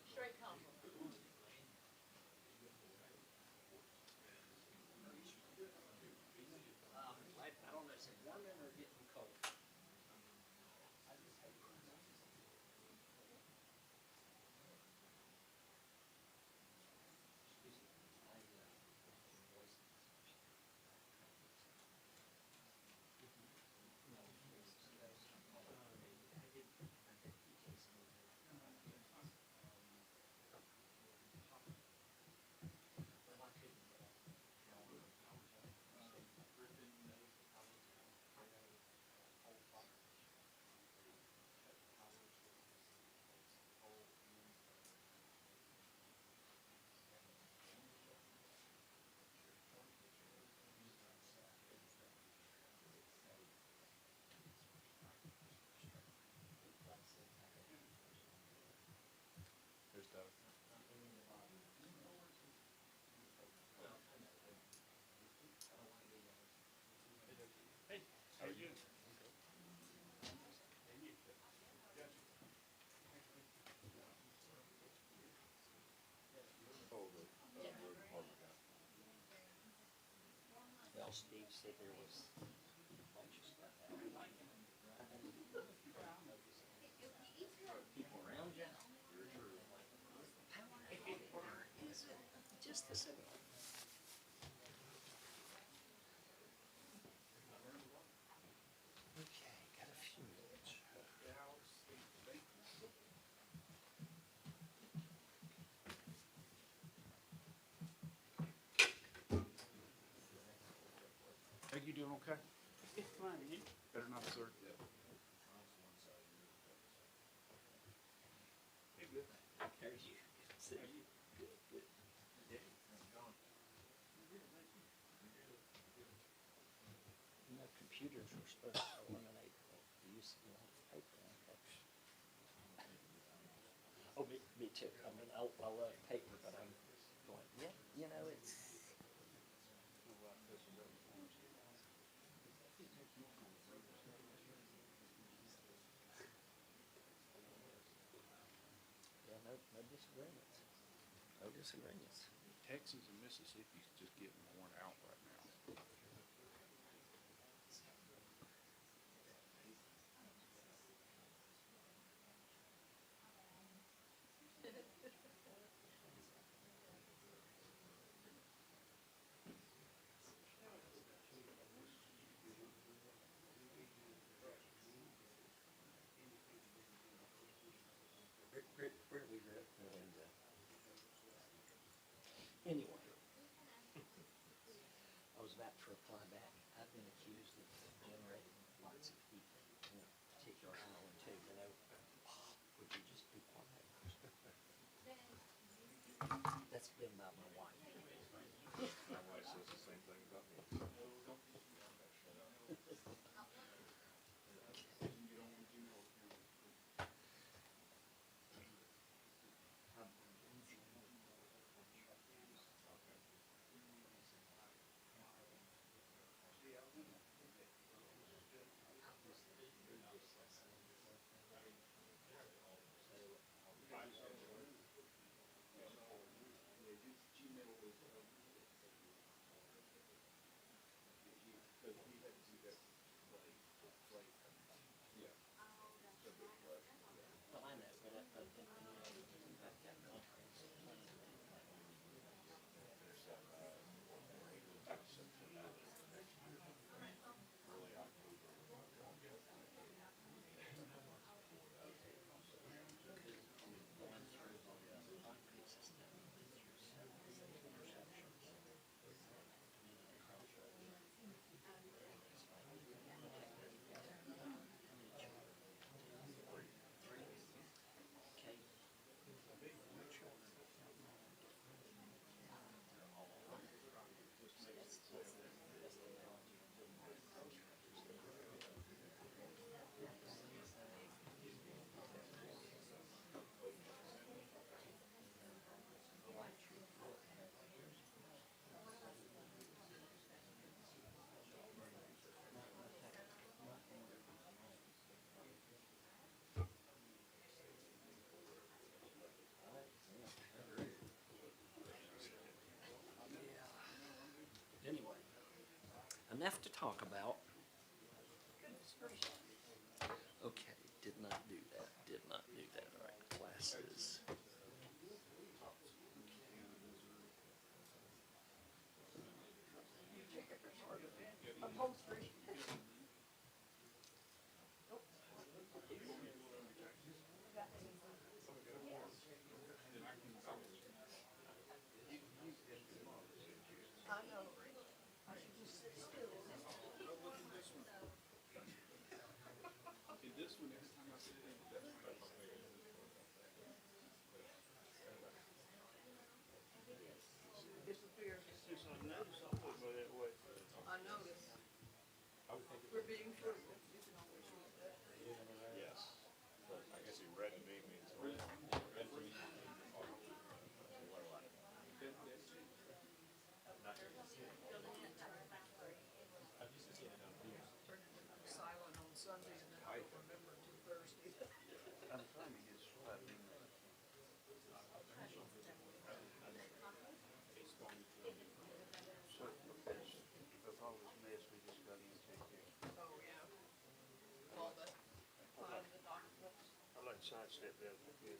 Straight compliment. I don't know, is it warming or getting cold? There's Doug. Hey, how are you? Oh, the road department guy. Well, Steve said there was a bunch of stuff happening. People around you. Power is just the same. Okay, got a few minutes. Hey, you doing okay? Fine, you? Better not, sir. Hey, good. How are you? So you? Good, good. You know, computers were supposed to eliminate the use of a lot of paper and books. Oh, me too. I mean, I love paper, but I'm going, yeah, you know, it's. Yeah, no disagreements. No disagreements. Texas and Mississippi's just getting worn out right now. Where do we really go? Anyway, I was about to reply back. I've been accused of generating lots of heat, in a particular island too, you know. Would you just be quiet? That's been about my wife. My wife says the same thing about me. talk about. Goodness gracious. Okay, did not do that, did not do that. All right, classes. You check it for sure. Upholstery. Nope. Got any? Yeah. I know. I should just sit still. In this one, every time I sit in, that's my Disappears. Since I noticed, I put it that way. I notice. We're being frugal. You can always use that. Yes, but I guess he read to me means. Silent on Sunday and then I don't remember until Thursday. I'm trying to get swept. So, of all this mess we just got into here, Oh, yeah. All the, finding the documents. I'd like to sidestep that a bit.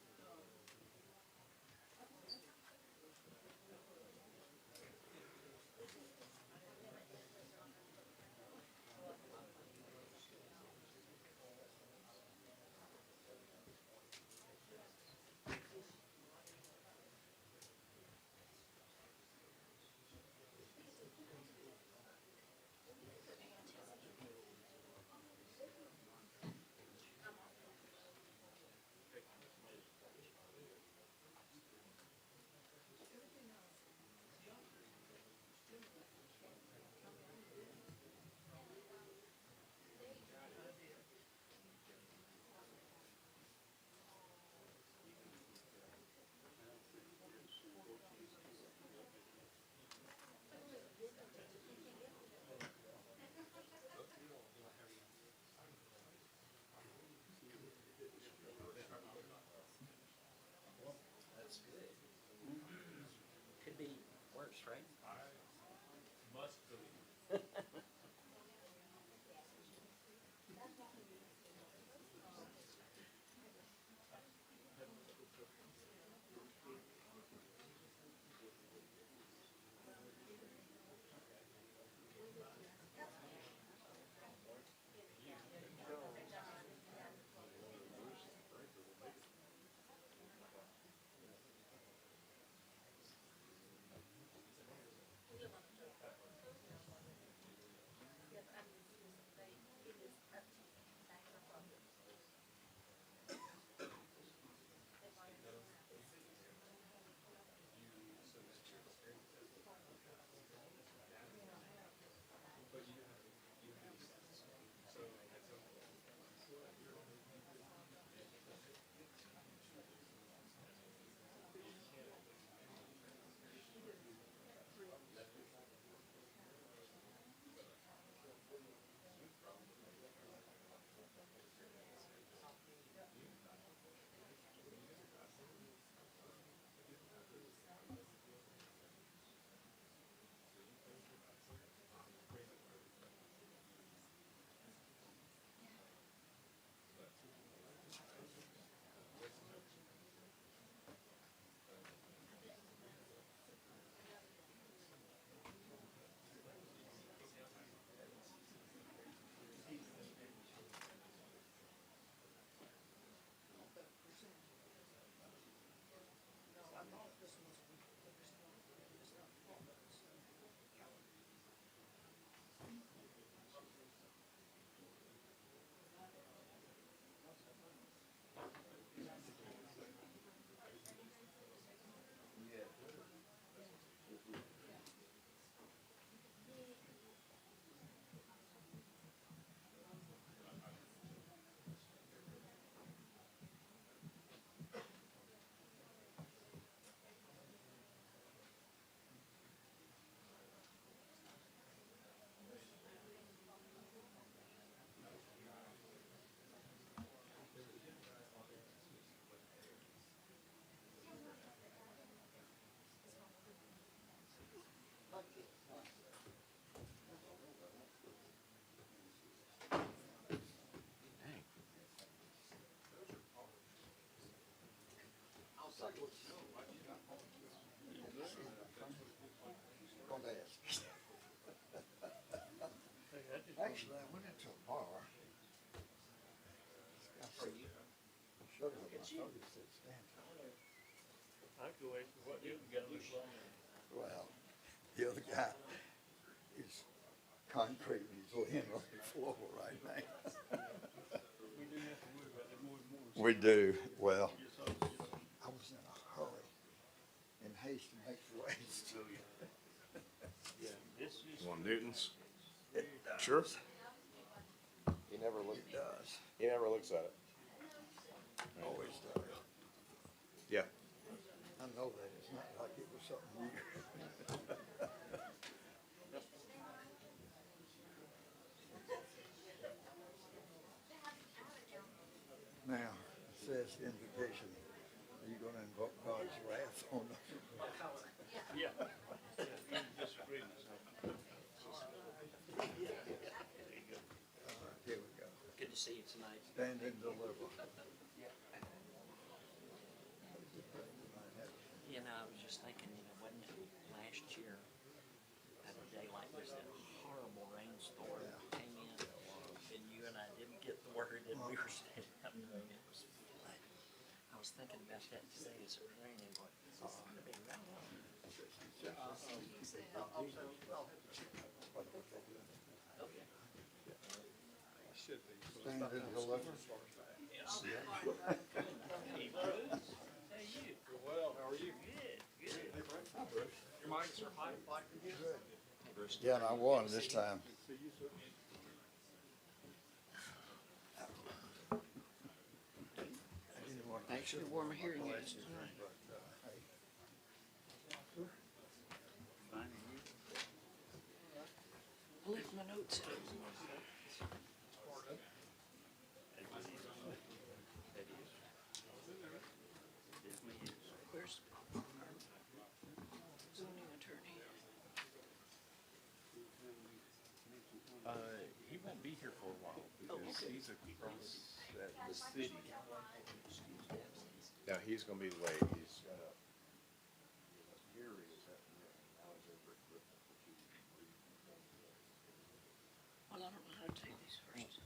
That's good. Could be worse, right? Must be. Actually, I went into a bar. This guy said, shut up, I thought he said stand. I go away for what you got to look like. Well, the other guy is concrete, he's laying on the floor right now. We do have to worry about that more and more. We do, well, I was in a hurry, in haste to make waste. Yeah, this is. Want Newton's? It does. Sure. He never looks. It does, He never looks at it. always does. Yeah. I know that, it's not like it was something weird. Now, it says invocation, are you gonna invoke God's wrath on us? Yeah. Disagreements. Here we go. Good to see you tonight. Stand and deliver. You know, I was just thinking, you know, wasn't it last year, had a day like this, that horrible rainstorm came in, and you and I didn't get the word, and we were standing up there, and it was flooding. I was thinking about that today, as it was raining, going, oh, it's gonna be raining. Stand and deliver. Hey, you. Well, how are you? Good, good. Hey, Brett. Hi, Bruce. Your mind, sir, hi, flag again? Yeah, and I won this time. See you, sir. Thanks for the warmer hearing aids. I left my notes at home. Where's our zoning attorney? He won't be here for a while because he's across at the city. Now, he's gonna be late, he's got a hearing is happening now, he's over at Griffin. Well, I don't know how to take these first.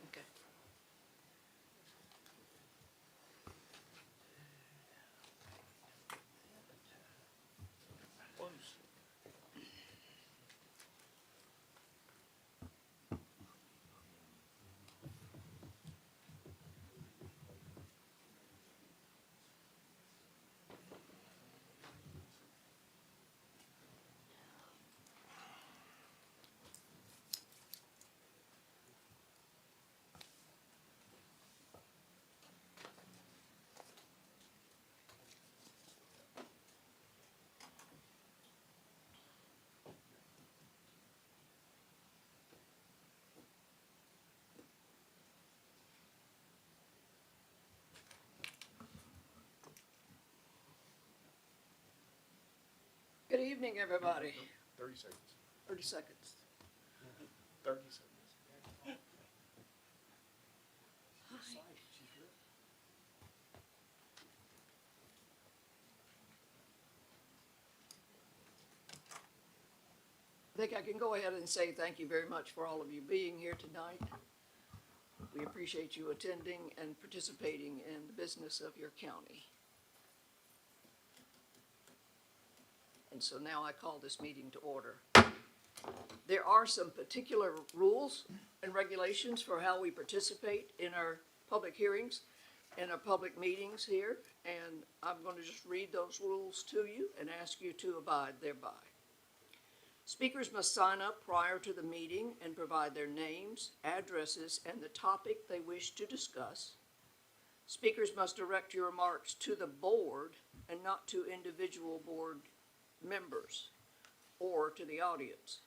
Okay. Close. Good evening, everybody. 30 seconds. 30 seconds. 30 seconds. I think I can go ahead and say thank you very much for all of you being here tonight. We appreciate you attending and participating in the business of your county. And so now I call this meeting to order. There are some particular rules and regulations for how we participate in our public hearings and our public meetings here, and I'm going to just read those rules to you and ask you to abide thereby. Speakers must sign up prior to the meeting and provide their names, addresses, and the topic they wish to discuss. Speakers must direct your remarks to the board and not to individual board members or to the audience.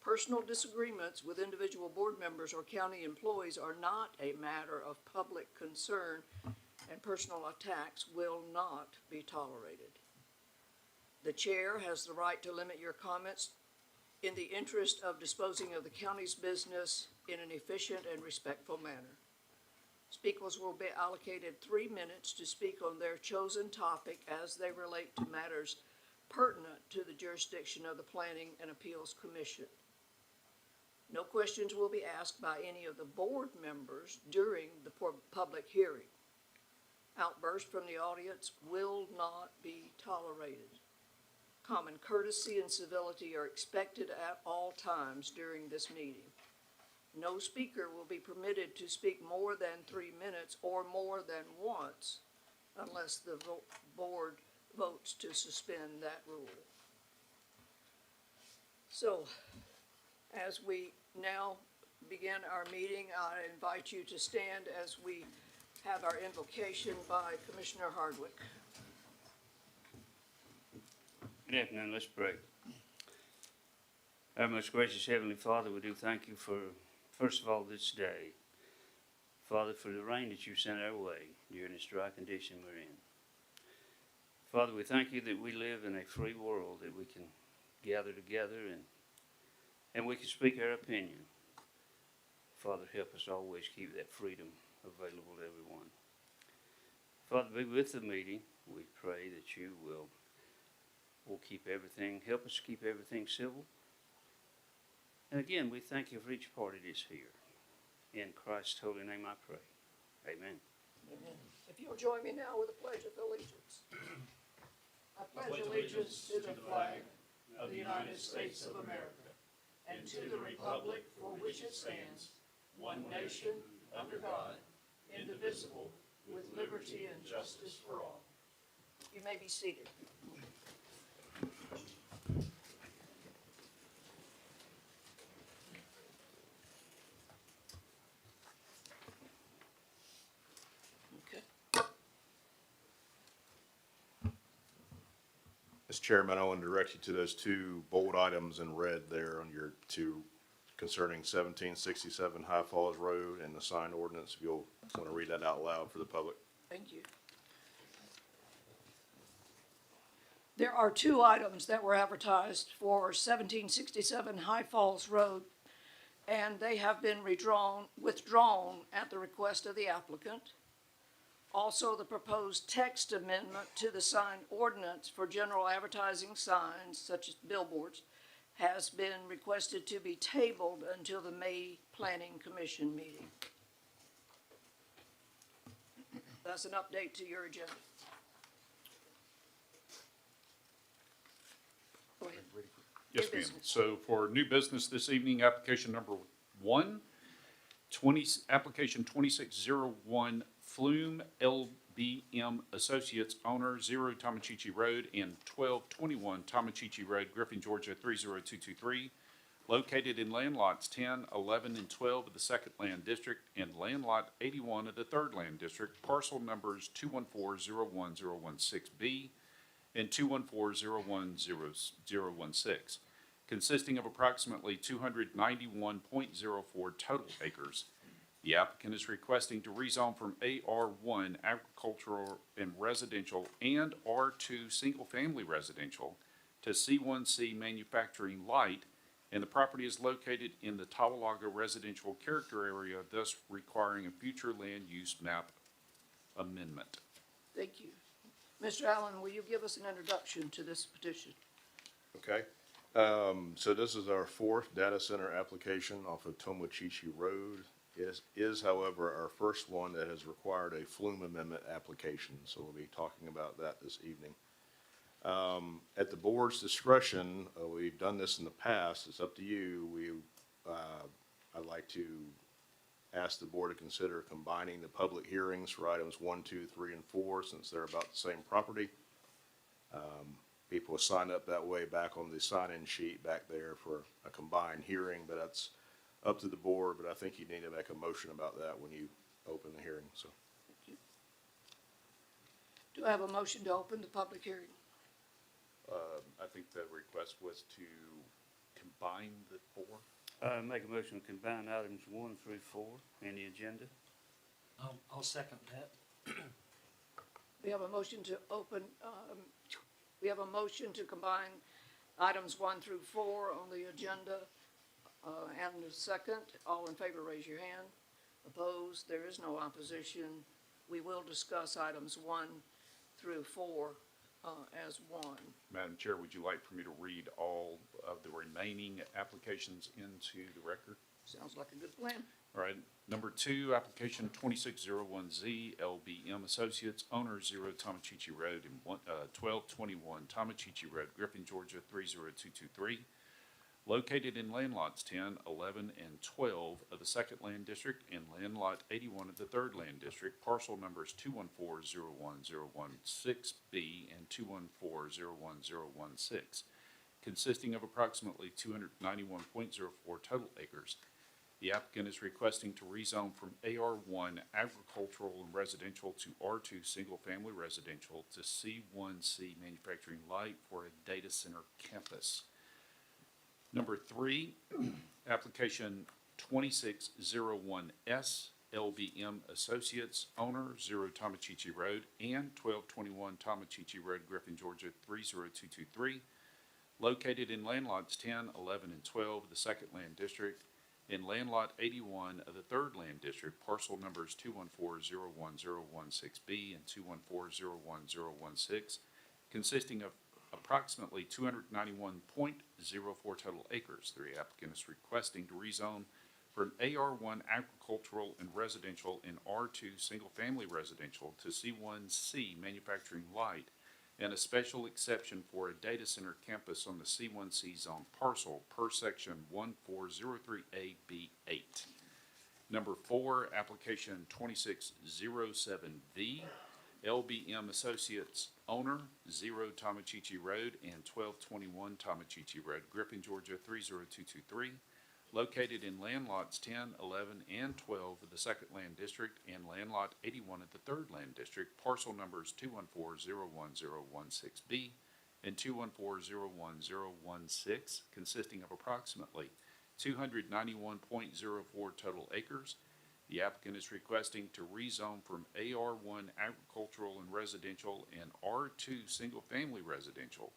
Personal disagreements with individual board members or county employees are not a matter of public concern, and personal attacks will not be tolerated. The chair has the right to limit your comments in the interest of disposing of the county's business in an efficient and respectful manner. Speakers will be allocated 3 minutes to speak on their chosen topic as they relate to matters pertinent to the jurisdiction of the Planning and Appeals Commission. No questions will be asked by any of the board members during the public hearing. Outbursts from the audience will not be tolerated. Common courtesy and civility are expected at all times during this meeting. No speaker will be permitted to speak more than 3 minutes or more than once unless the board votes to suspend that rule. So, as we now begin our meeting, I invite you to stand as we have our invocation by Commissioner Hardwick. Good afternoon, let's pray. Our most gracious Heavenly Father, we do thank you for, first of all, this day. Father, for the rain that you sent our way during this dry condition we're in. Father, we thank you that we live in a free world, that we can gather together and we can speak our opinion. Father, help us always keep that freedom available to everyone. Father, be with the meeting. We pray that you will keep everything, help us keep everything civil. And again, we thank you for each party that's here. In Christ's holy name I pray. Amen. Amen. If you'll join me now with a pledge of allegiance. I pledge allegiance to the flag of the United States of America and to the republic for which it stands, one nation, under God, indivisible, with liberty and justice for all. You may be seated. Mr. Chairman, I want to direct you to those two bold items in red there on your two concerning 1767 High Falls Road and the sign ordinance. If you'll want to read that out loud for the public. Thank you. There are two items that were advertised for 1767 High Falls Road, and they have been withdrawn at the request of the applicant. Also, the proposed text amendment to the sign ordinance for general advertising signs, such as billboards, has been requested to be tabled until the May Planning Commission meeting. That's an update to your agenda. Go ahead. Yes, New ma'am. business. So for new business this evening, application number 2601, Flume LBM Associates, owner 0 Tomachichi Road and 1221 Tomachichi Road, Griffin, Georgia 30223, located in land lots 10, 11, and 12 of the second land district and land lot 81 of the third land district, parcel numbers 214-01016B and 214-01016, consisting of approximately 291.04 total acres. The applicant is requesting to rezone from AR1 agricultural and residential and R2 single-family residential to C1C manufacturing light, and the property is located in the Tawalaga residential character area, thus requiring a future land use map amendment. Thank you. Mr. Allen, will you give us an introduction to this petition? Okay. So this is our fourth data center application off of Tomachichi Road. It is, however, our first one that has required a Flume amendment application, so we'll be talking about that this evening. At the board's discretion, we've done this in the past, it's up to you. I'd like to ask the board to consider combining the public hearings for items 1, 2, 3, and 4, since they're about the same property. People signed up that way back on the sign-in sheet back there for a combined hearing, but that's up to the board, but I think you need to make a motion about that when you open the hearing, so. Do I have a motion to open the public hearing? I think the request was to combine the four. Make a motion to combine items 1 through 4 in the agenda. I'll second that. We have a motion to open, we have a motion to combine items 1 through 4 on the agenda, and a second. All in favor, raise your hand. Opposed? There is no opposition. We will discuss items 1 through 4 as one. Madam Chair, would you like for me to read all of the remaining applications into the record? Sounds like a good plan. All right, number 2, application 2601Z, LBM Associates, owner 0 Tomachichi Road and 1221 Tomachichi Road, Griffin, Georgia 30223. Located in land lots 10, 11, and 12 of the 2nd Land District and land lot 81 of the 3rd Land District, parcel numbers 214-01016B and 214-01016, consisting of approximately 291.04 total acres. The applicant is requesting to rezone from AR1 agricultural and residential to R2 single-family residential to C1C manufacturing light for a data center campus. Number 3, application 2601S, LBM Associates, owner 0 Tomachichi Road and 1221 Tomachichi Road, Griffin, Georgia 30223, located in land lots 10, 11, and 12 of the 2nd Land District, in land lot 81 of the 3rd Land District, parcel numbers 214-01016B and 214-01016, consisting of approximately 291.04 total acres. The applicant is requesting to rezone from AR1 agricultural and residential and R2 single-family residential to C1C manufacturing light, and a special exception for a data center campus on the C1C zone parcel per section 1403A-B8. Number 4, application 2607V, LBM Associates, owner 0 Tomachichi Road and 1221 Tomachichi Road, Griffin, Georgia 30223, located in land lots 10, 11, and 12 of the 2nd Land District and land lot 81 of the 3rd Land District, parcel numbers 214-01016B and 214-01016, consisting of approximately 291.04 total acres. The applicant is requesting to rezone from AR1 agricultural and residential and R2 single-family residential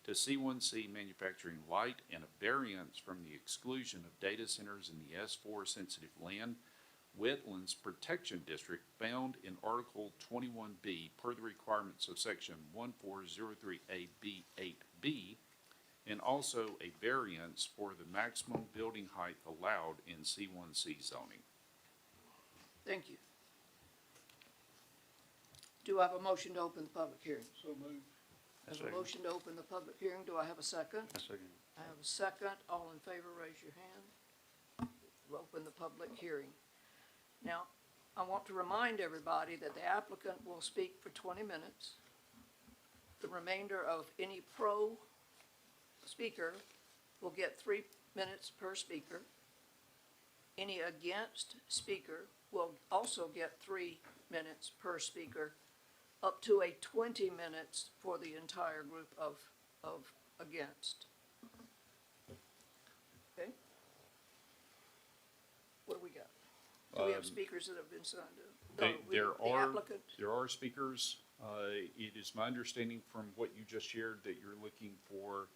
to C1C manufacturing light and a variance from the exclusion of data centers in the S4 sensitive land wetlands protection district found in Article 21B per the requirements of Section 1403A-B8B, and also a variance for the maximum building height allowed in C1C zoning. Thank you. Do I have a motion to open the public hearing? So moved. I have a motion to open the public hearing. Do I have a second? I second. I have a second. All in favor, raise your hand. We'll open the public hearing. Now, I want to remind everybody that the applicant will speak for 20 minutes. The remainder of any pro speaker will get 3 minutes per speaker. Any against speaker will also get 3 minutes per speaker, up to a 20 minutes for the entire group of against. Okay? What do we got? Do we have speakers that have been signed up? No, the applicant. There are speakers. It is my understanding from what you just shared that you're looking for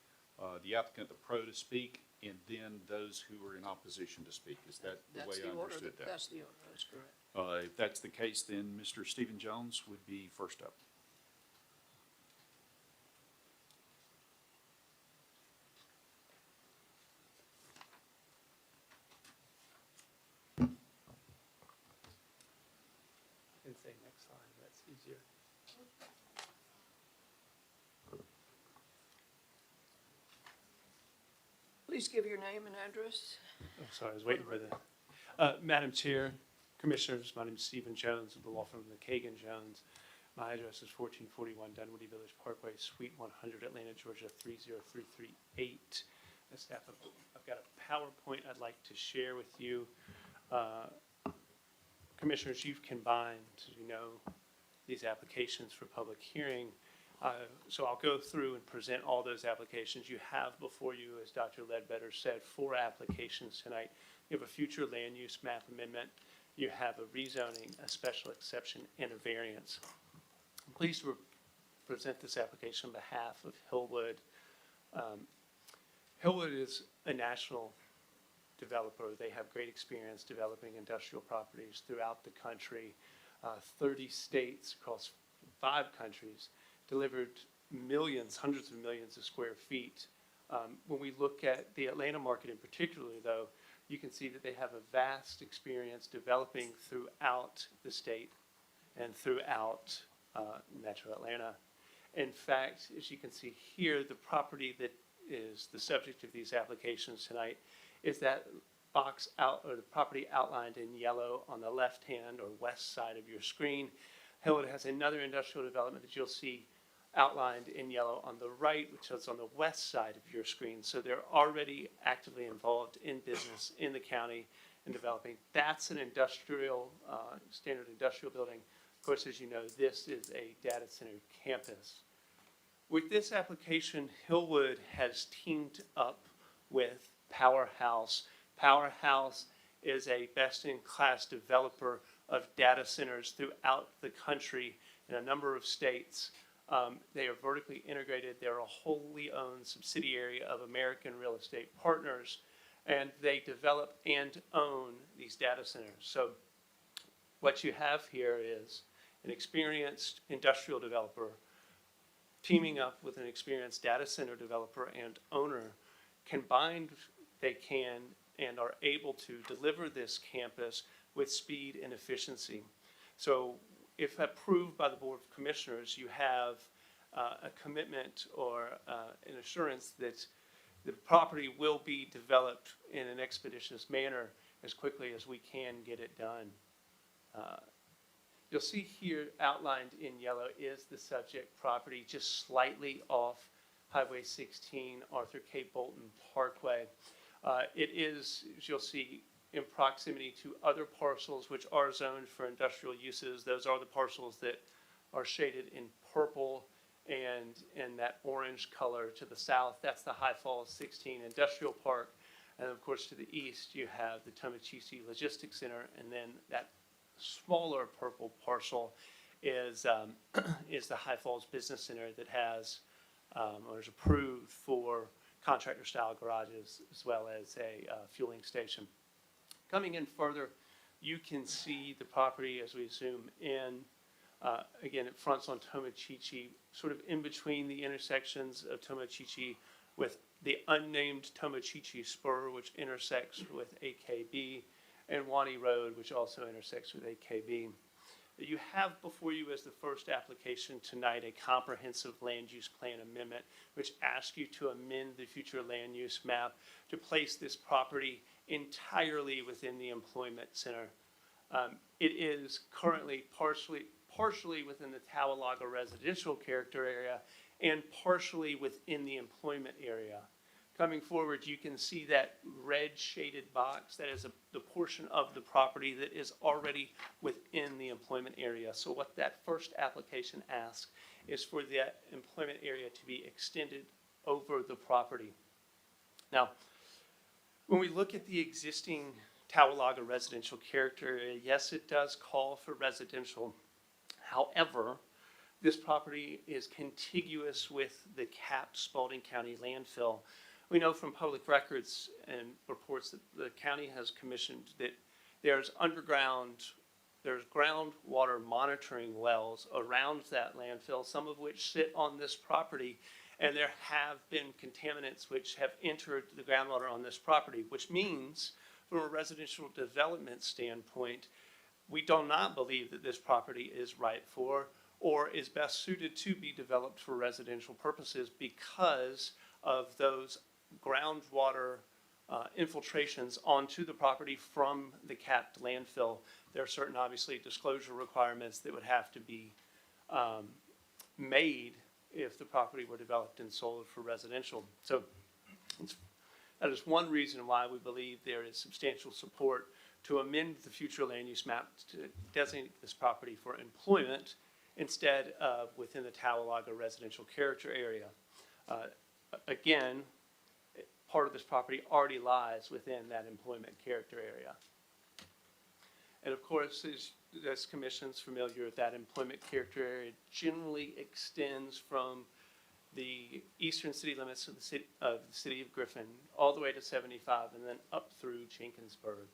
the applicant, the pro, to speak, and then those who are in opposition to speak. Is that the way I understood that? That's the order, that's correct. If that's the case, then Mr. Stephen Jones would be first up. And say next slide, that's easier. Please give your name and address. Oh, sorry, I was waiting for the, Madam Chair, Commissioners, my name is Stephen Jones of the law firm McKagan Jones. My address is 1441 Dunwoody Village Parkway, Suite 100, Atlanta, Georgia 30338. I've got a PowerPoint I'd like to share with you. Commissioners, you've combined, as you know, these applications for public hearing. So I'll go through and present all those applications. You have before you, as Dr. Ledbetter said, 4 applications tonight. You have a future land use map amendment. You have a rezoning, a special exception, and a variance. I'm pleased to present this application on behalf of Hillwood. Hillwood is a national developer. They have great experience developing industrial properties throughout the country, 30 states across 5 countries, delivered millions, hundreds of millions of square feet. When we look at the Atlanta market in particular, though, you can see that they have a vast experience developing throughout the state and throughout Metro Atlanta. In fact, as you can see here, the property that is the subject of these applications tonight is that box out, or the property outlined in yellow on the left-hand or west side of your screen. Hillwood has another industrial development that you'll see outlined in yellow on the right, which is on the west side of your screen. So they're already actively involved in business in the county and developing. That's an industrial, standard industrial building. Of course, as you know, this is a data center campus. With this application, Hillwood has teamed up with Powerhouse. Powerhouse is a best-in-class developer of data centers throughout the country in a number of states. They are vertically integrated. They're a wholly owned subsidiary of American Real Estate Partners, and they develop and own these data centers. So what you have here is an experienced industrial developer teaming up with an experienced data center developer and owner. Combined, they can and are able to deliver this campus with speed and efficiency. So if approved by the Board of Commissioners, you have a commitment or an assurance that the property will be developed in an expeditious manner as quickly as we can get it done. You'll see here outlined in yellow is the subject property, just slightly off Highway 16, Arthur K. Bolton Parkway. It is, as you'll see, in proximity to other parcels which are zoned for industrial uses. Those are the parcels that are shaded in purple and in that orange color to the south. That's the High Falls 16 Industrial Park. And of course, to the east, you have the Tomochichi Logistics Center, and then that smaller purple parcel is the High Falls Business Center that has or is approved for contractor-style garages as well as a fueling station. Coming in further, you can see the property as we zoom in. Again, it fronts on Tomochichi, sort of in between the intersections of Tomochichi with the unnamed Tomochichi Spur, which intersects with AKB, and Wani Road, which also intersects with AKB. You have before you as the first application tonight a comprehensive land use plan amendment, which asks you to amend the future land use map to place this property entirely within the employment center. It is currently partially within the Tawalaga residential character area and partially within the employment area. Coming forward, you can see that red shaded box. That is the portion of the property that is already within the employment area. So what that first application asks is for that employment area to be extended over the property. Now, when we look at the existing Tawalaga residential character area, yes, it does call for residential. However, this property is contiguous with the capped Spalding County landfill. We know from public records and reports that the county has commissioned that there's groundwater monitoring wells around that landfill, some of which sit on this property, and there have been contaminants which have entered the groundwater on this property, which means from a residential development standpoint, we do not believe that this property is right for or is best suited to be developed for residential purposes because of those groundwater infiltrations onto the property from the capped landfill. There are certain, obviously, disclosure requirements that would have to be made if the property were developed and sold for residential. So that is one reason why we believe there is substantial support to amend the future land use map to designate this property for employment instead of within the Tawalaga residential character area. Again, part of this property already lies within that employment character area. And of course, as this commission's familiar with, that employment character area generally extends from the eastern city limits of the city of Griffin all the way to 75 and then up through Jenkinsburg.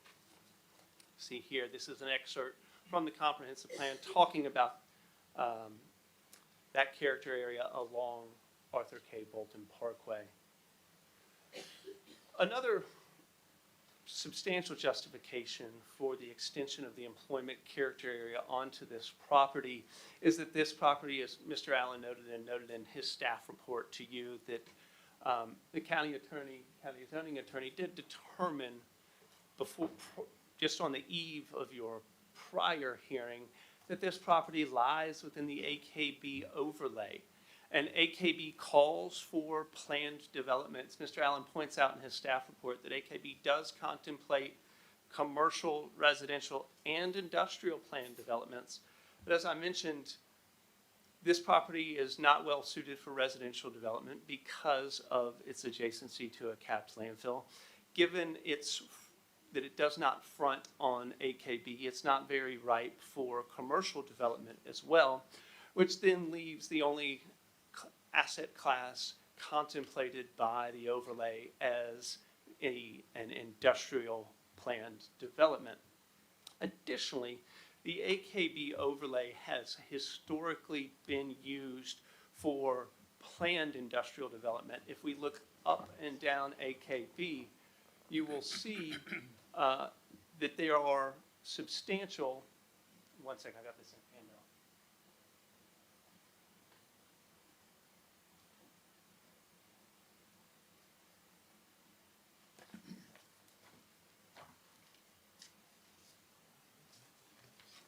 See here, this is an excerpt from the comprehensive plan talking about that character area along Arthur K. Bolton Parkway. Another substantial justification for the extension of the employment character area onto this property is that this property, as Mr. Allen noted in his staff report to you, that the county zoning attorney did determine before, just on the eve of your prior hearing, that this property lies within the AKB overlay. And AKB calls for planned developments. Mr. Allen points out in his staff report that AKB does contemplate commercial, residential, and industrial planned developments. But as I mentioned, this property is not well suited for residential development because of its adjacency to a capped landfill. Given that it does not front on AKB, it's not very ripe for commercial development as well, which then leaves the only asset class contemplated by the overlay as an industrial planned development. Additionally, the AKB overlay has historically been used for planned industrial development. If we look up and down AKB, you will see that there are substantial, one second, I got this in handout.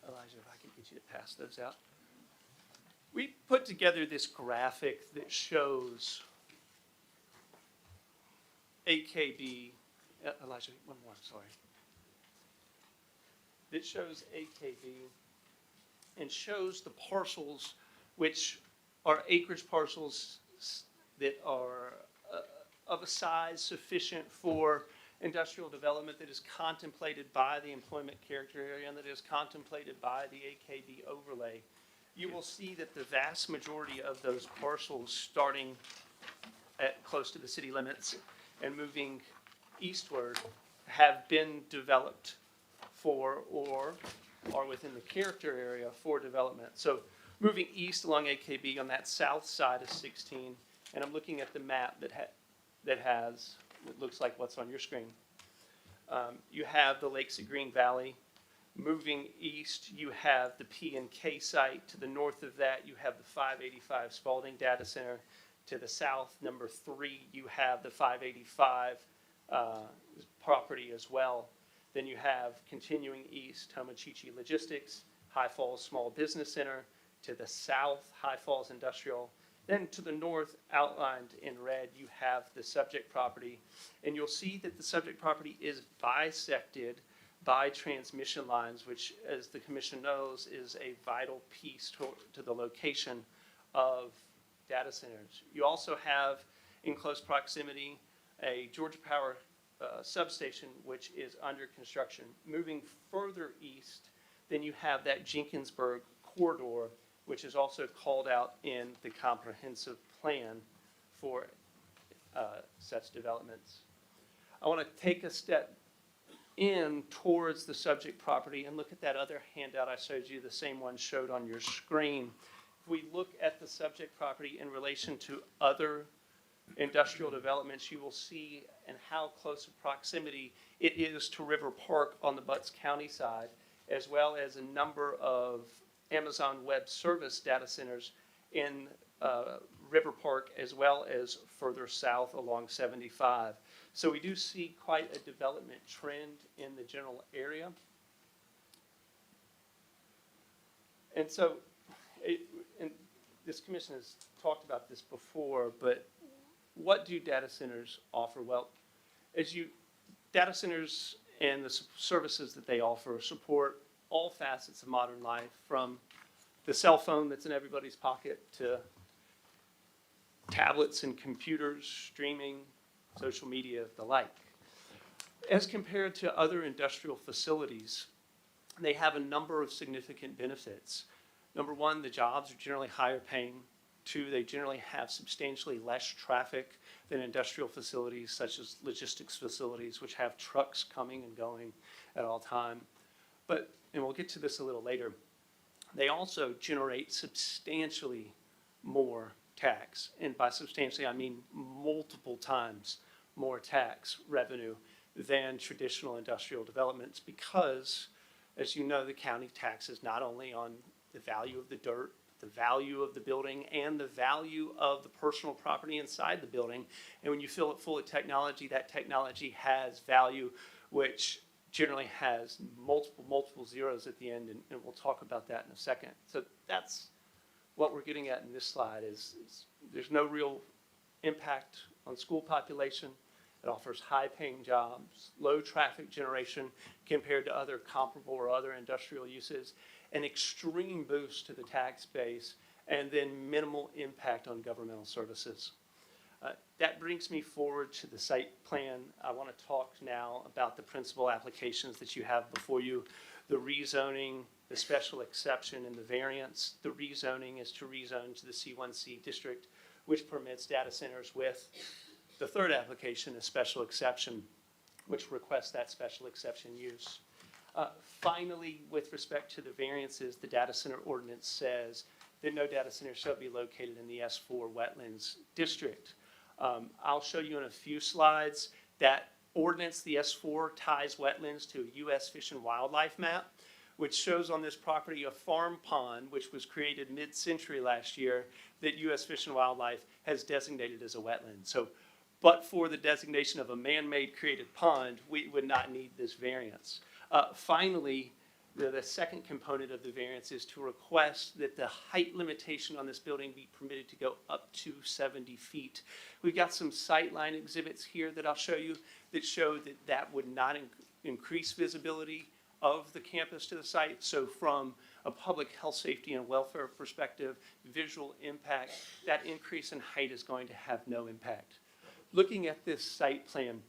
Elijah, if I could get you to pass those out. We put together this graphic that shows AKB, Elijah, one more, sorry. That shows AKB and shows the parcels which are acreage parcels that are of a size sufficient for industrial development that is contemplated by the employment character area and that is contemplated by the AKB overlay. You will see that the vast majority of those parcels starting at close to the city limits and moving eastward have been developed for or are within the character area for development. So moving east along AKB on that south side of 16, and I'm looking at the map that has, it looks like what's on your screen. You have the lakes at Green Valley. Moving east, you have the P&K site. To the north of that, you have the 585 Spalding Data Center. To the south, number 3, you have the 585 property as well. Then you have, continuing east, Tomochichi Logistics, High Falls Small Business Center. To the south, High Falls Industrial. Then to the north, outlined in red, you have the subject property. And you'll see that the subject property is bisected by transmission lines, which, as the commission knows, is a vital piece to the location of data centers. You also have, in close proximity, a Georgia Power substation, which is under construction. Moving further east, then you have that Jenkinsburg corridor, which is also called out in the comprehensive plan for such developments. I want to take a step in towards the subject property and look at that other handout I showed you, the same one showed on your screen. If we look at the subject property in relation to other industrial developments, you will see and how close of proximity it is to River Park on the Butts County side, as well as a number of Amazon Web Service data centers in River Park, as well as further south along 75. So we do see quite a development trend in the general area. And so, and this commission has talked about this before, but what do data centers offer? Well, data centers and the services that they offer support all facets of modern life, from the cell phone that's in everybody's pocket to tablets and computers, streaming, social media, the like. As compared to other industrial facilities, they have a number of significant benefits. Number one, the jobs are generally higher paying. 2, they generally have substantially less traffic than industrial facilities such as logistics facilities, which have trucks coming and going at all time. But, and we'll get to this a little later, they also generate substantially more tax. And by substantially, I mean multiple times more tax revenue than traditional industrial developments because, as you know, the county taxes not only on the value of the dirt, the value of the building, and the value of the personal property inside the building. And when you fill it full of technology, that technology has value, which generally has multiple zeros at the end, and we'll talk about that in a second. So that's what we're getting at in this slide is there's no real impact on school population. It offers high-paying jobs, low traffic generation compared to other comparable or other industrial uses, an extreme boost to the tax base, and then minimal impact on governmental services. That brings me forward to the site plan. I want to talk now about the principal applications that you have before you, the rezoning, the special exception, and the variance. The rezoning is to rezone to the C1C district, which permits data centers with. The third application is special exception, which requests that special exception use. Finally, with respect to the variances, the data center ordinance says that no data center shall be located in the S4 wetlands district. I'll show you in a few slides that ordinance, the S4, ties wetlands to a U.S. Fish and Wildlife map, which shows on this property a farm pond, which was created mid-century last year, that U.S. Fish and Wildlife has designated as a wetland. So, but for the designation of a man-made created pond, we would not need this variance. Finally, the second component of the variance is to request that the height limitation on this building be permitted to go up to 70 feet. We've got some sightline exhibits here that I'll show you that show that that would not increase visibility of the campus to the site. So from a public health, safety, and welfare perspective, visual impact, that increase in height is going to have no impact. Looking at this site plan,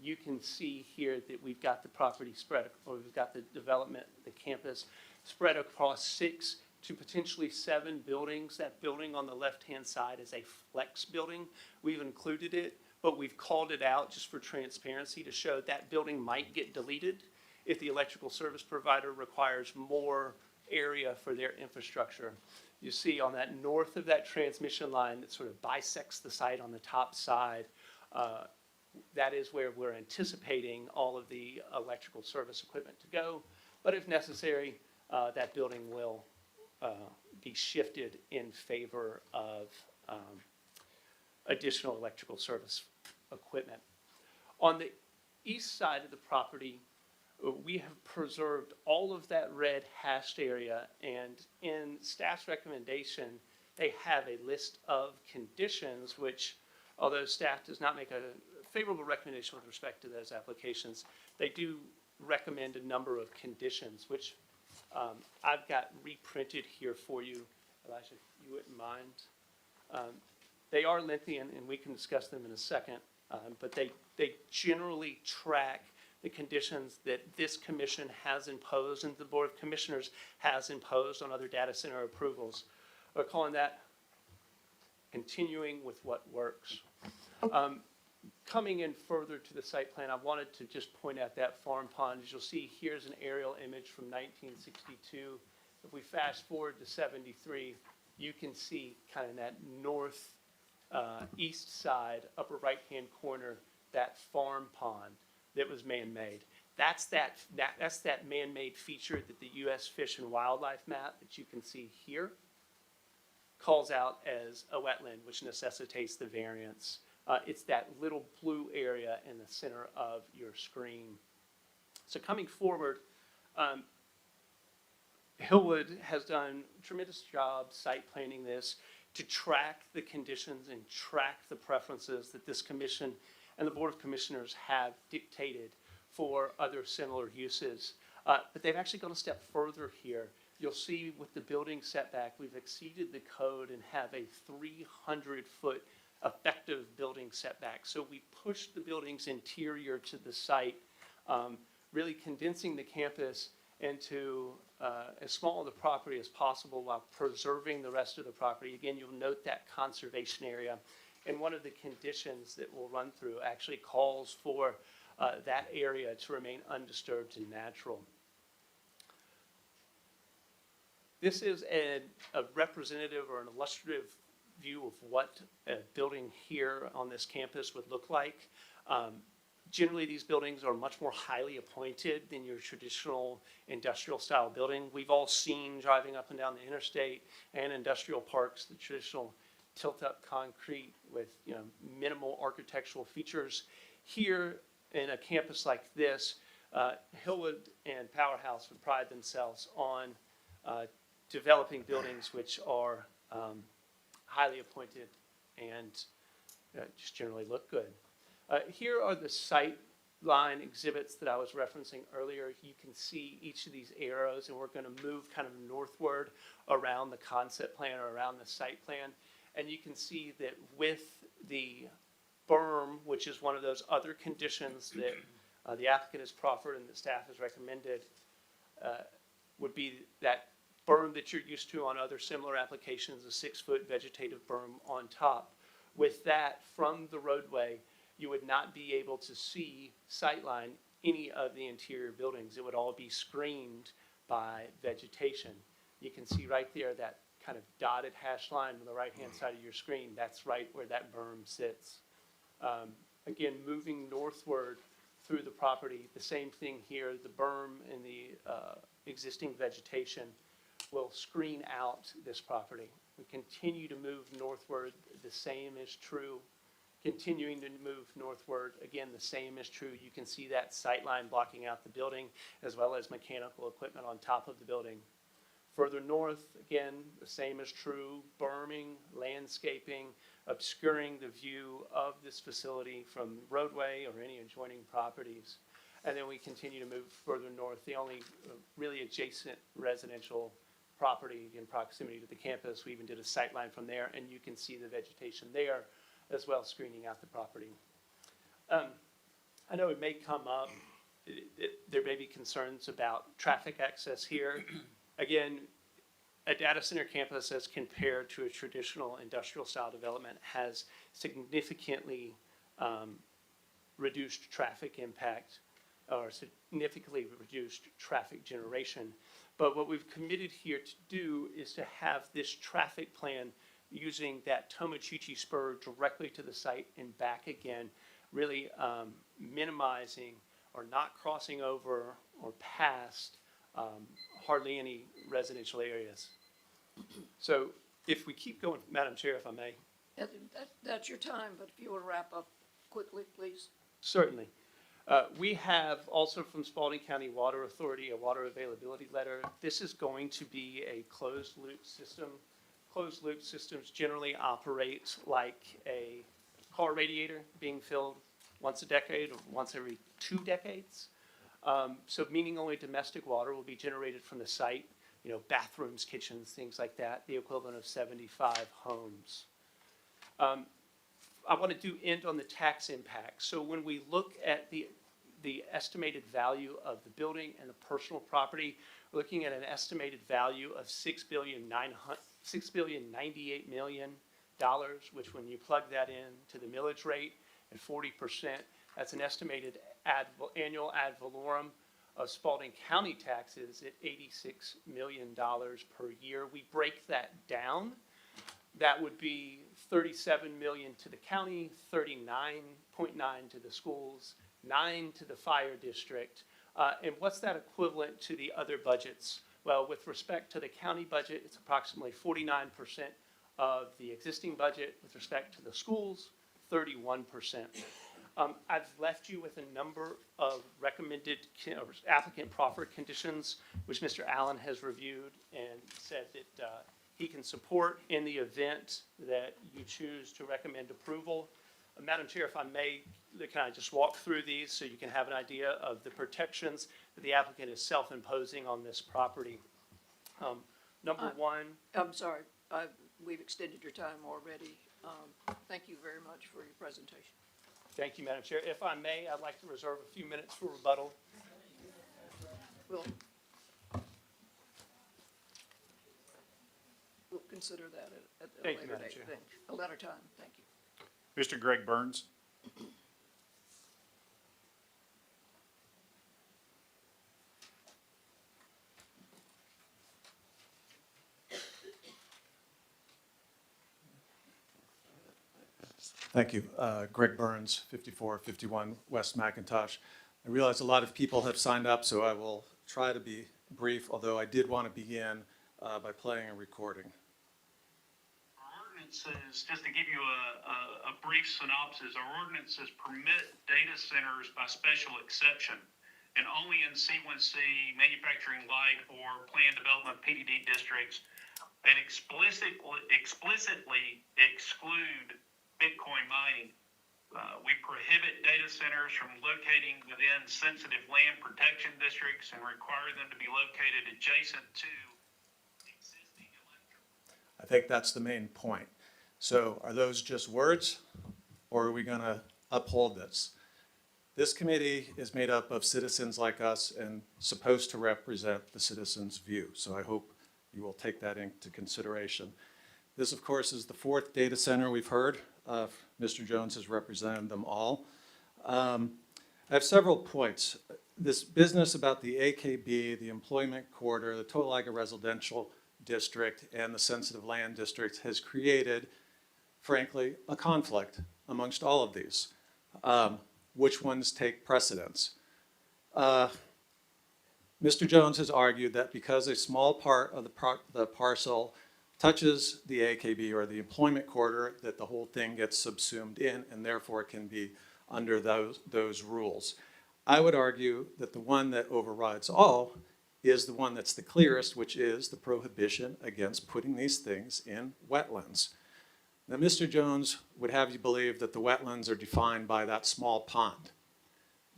you can see here that we've got the property spread, or we've got the development, the campus spread across 6 to potentially 7 buildings. That building on the left-hand side is a flex building. We've included it, but we've called it out just for transparency to show that building might get deleted if the electrical service provider requires more area for their infrastructure. You see on that north of that transmission line that sort of bisects the site on the top side, that is where we're anticipating all of the electrical service equipment to go. But if necessary, that building will be shifted in favor of additional electrical service equipment. On the east side of the property, we have preserved all of that red hashed area, and in staff's recommendation, they have a list of conditions which, although staff does not make a favorable recommendation with respect to those applications, they do recommend a number of conditions, which I've got reprinted here for you. Elijah, if you wouldn't mind. They are lengthy, and we can discuss them in a second, but they generally track the conditions that this commission has imposed and the Board of Commissioners has imposed on other data center approvals. We're calling that continuing with what works. Coming in further to the site plan, I wanted to just point out that farm pond. As you'll see, here's an aerial image from 1962. If we fast forward to 73, you can see kind of that north east side, upper right-hand corner, that farm pond that was man-made. That's that man-made feature that the U.S. Fish and Wildlife map that you can see here calls out as a wetland, which necessitates the variance. It's that little blue area in the center of your screen. So coming forward, Hillwood has done a tremendous job site planning this to track the conditions and track the preferences that this commission and the Board of Commissioners have dictated for other similar uses. But they've actually gone a step further here. You'll see with the building setback, we've exceeded the code and have a 300-foot effective building setback. So we pushed the building's interior to the site, really condensing the campus into as small of the property as possible while preserving the rest of the property. Again, you'll note that conservation area. And one of the conditions that we'll run through actually calls for that area to remain undisturbed and natural. This is a representative or an illustrative view of what a building here on this campus would look like. Generally, these buildings are much more highly appointed than your traditional industrial style building. We've all seen driving up and down the interstate and industrial parks, the traditional tilt-up concrete with, you know, minimal architectural features. Here in a campus like this, Hillwood and Powerhouse would pride themselves on developing buildings which are highly appointed and just generally look good. Here are the sight line exhibits that I was referencing earlier. You can see each of these arrows, and we're going to move kind of northward around the concept plan or around the site plan. And you can see that with the berm, which is one of those other conditions that the applicant has proffered and the staff has recommended, would be that berm that you're used to on other similar applications, a 6-foot vegetative berm on top. With that, from the roadway, you would not be able to see sightline any of the interior buildings. It would all be screened by vegetation. You can see right there that kind of dotted hash line on the right-hand side of your screen. That's right where that berm sits. Again, moving northward through the property, the same thing here. The berm and the existing vegetation will screen out this property. We continue to move northward. The same is true. Continuing to move northward, again, the same is true. You can see that sight line blocking out the building as well as mechanical equipment on top of the building. Further north, again, the same is true. Berming, landscaping, obscuring the view of this facility from roadway or any adjoining properties. And then we continue to move further north. The only really adjacent residential property in proximity to the campus, we even did a sight line from there, and you can see the vegetation there as well, screening out the property. I know it may come up, there may be concerns about traffic access here. Again, a data center campus as compared to a traditional industrial style development has significantly reduced traffic impact or significantly reduced traffic generation. But what we've committed here to do is to have this traffic plan using that Tomochichi spur directly to the site and back again, really minimizing or not crossing over or past hardly any residential areas. So if we keep going, Madam Chair, if I may. That's your time, but if you want to wrap up quickly, please. Certainly. We have also from Spalding County Water Authority a water availability letter. This is going to be a closed loop system. Closed loop systems generally operate like a car radiator being filled once a decade or once every 2 decades. So meaning only domestic water will be generated from the site, you know, bathrooms, kitchens, things like that, the equivalent of 75 homes. I want to end on the tax impact. So when we look at the estimated value of the building and the personal property, we're looking at an estimated value of $6,098,000,000, which when you plug that in to the millage rate at 40%, that's an estimated annual ad valorem of Spalding County taxes at $86 million per year. We break that down. That would be $37 million to the county, $39.9 to the schools, $9 to the fire district. And what's that equivalent to the other budgets? Well, with respect to the county budget, it's approximately 49% of the existing budget. With respect to the schools, 31%. I've left you with a number of recommended applicant proffered conditions, which Mr. Allen has reviewed and said that he can support in the event that you choose to recommend approval. Madam Chair, if I may, can I just walk through these so you can have an idea of the protections that the applicant is self-imposing on this property? Number one. I'm sorry, we've extended your time already. Thank you very much for your presentation. Thank you, Madam Chair. If I may, I'd like to reserve a few minutes for rebuttal. We'll consider that at a Thank you, later Madam date. Chair. A later time, thank you. Mr. Greg Burns. Thank you. Greg Burns, 5451 West McIntosh. I realize a lot of people have signed up, so I will try to be brief, although I did want to begin by playing a recording. Our ordinances, just to give you a brief synopsis, our ordinances permit data centers by special exception and only in C1C, manufacturing light, or planned development PDD districts, and explicitly exclude Bitcoin mining. We prohibit data centers from locating within sensitive land protection districts and require them to be located adjacent to existing electrical. I think that's the main point. So are those just words, or are we going to uphold this? This committee is made up of citizens like us and supposed to represent the citizens' view. So I hope you will take that into consideration. This, of course, is the fourth data center we've heard. Mr. Jones has represented them all. I have several points. This business about the AKB, the employment quarter, the total agri-residential district, and the sensitive land district has created, frankly, a conflict amongst all of these. Which ones take precedence? Mr. Jones has argued that because a small part of the parcel touches the AKB or the employment quarter, that the whole thing gets subsumed in and therefore can be under those rules. I would argue that the one that overrides all is the one that's the clearest, which is the prohibition against putting these things in wetlands. Now, Mr. Jones would have you believe that the wetlands are defined by that small pond.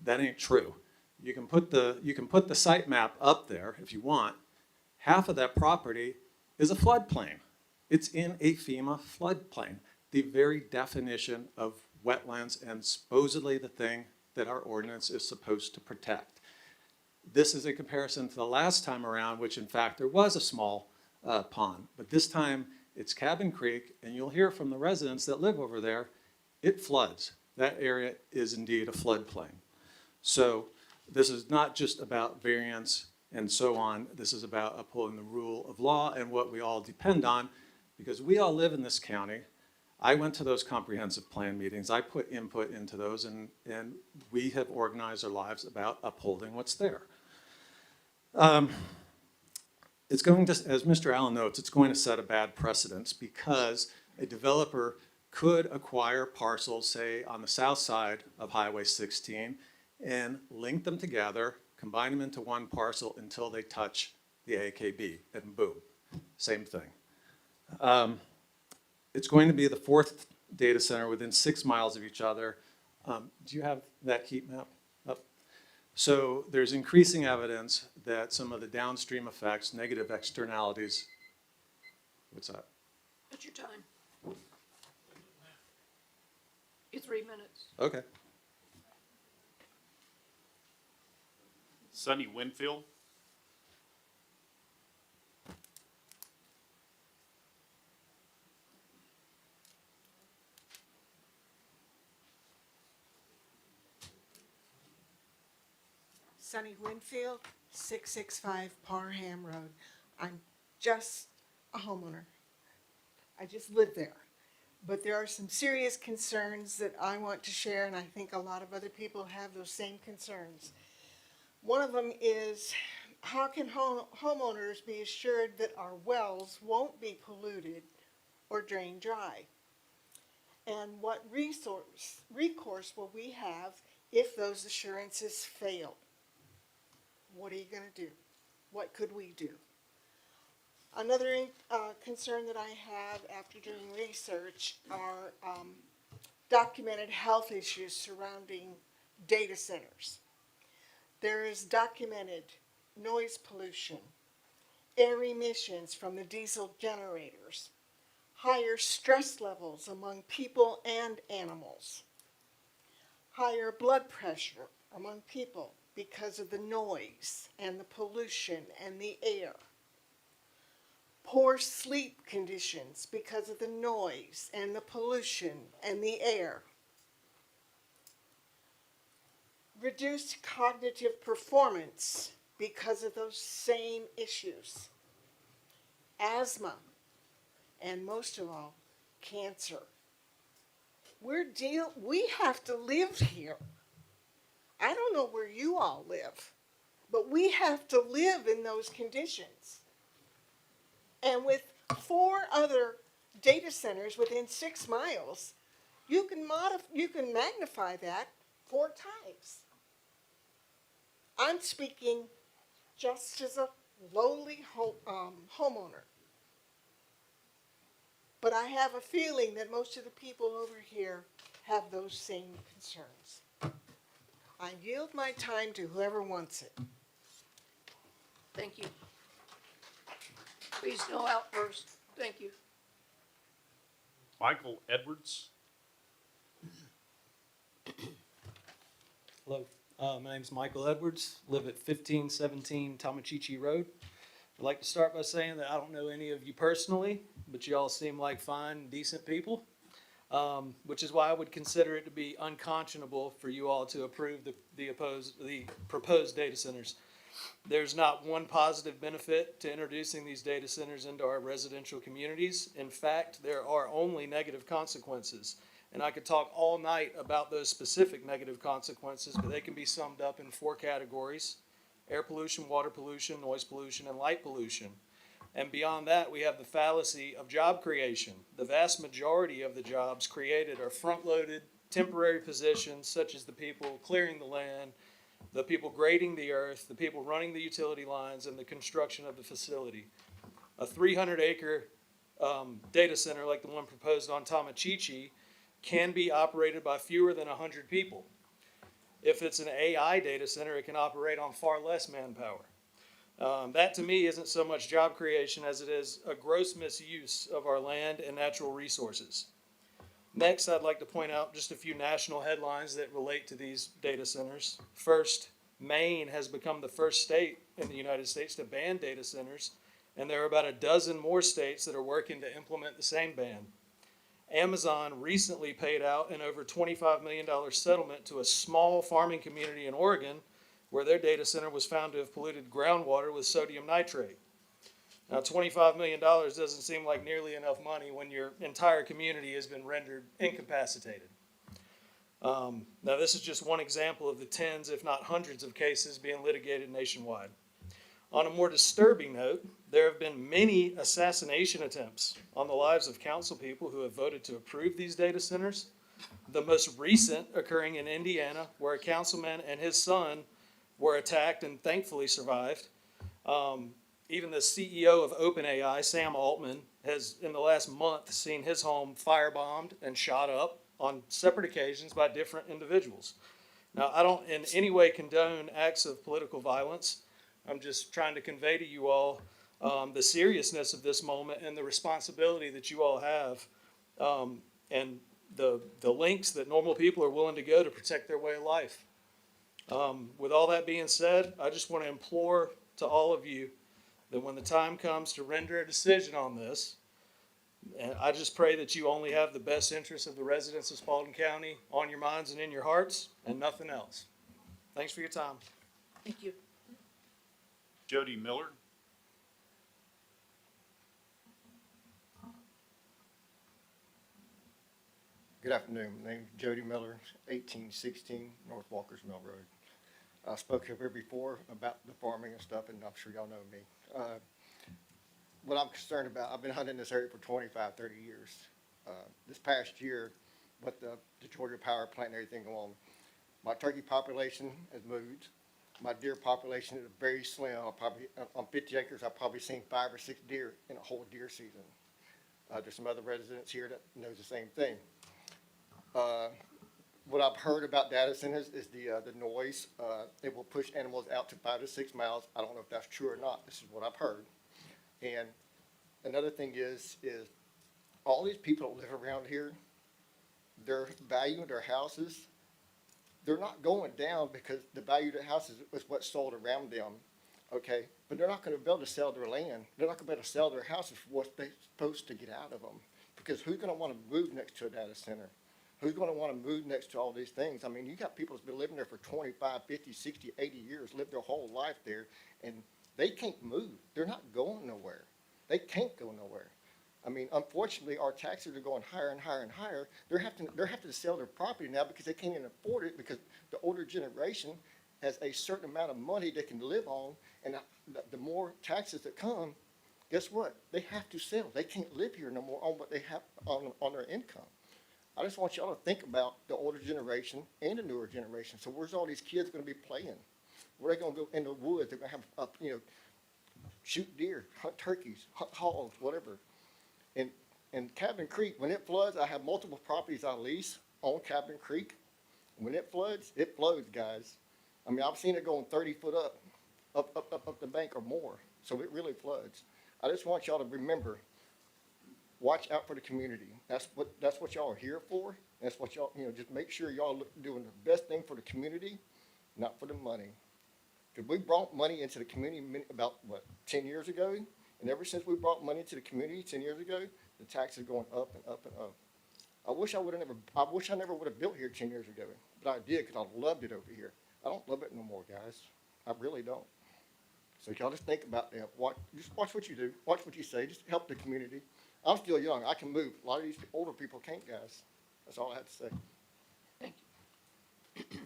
That ain't true. You can put the site map up there if you want. Half of that property is a floodplain. It's in a FEMA floodplain, the very definition of wetlands and supposedly the thing that our ordinance is supposed to protect. This is a comparison to the last time around, which in fact there was a small pond, but this time it's Cabin Creek, and you'll hear from the residents that live over there, it floods. That area is indeed a floodplain. So this is not just about variance and so on. This is about upholding the rule of law and what we all depend on, because we all live in this county. I went to those comprehensive plan meetings. I put input into those, and we have organized our lives about upholding what's there. It's going to, as Mr. Allen notes, it's going to set a bad precedence because a developer could acquire parcels, say, on the south side of Highway 16 and link them together, combine them into one parcel until they touch the AKB, and boom, same thing. It's going to be the fourth data center within 6 miles of each other. Do you have that heat map up? So there's increasing evidence that some of the downstream effects, negative externalities, what's that? What's your time? Your 3 minutes. Okay. Sunny Winfield. Sunny Winfield, 665 Parham Road. I'm just a homeowner. I just live there. But there are some serious concerns that I want to share, and I think a lot of other people have those same concerns. One of them is, how can homeowners be assured that our wells won't be polluted or drained dry? And what recourse will we have if those assurances fail? What are you going to do? What could we do? Another concern that I have after doing research are documented health issues surrounding data centers. There is documented noise pollution, air emissions from the diesel generators, higher stress levels among people and animals, higher blood pressure among people because of the noise and the pollution and the air. Poor sleep conditions because of the noise and the pollution and the air. Reduced cognitive performance because of those same issues. Asthma, and most of all, cancer. we have to live here. I don't know where you all live, but we have to live in those conditions. And with 4 other data centers within 6 miles, you can magnify that 4 times. I'm speaking just as a lowly homeowner. But I have a feeling that most of the people over here have those same concerns. I yield my time to whoever wants it. Thank you. Please no outburst. Thank you. Michael Edwards. Hello, my name is Michael Edwards, live at 1517 Tamachichi Road. I'd like to start by saying that I don't know any of you personally, but you all seem like fine, decent people, which is why I would consider it to be unconscionable for you all to approve the proposed data centers. There's not one positive benefit to introducing these data centers into our residential communities. In fact, there are only negative consequences. And I could talk all night about those specific negative consequences, but they can be summed up in 4 categories: air pollution, water pollution, noise pollution, and light pollution. And beyond that, we have the fallacy of job creation. The vast majority of the jobs created are front-loaded, temporary positions, such as the people clearing the land, the people grading the earth, the people running the utility lines, and the construction of the facility. A 300-acre data center like the one proposed on Tamachichi can be operated by fewer than 100 people. If it's an AI data center, it can operate on far less manpower. That to me isn't so much job creation as it is a gross misuse of our land and natural resources. Next, I'd like to point out just a few national headlines that relate to these data centers. First, Maine has become the first state in the United States to ban data centers, and there are about a dozen more states that are working to implement the same ban. Amazon recently paid out an over $25 million settlement to a small farming community in Oregon where their data center was found to have polluted groundwater with sodium nitrate. Now, $25 million doesn't seem like nearly enough money when your entire community has been rendered incapacitated. Now, this is just one example of the tens, if not hundreds, of cases being litigated nationwide. On a more disturbing note, there have been many assassination attempts on the lives of council people who have voted to approve these data centers. The most recent occurring in Indiana, where a councilman and his son were attacked and thankfully survived. Even the CEO of OpenAI, Sam Altman, has in the last month seen his home firebombed and shot up on separate occasions by different individuals. Now, I don't in any way condone acts of political violence. I'm just trying to convey to you all the seriousness of this moment and the responsibility that you all have, and the lengths that normal people are willing to go to protect their way of life. With all that being said, I just want to implore to all of you that when the time comes to render a decision on this, and I just pray that you only have the best interests of the residents of Spalding County on your minds and in your hearts, and nothing else. Thanks for your time. Thank you. Jody Miller. Good afternoon. My name is Jody Miller, 1816 North Walker's Mill Road. I spoke up here before about the farming and stuff, and I'm sure y'all know me. What I'm concerned about, I've been hunting this area for 25, 30 years. This past year, with the Georgia power plant and everything going on, my turkey population has moved. My deer population is very slim. On 50 acres, I've probably seen 5 or 6 deer in a whole deer season. There's some other residents here that knows the same thing. What I've heard about data centers is the noise. It will push animals out to 5 to 6 miles. I don't know if that's true or not. This is what I've heard. And another thing is all these people that live around here, their value in their houses, they're not going down because the value of the houses is what's sold around them, okay? But they're not going to be able to sell their land. They're not going to be able to sell their houses for what they're supposed to get out of them. Because who's going to want to move next to a data center? Who's going to want to move next to all these things? I mean, you got people that's been living there for 25, 50, 60, 80 years, lived their whole life there, and they can't move. They're not going nowhere. They can't go nowhere. I mean, unfortunately, our taxes are going higher and higher and higher. They're having to sell their property now because they can't even afford it, because the older generation has a certain amount of money they can live on, and the more taxes that come, guess what? They have to sell. They can't live here no more on what they have on their income. I just want y'all to think about the older generation and the newer generation. So where's all these kids gonna be playing? Where are they gonna go in the woods? They're gonna have, shoot deer, hunt turkeys, hunt hogs, whatever. And Cabin Creek, when it floods, I have multiple properties I lease on Cabin Creek. When it floods, guys. I mean, I've seen it going 30 foot up the bank or more. So it really floods. I just want y'all to remember, watch out for the community. That's what y'all are here for. That's what y'all, just make sure y'all doing the best thing for the community, not for the money. Because we brought money into the community about, 10 years ago? And ever since we brought money to the community 10 years ago, the taxes are going up and up and up. I wish I never would have built here 10 years ago, but I did, because I loved it over here. I don't love it no more, guys. I really don't. So y'all just think about that. Just watch what you do. Watch what you say. Just help the community. I'm still young. I can move. A lot of these older people can't, guys. That's all I have to say. Thank you.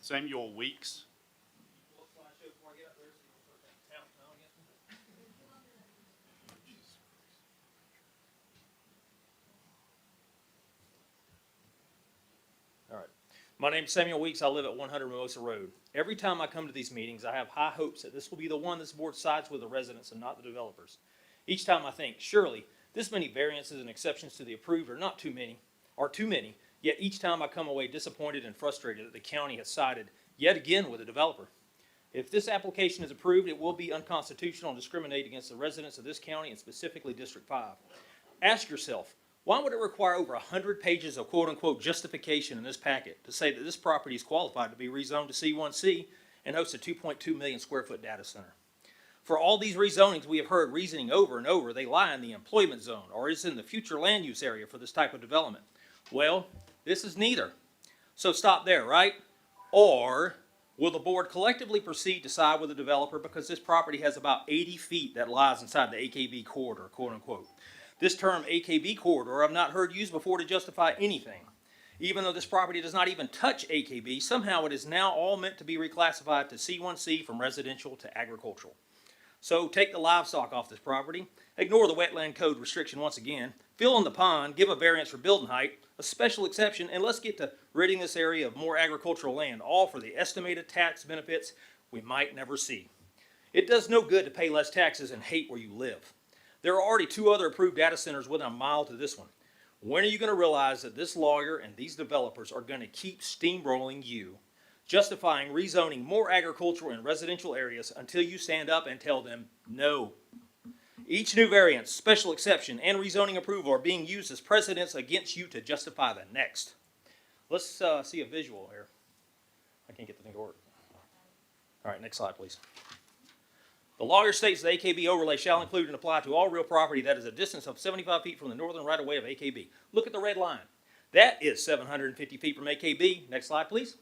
Samuel Weeks. All right. My name's Samuel Weeks. I live at 100 Mimosa Road. Every time I come to these meetings, I have high hopes that this will be the one this board sides with the residents and not the developers. Each time I think, surely, this many variances and exceptions to the approved are not too many, yet each time I come away disappointed and frustrated that the county has sided yet again with the developer. If this application is approved, it will be unconstitutional and discriminate against the residents of this county and specifically District 5. Ask yourself, why would it require over 100 pages of quote-unquote justification in this packet to say that this property is qualified to be rezoned to C1C and host a 2.2 million square foot data center? For all these rezonings, we have heard reasoning over and over they lie in the employment zone or is in the future land use area for this type of development. Well, this is neither. So stop there, right? Or will the board collectively proceed to side with the developer because this property has about 80 feet that lies inside the AKB corridor, quote unquote? This term AKB corridor I've not heard used before to justify anything. Even though this property does not even touch AKB, somehow it is now all meant to be reclassified to C1C from residential to agricultural. So take the livestock off this property, ignore the wetland code restriction once again, fill in the pond, give a variance for building height, a special exception, and let's get to ridding this area of more agricultural land, all for the estimated tax benefits we might never see. It does no good to pay less taxes and hate where you live. There are already 2 other approved data centers within a mile to this one. When are you going to realize that this lawyer and these developers are going to keep steamrolling you, justifying rezoning more agricultural and residential areas until you stand up and tell them no? Each new variance, special exception, and rezoning approval are being used as precedents against you to justify the next. Let's see a visual here. I can't get the thing to work. All right, next slide, please. The lawyer states the AKB overlay shall include and apply to all real property that is a distance of 75 feet from the northern right-of-way of AKB. Look at the red line. That is 750 feet from AKB. Next slide, please.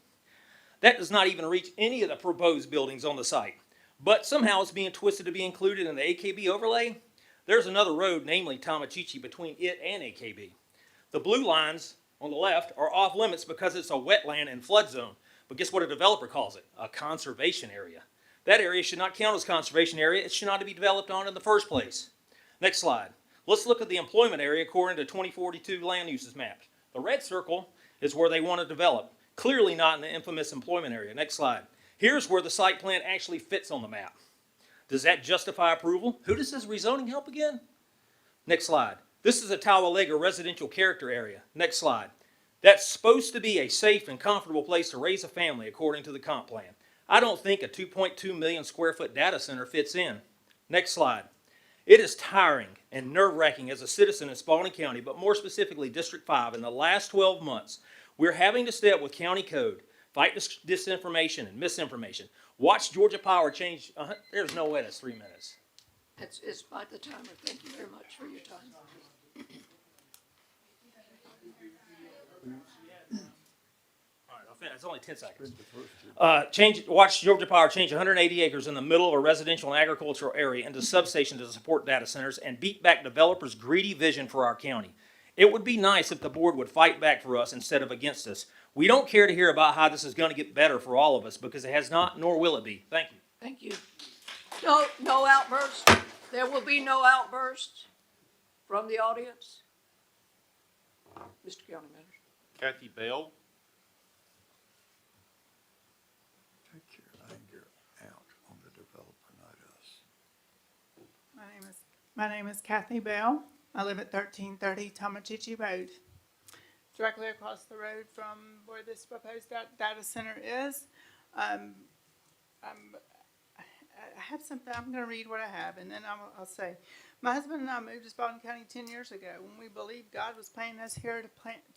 That does not even reach any of the proposed buildings on the site. But somehow it's being twisted to be included in the AKB overlay. There's another road, namely Tamachichi, between it and AKB. The blue lines on the left are off limits because it's a wetland and flood zone. But guess what a developer calls it? A conservation area. That area should not count as conservation area. It should not be developed on in the first place. Next slide. Let's look at the employment area according to 2042 land uses map. The red circle is where they want to develop. Clearly not in the infamous employment area. Next slide. Here's where the site plan actually fits on the map. Does that justify approval? Who does this rezoning help again? Next slide. This is a Tawalega residential character area. Next slide. That's supposed to be a safe and comfortable place to raise a family according to the comp plan. I don't think a 2.2 million square foot data center fits in. Next slide. It is tiring and nerve-wracking as a citizen in Spalding County, but more specifically District 5. In the last 12 months, we're having to step with county code, fight disinformation and misinformation. Watch Georgia Power change. There's no way that's 3 minutes. It's by the timer. Thank you very much for your time. All right, it's only 10 seconds. Watch Georgia Power change 180 acres in the middle of a residential and agricultural area into substation to support data centers and beat back developers' greedy vision for our county. It would be nice if the board would fight back for us instead of against us. We don't care to hear about how this is going to get better for all of us because it has not, nor will it be. Thank you. Thank you. No outbursts. There will be no outbursts from the audience. Mr. County Manager. Kathy Bell. Take your anger out on the developer, not us. My name is Kathy Bell. I live at 1330 Tomachichi Road, directly across the road from where this proposed data center is. I have something, I'm going to read what I have, and then I'll say. My husband and I moved to Spalding County 10 years ago when we believed God was planting us here to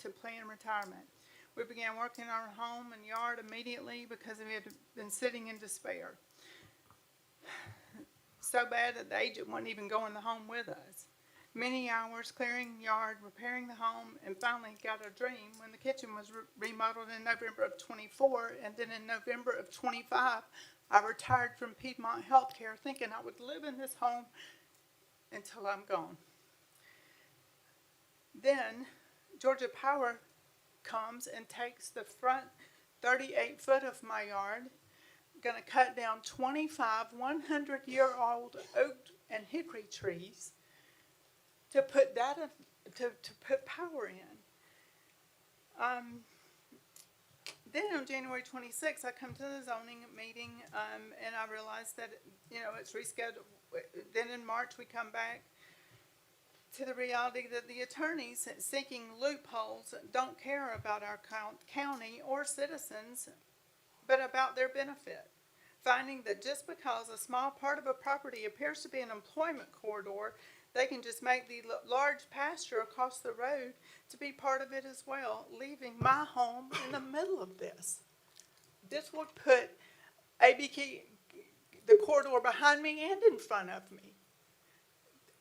plan retirement. We began working on our home and yard immediately because we had been sitting in despair. So bad that the agent wouldn't even go in the home with us. Many hours clearing yard, repairing the home, and finally got a dream when the kitchen was remodeled in November of 24, and then in November of 25, I retired from Piedmont Healthcare thinking I would live in this home until I'm gone. Then Georgia Power comes and takes the front 38 foot of my yard, gonna cut down 25 100-year-old oak and hickory trees to put data, to put power in. Then on January 26th, I come to the zoning meeting, and I realized that, it's rescheduled. Then in March, we come back to the reality that the attorneys seeking loopholes don't care about our county or citizens, but about their benefit. Finding that just because a small part of a property appears to be an employment corridor, they can just make the large pasture across the road to be part of it as well, leaving my home in the middle of this. This would put the corridor behind me and in front of me.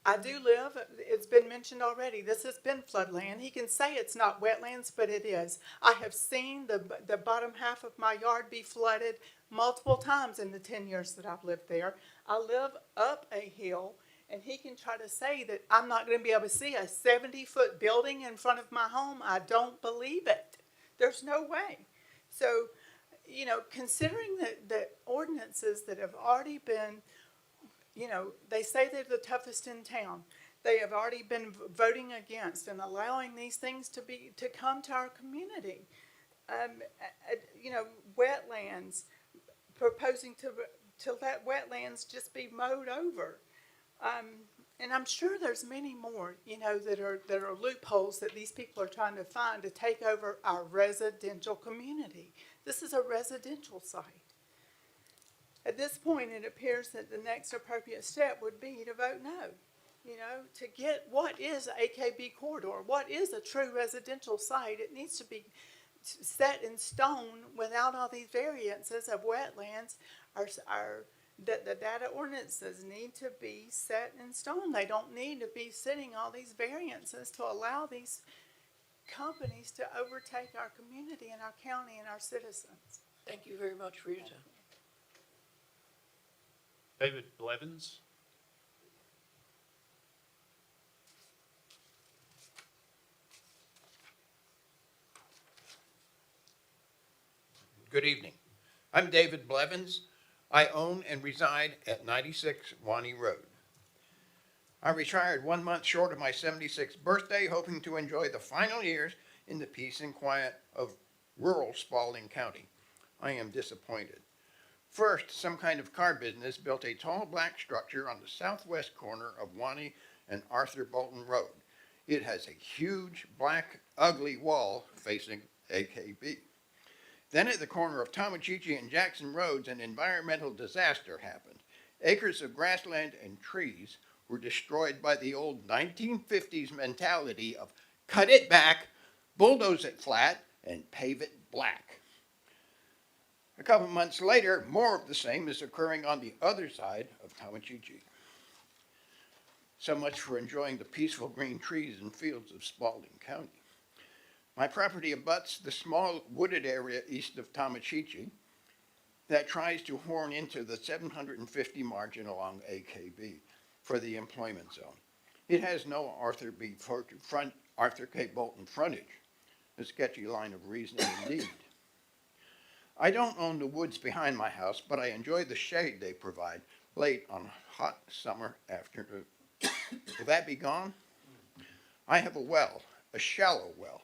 I do live, it's been mentioned already, this has been floodland. He can say it's not wetlands, but it is. I have seen the bottom half of my yard be flooded multiple times in the 10 years that I've lived there. I live up a hill, and he can try to say that I'm not going to be able to see a 70-foot building in front of my home. I don't believe it. There's no way. So, considering the ordinances that have already been, they say they're the toughest in town. They have already been voting against and allowing these things to come to our community. Wetlands, proposing to let wetlands just be mowed over. And I'm sure there's many more, that are loopholes that these people are trying to find to take over our residential community. This is a residential site. At this point, it appears that the next appropriate step would be to vote no, to get what is AKB corridor, what is a true residential site. It needs to be set in stone without all these variances of wetlands. That the data ordinances need to be set in stone. They don't need to be setting all these variances to allow these companies to overtake our community and our county and our citizens. Thank you very much for your time. David Blevins. Good evening. I'm David Blevins. I own and reside at 96 Wani Road. I retired 1 month short of my 76th birthday, hoping to enjoy the final years in the peace and quiet of rural Spalding County. I am disappointed. First, some kind of car business built a tall black structure on the southwest corner of Wani and Arthur Bolton Road. It has a huge, black, ugly wall facing AKB. Then at the corner of Tomachichi and Jackson Roads, an environmental disaster happened. Acres of grassland and trees were destroyed by the old 1950s mentality of cut it back, bulldoze it flat, and pave it black. A couple months later, more of the same is occurring on the other side of Tomachichi. So much for enjoying the peaceful green trees and fields of Spalding County. My property abuts the small wooded area east of Tomachichi that tries to horn into the 750 margin along AKB for the employment zone. It has no Arthur K. Bolton frontage, a sketchy line of reasoning indeed. I don't own the woods behind my house, but I enjoy the shade they provide late on a hot summer afternoon. Will that be gone? I have a well, a shallow well.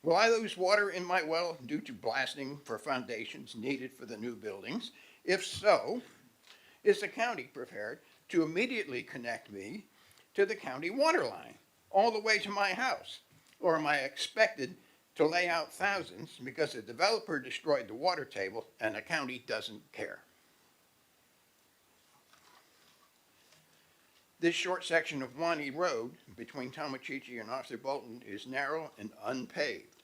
Will I lose water in my well due to blasting for foundations needed for the new buildings? If so, is the county prepared to immediately connect me to the county water line all the way to my house? Or am I expected to lay out thousands because the developer destroyed the water table and the county doesn't care? This short section of Wani Road between Tomachichi and Arthur Bolton is narrow and unpaved.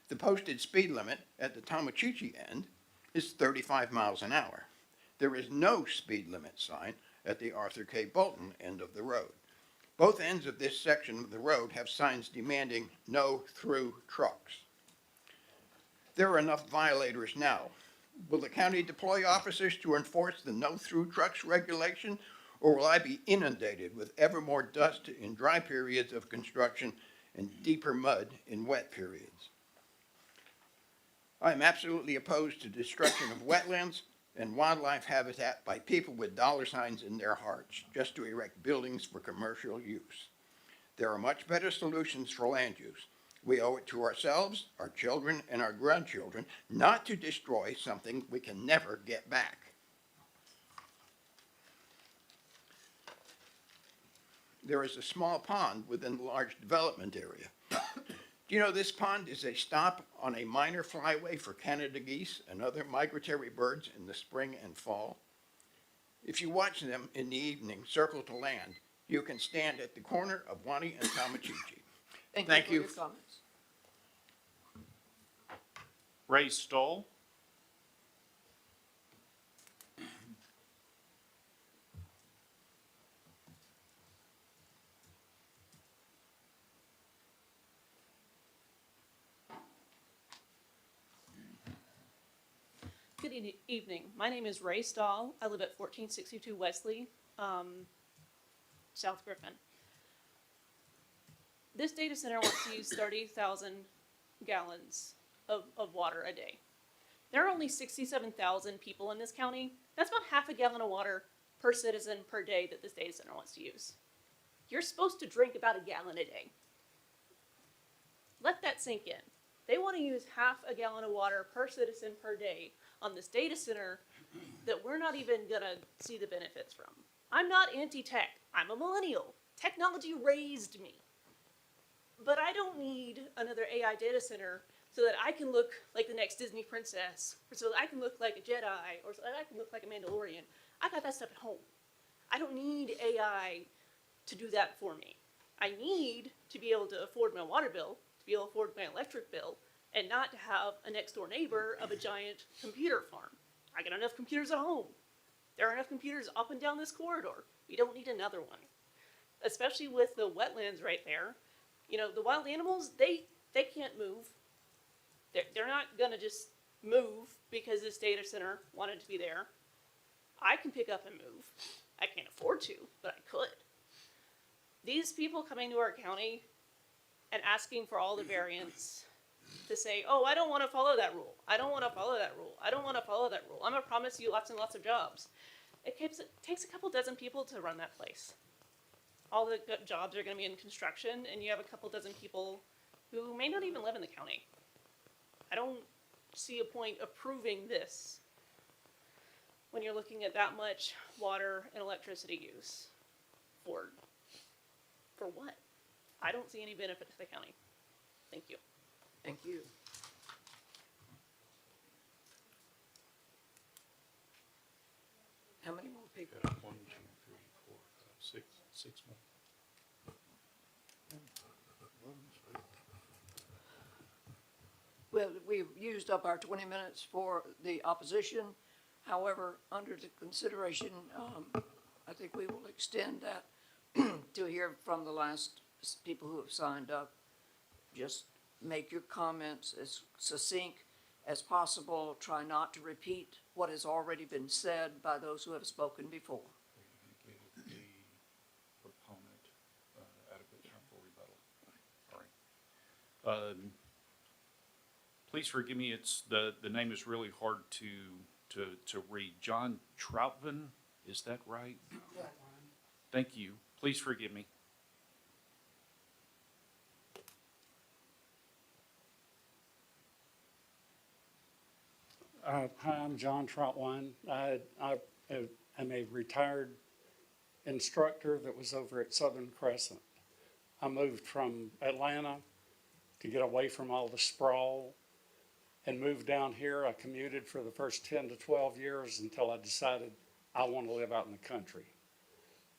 The posted speed limit at the Tomachichi end is 35 miles an hour. There is no speed limit sign at the Arthur K. Bolton end of the road. Both ends of this section of the road have signs demanding no through trucks. There are enough violators now. Will the county deploy officers to enforce the no through trucks regulation, or will I be inundated with ever more dust in dry periods of construction and deeper mud in wet periods? I am absolutely opposed to destruction of wetlands and wildlife habitat by people with dollar signs in their hearts just to erect buildings for commercial use. There are much better solutions for land use. We owe it to ourselves, our children, and our grandchildren not to destroy something we can never get back. There is a small pond within the large development area. Do you know this pond is a stop on a minor flyway for Canada geese and other migratory birds in the spring and fall? If you watch them in the evening circle to land, you can stand at the corner of Wani and Tomachichi. Thank you for your comments. Ray Stoll. Good evening. My name is Ray Stahl. I live at 1462 Wesley, South Griffin. This data center wants to use 30,000 gallons of water a day. There are only 67,000 people in this county. That's about half a gallon of water per citizen per day that this data center wants to use. You're supposed to drink about a gallon a day. Let that sink in. They want to use half a gallon of water per citizen per day on this data center that we're not even gonna see the benefits from. I'm not anti-tech. I'm a millennial. Technology raised me. But I don't need another AI data center so that I can look like the next Disney princess, or so that I can look like a Jedi, or so that I can look like a Mandalorian. I got that stuff at home. I don't need AI to do that for me. I need to be able to afford my water bill, to be able to afford my electric bill, and not to have a next door neighbor of a giant computer farm. I got enough computers at home. There are enough computers up and down this corridor. We don't need another one. Especially with the wetlands right there. You know, the wild animals, they can't move. They're not gonna just move because this data center wanted to be there. I can pick up and move. I can't afford to, but I could. These people coming to our county and asking for all the variants to say, oh, I don't want to follow that rule. I don't want to follow that rule. I don't want to follow that rule. I'm going to promise you lots and lots of jobs. It takes a couple dozen people to run that place. All the jobs are going to be in construction, and you have a couple dozen people who may not even live in the county. I don't see a point approving this when you're looking at that much water and electricity use. For what? I don't see any benefit to the county. Thank you. Thank you. How many more people? 1, 2, 3, 4, 5, 6 more. Well, we've used up our 20 minutes for the opposition. However, under the consideration, I think we will extend that to hear from the last people who have signed up, just make your comments as succinct as possible. Try not to repeat what has already been said by those who have spoken before. Give the proponent adequate time for rebuttal. All right. Please forgive me, it's, the name is really hard to read. John Troutvin, is that right? Thank you. Please forgive me. Hi, I'm John Trotwine. I am a retired instructor that was over at Southern Crescent. I moved from Atlanta to get away from all the sprawl and moved down here. I commuted for the first 10 to 12 years until I decided I want to live out in the country.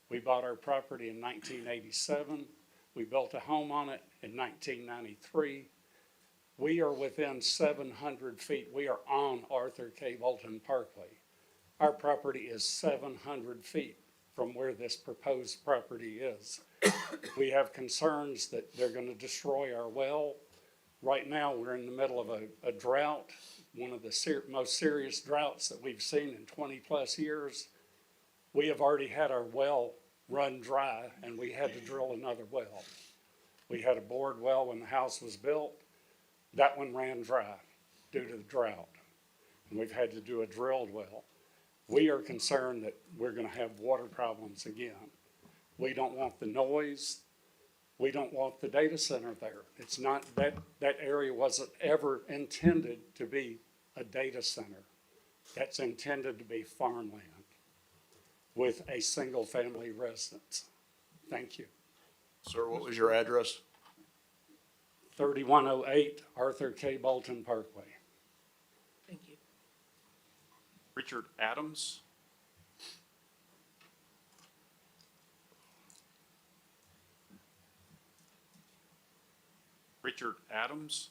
We bought our property in 1987. We built a home on it in 1993. We are within 700 feet. We are on Arthur K. Bolton Parkway. Our property is 700 feet from where this proposed property is. We have concerns that they're going to destroy our well. Right now, we're in the middle of a drought, one of the most serious droughts that we've seen in 20 plus years. We have already had our well run dry, and we had to drill another well. We had a bored well when the house was built. That one ran dry due to the drought, and we've had to do a drilled well. We are concerned that we're going to have water problems again. We don't want the noise. We don't want the data center there. It's not, that area wasn't ever intended to be a data center. That's intended to be farmland with a single family residence. Thank you. Sir, what was your address? 3108 Arthur K. Bolton Parkway. Thank you. Richard Adams. Richard Adams.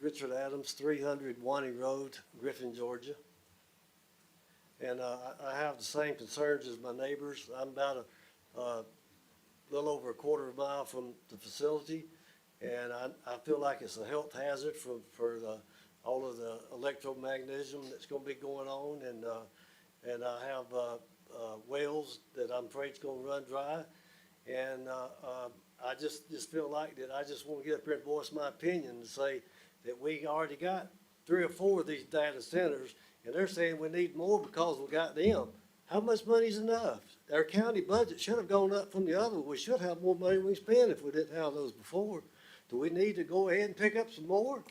Richard Adams, 300 Wani Road, Griffin, Georgia. And I have the same concerns as my neighbors. I'm about a little over a quarter of a mile from the facility, and I feel like it's a health hazard for all of the electromagnetism that's going to be going on, and I have wells that I'm afraid is going to run dry, and I just feel like that I just want to get up here and voice my opinion and say that we already got 3 or 4 of these data centers, and they're saying we need more because we got them. How much money's enough? Our county budget should have gone up from the other. We should have more money we spend if we didn't have those before. Do we need to go ahead and pick up some more?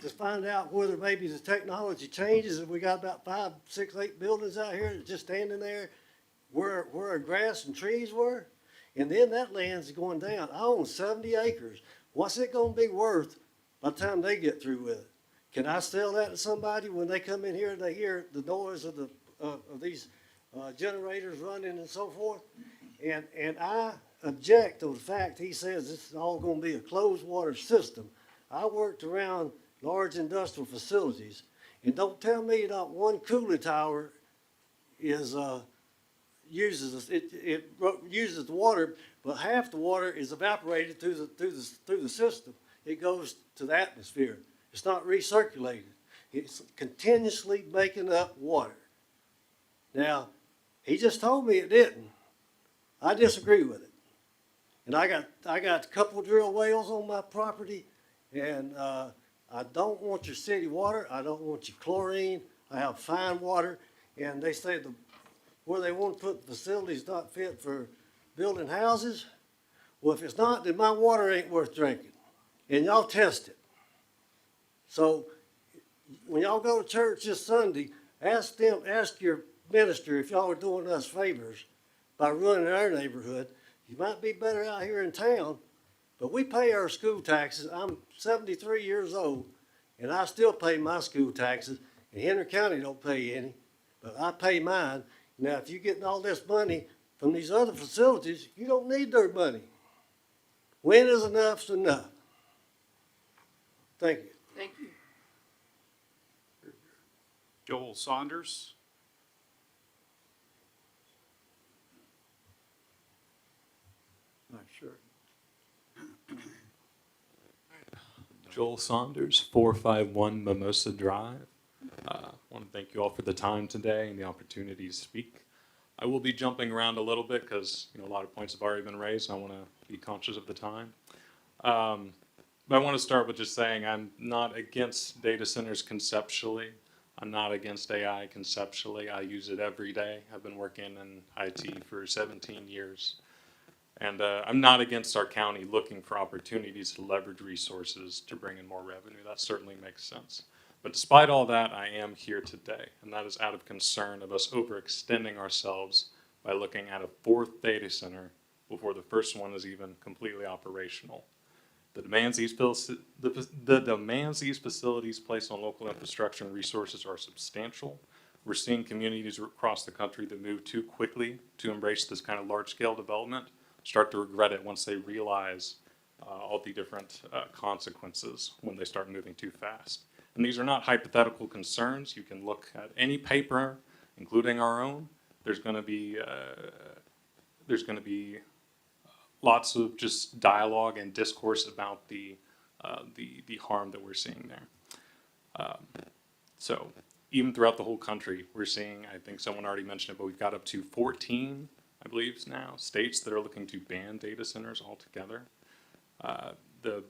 Just find out whether maybe the technology changes. If we got about 5, 6, 8 buildings out here that's just standing there where our grass and trees were, and then that land's going down. I own 70 acres. What's it gonna be worth by the time they get through with it? Can I sell that to somebody when they come in here and they hear the noise of these generators running and so forth? And I object to the fact he says this is all gonna be a closed water system. I worked around large industrial facilities, and don't tell me not one cooling tower is uses the water, but half the water is evaporated through the system. It goes to the atmosphere. It's not recirculated. It's continuously making up water. Now, he just told me it didn't. I disagree with it. And I got a couple drill wells on my property, and I don't want your city water. I don't want your chlorine. I have fine water, and they say where they want to put the facilities not fit for building houses. Well, if it's not, then my water ain't worth drinking. And y'all test it. So when y'all go to church this Sunday, ask your minister if y'all are doing us favors by running our neighborhood. You might be better out here in town, but we pay our school taxes. I'm 73 years old, and I still pay my school taxes. And Henry County don't pay any, but I pay mine. Now, if you're getting all this money from these other facilities, you don't need their money. When is enough's enough? Thank you. Thank you. Joel Saunders. Not sure. Joel Saunders, 451 Mimosa Drive. I want to thank you all for the time today and the opportunity to speak. I will be jumping around a little bit because a lot of points have already been raised, and I want to be conscious of the time. But I want to start with just saying I'm not against data centers conceptually. I'm not against AI conceptually. I use it every day. I've been working in IT for 17 years. And I'm not against our county looking for opportunities to leverage resources to bring in more revenue. That certainly makes sense. But despite all that, I am here today, and that is out of concern of us overextending ourselves by looking at a fourth data center before the first one is even completely operational. The demands these facilities place on local infrastructure and resources are substantial. We're seeing communities across the country that move too quickly to embrace this kind of large-scale development start to regret it once they realize all the different consequences when they start moving too fast. And these are not hypothetical concerns. You can look at any paper, including our own. There's going to be lots of just dialogue and discourse about the harm that we're seeing there. So even throughout the whole country, we're seeing, I think someone already mentioned it, but we've got up to 14, I believe now, states that are looking to ban data centers altogether. The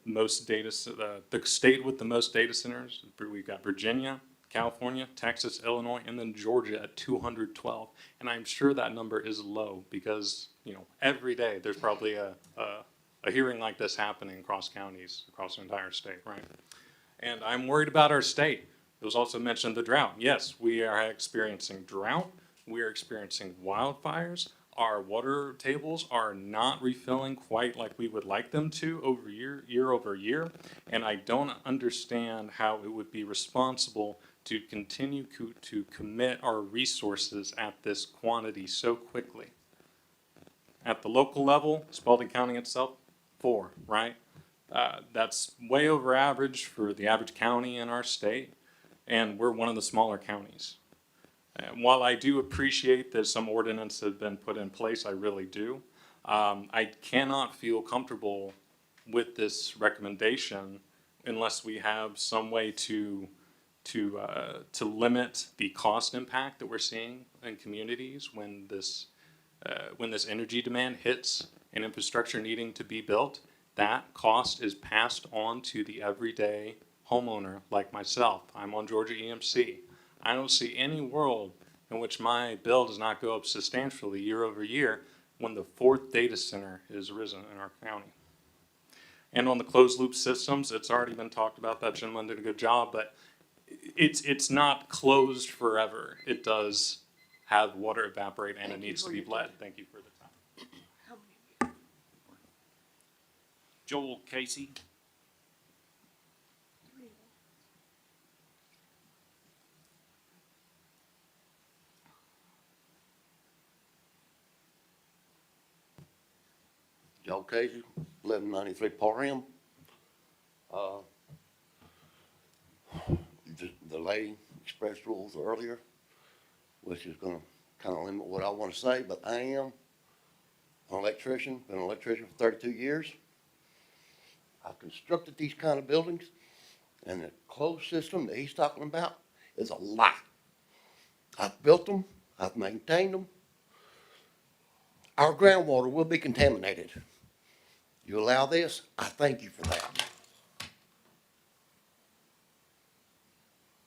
state with the most data centers, we've got Virginia, California, Texas, Illinois, and then Georgia at 212. And I'm sure that number is low because, every day there's probably a hearing like this happening across counties, across the entire state, right? And I'm worried about our state. It was also mentioned the drought. Yes, we are experiencing drought. We are experiencing wildfires. Our water tables are not refilling quite like we would like them to year over year. And I don't understand how it would be responsible to continue to commit our resources at this quantity so quickly. At the local level, Spalding County itself, 4, right? That's way over average for the average county in our state, and we're one of the smaller counties. And while I do appreciate that some ordinances have been put in place, I really do, I cannot feel comfortable with this recommendation unless we have some way to limit the cost impact that we're seeing in communities when this energy demand hits and infrastructure needing to be built. That cost is passed on to the everyday homeowner like myself. I'm on Georgia EMC. I don't see any world in which my bill does not go up substantially year over year when the 4th data center is risen in our county. And on the closed loop systems, it's already been talked about. That gentleman did a good job, but it's not closed forever. It does have water evaporate and it needs to be bled. Thank you for the time. Joel Casey. Joel Casey, 1193 Parham. The lady expressed rules earlier, which is going to kind of limit what I want to say, but I am an electrician, been an electrician for 32 years. I've constructed these kind of buildings, and the closed system that he's talking about is a lie. I've built them, I've maintained them. Our groundwater will be contaminated. You allow this, I thank you for that.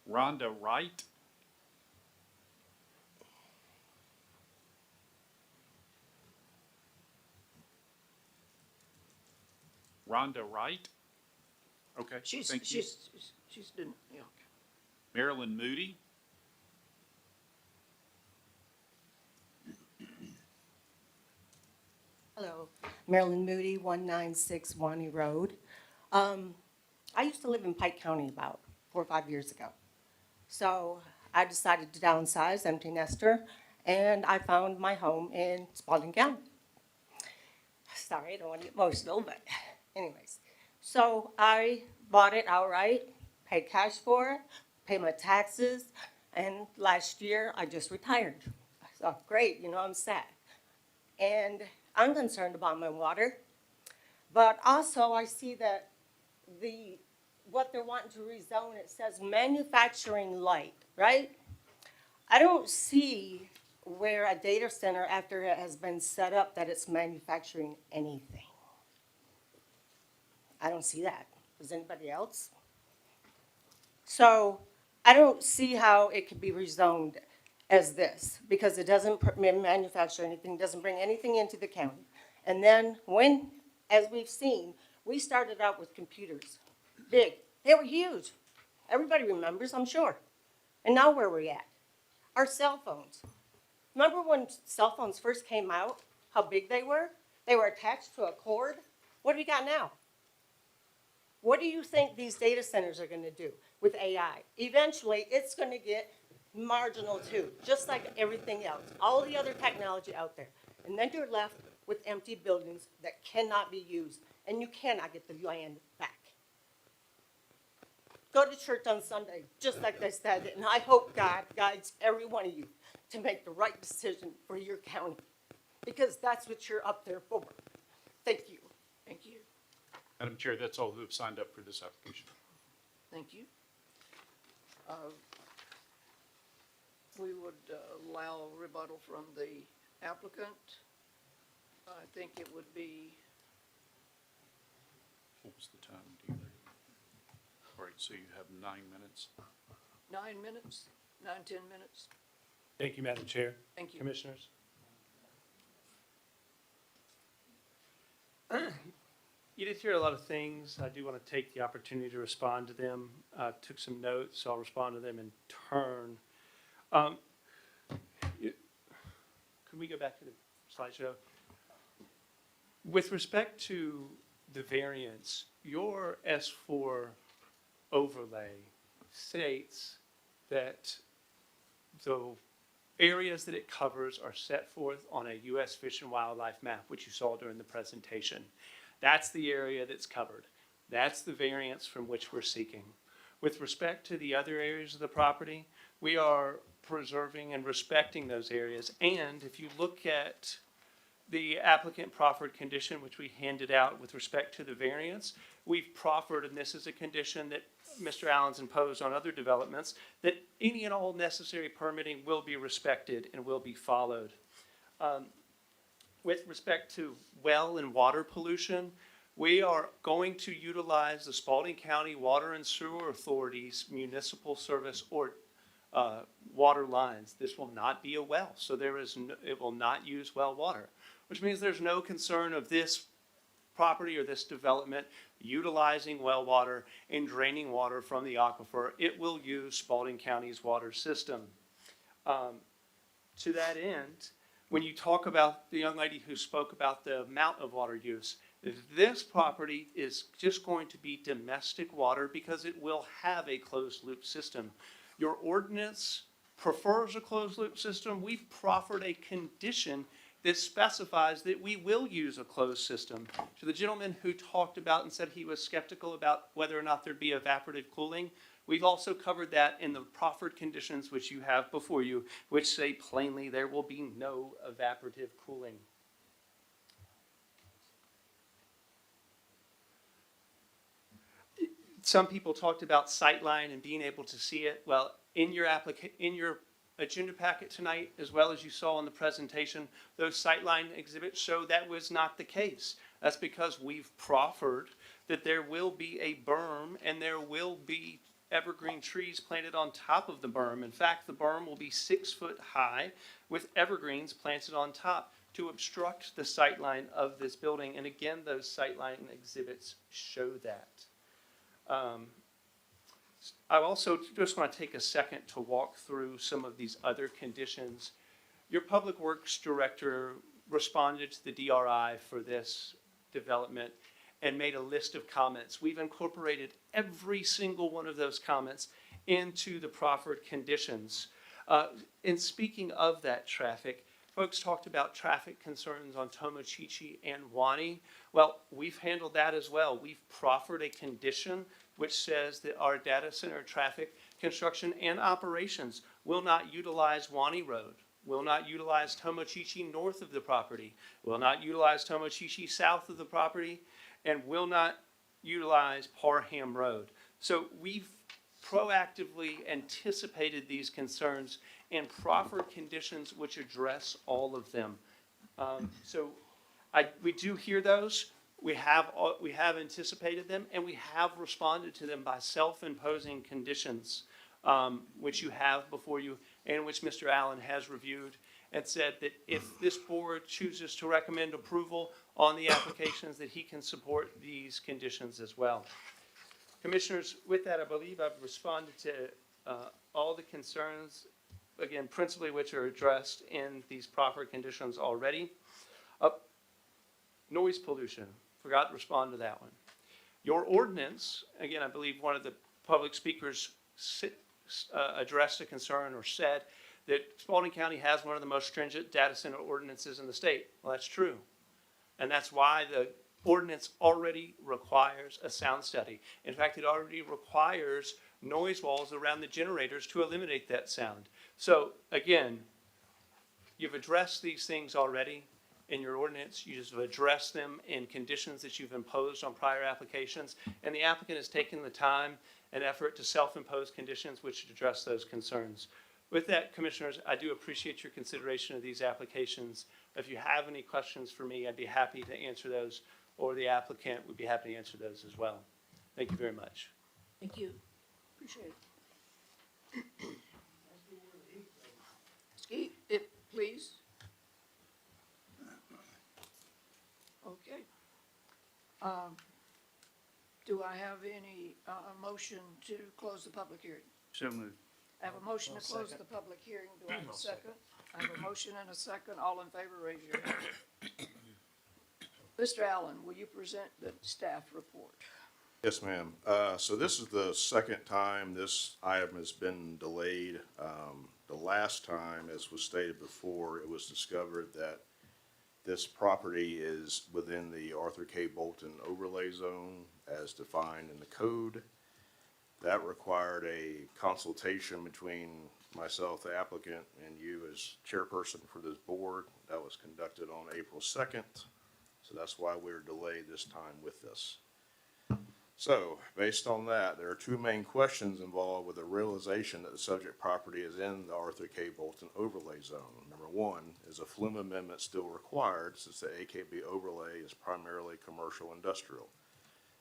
Rhonda Wright. Rhonda Wright. Okay, thank you. She's doing, yeah. Marilyn Moody. Hello, Marilyn Moody, 196 Wani Road. I used to live in Pike County about 4 or 5 years ago. So I decided to downsize, empty nester, and I found my home in Spalding County. Sorry, I don't want to get emotional, but anyways. So I bought it outright, paid cash for it, paid my taxes, And last year, I just retired. I thought, great, I'm sad. And I'm concerned about my water. But also, I see that what they're wanting to rezone, it says manufacturing light, right? I don't see where a data center, after it has been set up, that it's manufacturing anything. I don't see that. Does anybody else? So I don't see how it could be rezoned as this, because it doesn't manufacture anything, doesn't bring anything into the county. And then when, as we've seen, we started out with computers, big. They were huge. Everybody remembers, I'm sure. And now where are we at? Our cell phones. Remember when cell phones first came out, how big they were? They were attached to a cord. What do we got now? What do you think these data centers are going to do with AI? Eventually, it's going to get marginal too, just like everything else, all the other technology out there. And then you're left with empty buildings that cannot be used, and you cannot get the land back. Go to church on Sunday, just like they said, and I hope God guides every one of you to make the right decision for your county, because that's what you're up there for. Thank you. Thank you. Madam Chair, that's all who have signed up for this application. Thank you. We would allow rebuttal from the applicant. I think it would be, What was the time? Do you? All right, so you have 9 minutes. 9 minutes, 10 minutes. Thank you, Madam Chair. Thank you. Commissioners. You did hear a lot of things. I do want to take the opportunity to respond to them. Took some notes, so I'll respond to them in turn. Can we go back to the slideshow? With respect to the variance, your S4 overlay states that the areas that it covers are set forth on a U.S. Fish and Wildlife map, which you saw during the presentation. That's the area that's covered. That's the variance from which we're seeking. With respect to the other areas of the property, we are preserving and respecting those areas. And if you look at the applicant proffered condition, which we handed out with respect to the variance, we've proffered, and this is a condition that Mr. Allen's imposed on other developments, that any and all necessary permitting will be respected and will be followed. With respect to well and water pollution, we are going to utilize the Spalding County Water and Sewer Authority's municipal service or water lines. This will not be a well, so it will not use well water, which means there's no concern of this property or this development utilizing well water and draining water from the aquifer. It will use Spalding County's water system. To that end, when you talk about the young lady who spoke about the amount of water use, this property is just going to be domestic water because it will have a closed loop system. Your ordinance prefers a closed loop system. We've proffered a condition that specifies that we will use a closed system. To the gentleman who talked about and said he was skeptical about whether or not there'd be evaporative cooling, we've also covered that in the proffered conditions which you have before you, which say plainly there will be no evaporative cooling. Some people talked about sightline and being able to see it. Well, in your agenda packet tonight, as well as you saw in the presentation, those sightline exhibits show that was not the case. That's because we've proffered that there will be a berm and there will be evergreen trees planted on top of the berm. In fact, the berm will be 6 foot high with evergreens planted on top to obstruct the sightline of this building. And again, those sightline exhibits show that. I also just want to take a second to walk through some of these other conditions. Your Public Works Director responded to the DRI for this development and made a list of comments. We've incorporated every single one of those comments into the proffered conditions. In speaking of that traffic, folks talked about traffic concerns on Tomochichi and Wani. Well, we've handled that as well. We've proffered a condition which says that our data center traffic, construction, and operations will not utilize Wani Road, will not utilize Tomochichi north of the property, will not utilize Tomochichi south of the property, and will not utilize Parham Road. So we've proactively anticipated these concerns and proffered conditions which address all of them. We do hear those. We have anticipated them, and we have responded to them by self-imposing conditions, which you have before you, and which Mr. Allen has reviewed, and said that if this board chooses to recommend approval on the applications, that he can support these conditions as well. Commissioners, with that, I believe I've responded to all the concerns, again, principally which are addressed in these proper conditions already. Noise pollution, forgot to respond to that one. Your ordinance, again, I believe one of the public speakers addressed a concern or said that Spalding County has one of the most stringent data center ordinances in the state. Well, that's true. And that's why the ordinance already requires a sound study. In fact, it already requires noise walls around the generators to eliminate that sound. So again, you've addressed these things already in your ordinance. You just have addressed them in conditions that you've imposed on prior applications. And the applicant has taken the time and effort to self-impose conditions which address those concerns. With that, Commissioners, I do appreciate your consideration of these applications. If you have any questions for me, I'd be happy to answer those, or the applicant would be happy to answer those as well. Thank you very much. Thank you. Appreciate it. Skeet, please. Okay. Do I have any motion to close the public hearing? So moved. I have a motion to close the public hearing. Do I have a second? I have a motion and a second. All in favor, raise your hand. Mr. Allen, will you present the staff report? Yes, ma'am. So this is the second time this item has been delayed. The last time, as was stated before, it was discovered that this property is within the Arthur K. Bolton overlay zone as defined in the code. That required a consultation between myself, the applicant, and you as chairperson for this board. That was conducted on April 2nd. So that's why we're delayed this time with this. So based on that, there are two main questions involved with the realization that the subject property is in the Arthur K. Bolton overlay zone. Number one, is a flume amendment still required since the AKB overlay is primarily commercial industrial?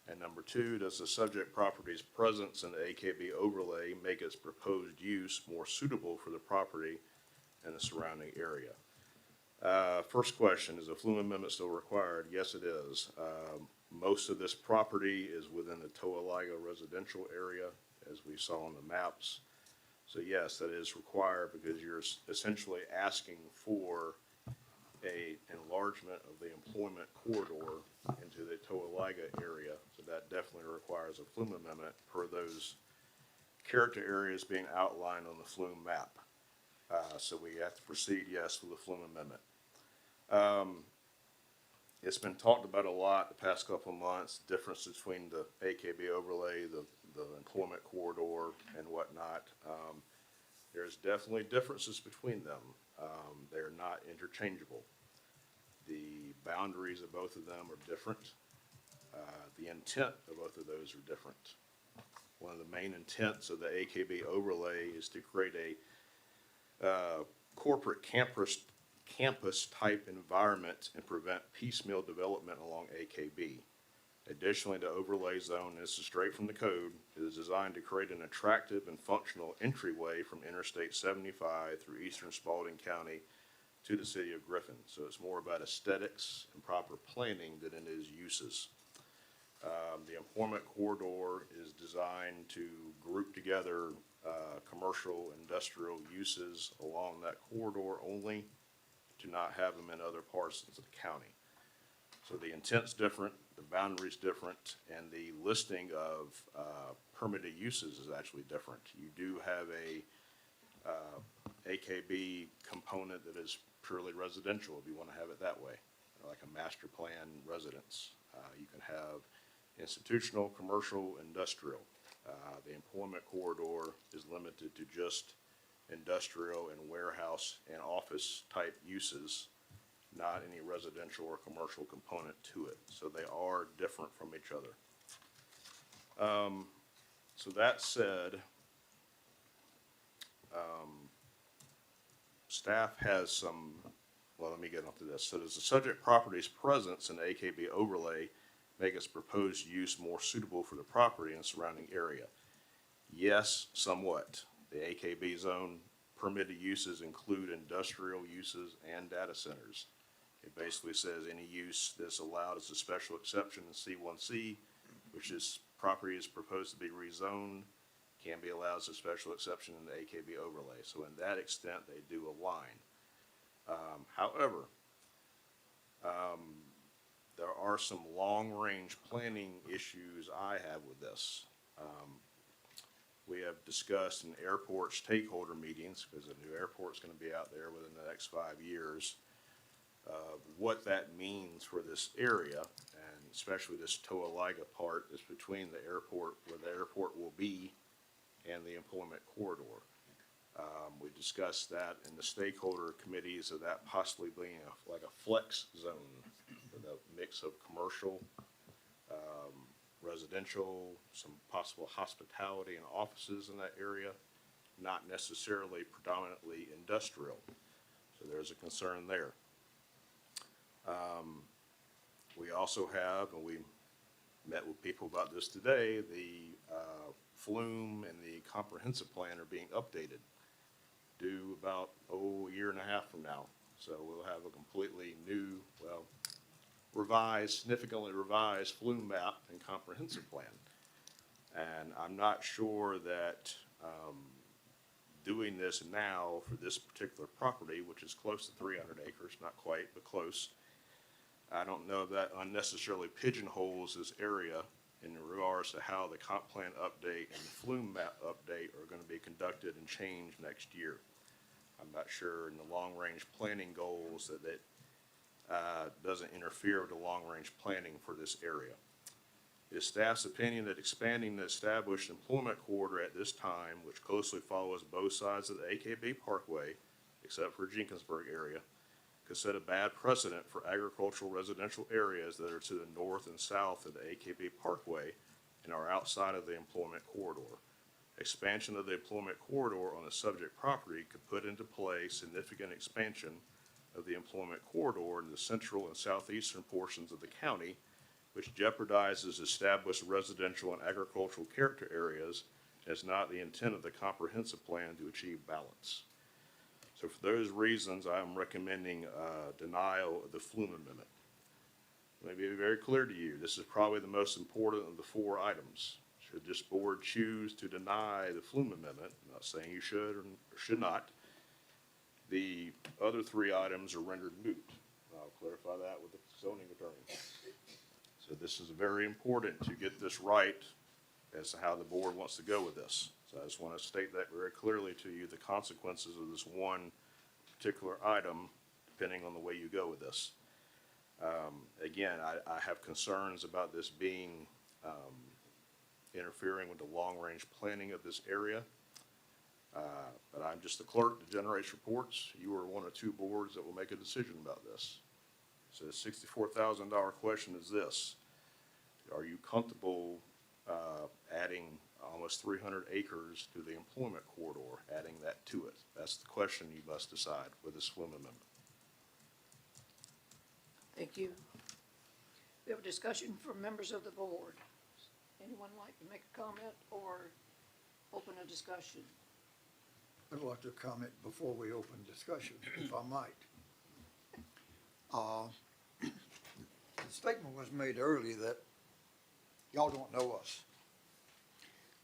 And number two, does the subject property's presence in the AKB overlay make its proposed use more suitable for the property and the surrounding area? First question, is a flume amendment still required? Yes, it is. Most of this property is within the Toalaga residential area, as we saw on the maps. So yes, that is required because you're essentially asking for a enlargement of the employment corridor into the Toalaga area. So that definitely requires a flume amendment per those character areas being outlined on the flume map. So we have to proceed, yes, with the flume amendment. It's been talked about a lot the past couple of months, difference between the AKB overlay, the employment corridor and whatnot. There's definitely differences between them. They're not interchangeable. The boundaries of both of them are different. The intent of both of those are different. One of the main intents of the AKB overlay is to create a corporate campus type environment and prevent piecemeal development along AKB. Additionally, the overlay zone, this is straight from the code, is designed to create an attractive and functional entryway from Interstate 75 through eastern Spalding County to the city of Griffin. So it's more about aesthetics and proper planning than it is uses. The employment corridor is designed to group together commercial, industrial uses along that corridor only, to not have them in other parts of the county. So the intent's different, the boundary's different, and the listing of permitted uses is actually different. You do have a AKB component that is purely residential, if you want to have it that way, like a master plan residence. You can have institutional, commercial, industrial. The employment corridor is limited to just industrial and warehouse and office type uses, not any residential or commercial component to it. So they are different from each other. So that said, staff has some, well, let me get onto this. So does the subject property's presence in the AKB overlay make its proposed use more suitable for the property and surrounding area? Yes, somewhat. The AKB zone permitted uses include industrial uses and data centers. It basically says any use that's allowed as a special exception in C1C, which is property is proposed to be rezoned, can be allowed as a special exception in the AKB overlay. So in that extent, they do align. However, there are some long-range planning issues I have with this. We have discussed in airport stakeholder meetings, because the new airport's going to be out there within the next 5 years, what that means for this area, and especially this Toa-Liga part that's between the airport, where the airport will be, and the employment corridor. We discussed that in the stakeholder committees of that possibly being like a flex zone with a mix of commercial, residential, some possible hospitality and offices in that area, not necessarily predominantly industrial. So there's a concern there. We also have, and we met with people about this today, the flume and the comprehensive plan are being updated, due about, a year and a half from now. So we'll have a completely new, well, revised, significantly revised flume map and comprehensive plan. And I'm not sure that doing this now for this particular property, which is close to 300 acres, not quite, but close, I don't know if that unnecessarily pigeonholes this area in regards to how the comp plan update and the flume map update are going to be conducted and changed next year. I'm not sure in the long-range planning goals that doesn't interfere with the long-range planning for this area. It is staff's opinion that expanding the established employment corridor at this time, which closely follows both sides of the AKB Parkway, except for Jenkinsburg area, could set a bad precedent for agricultural residential areas that are to the north and south of the AKB Parkway and are outside of the employment corridor. Expansion of the employment corridor on the subject property could put into play significant expansion of the employment corridor in the central and southeastern portions of the county, which jeopardizes established residential and agricultural character areas, and is not the intent of the comprehensive plan to achieve balance. So for those reasons, I'm recommending denial of the flume amendment. Let me be very clear to you, this is probably the most important of the 4 items. Should this board choose to deny the flume amendment, I'm not saying you should or should not, the other 3 items are rendered moot. I'll clarify that with the zoning attorney. So this is very important to get this right as to how the board wants to go with this. So I just want to state that very clearly to you, the consequences of this one particular item, depending on the way you go with this. Again, I have concerns about this being interfering with the long-range planning of this area. But I'm just the clerk that generates reports. You are one of 2 boards that will make a decision about this. So the $64,000 question is this: are you comfortable adding almost 300 acres to the employment corridor, adding that to it? That's the question you must decide with this flume amendment. Thank you. We have a discussion from members of the board. Anyone like to make a comment or open a discussion? I'd like to comment before we open discussion, if I might. The statement was made earlier that y'all don't know us.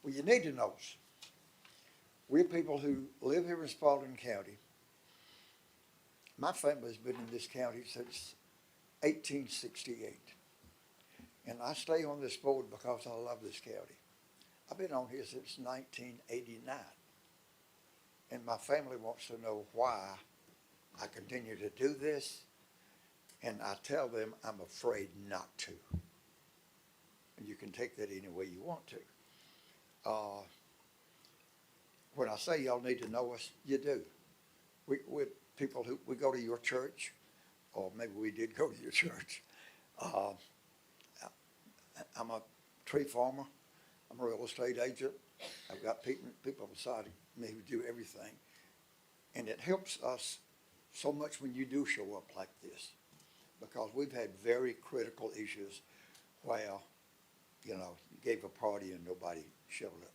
Well, you need to know us. We're people who live here in Spalding County. My family's been in this county since 1868. And I stay on this board because I love this county. I've been on here since 1989. And my family wants to know why I continue to do this. And I tell them I'm afraid not to. And you can take that any way you want to. when I say y'all need to know us, you do. We're people who, we go to your church, or maybe we did go to your church. I'm a tree farmer. I'm a real estate agent. I've got people beside me who do everything. And it helps us so much when you do show up like this, because we've had very critical issues where, you gave a party and nobody showed up.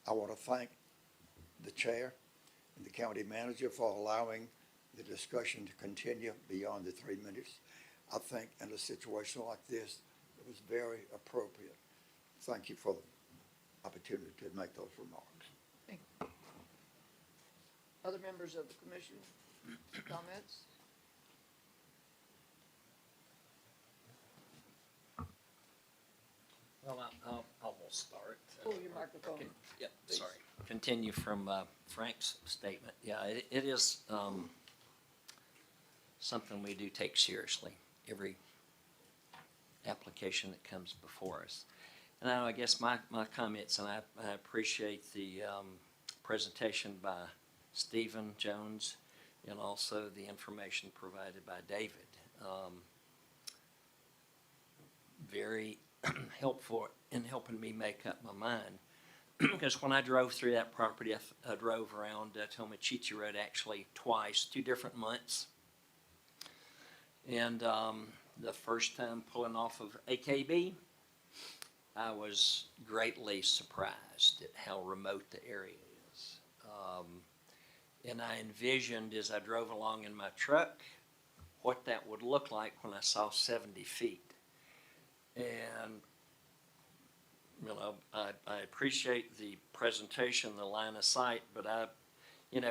I want to thank the chair and the county manager for allowing the discussion to continue beyond the 3 minutes. I think in a situation like this, it was very appropriate. Thank you for the opportunity to make those remarks. Thank you. Other members of the commission, comments? Well, I'll start. Pull your microphone. Yep, please. sorry. Continue from Frank's statement. Yeah, it is something we do take seriously, every application that comes before us. And I guess my comments, and I appreciate the presentation by Stephen Jones and also the information provided by David. Very helpful in helping me make up my mind. Because when I drove through that property, I drove around Tomochichi Road actually twice, 2 different months. And the first time pulling off of AKB, I was greatly surprised at how remote the area is. And I envisioned as I drove along in my truck what that would look like when I saw 70 feet. And I appreciate the presentation, the line of sight, but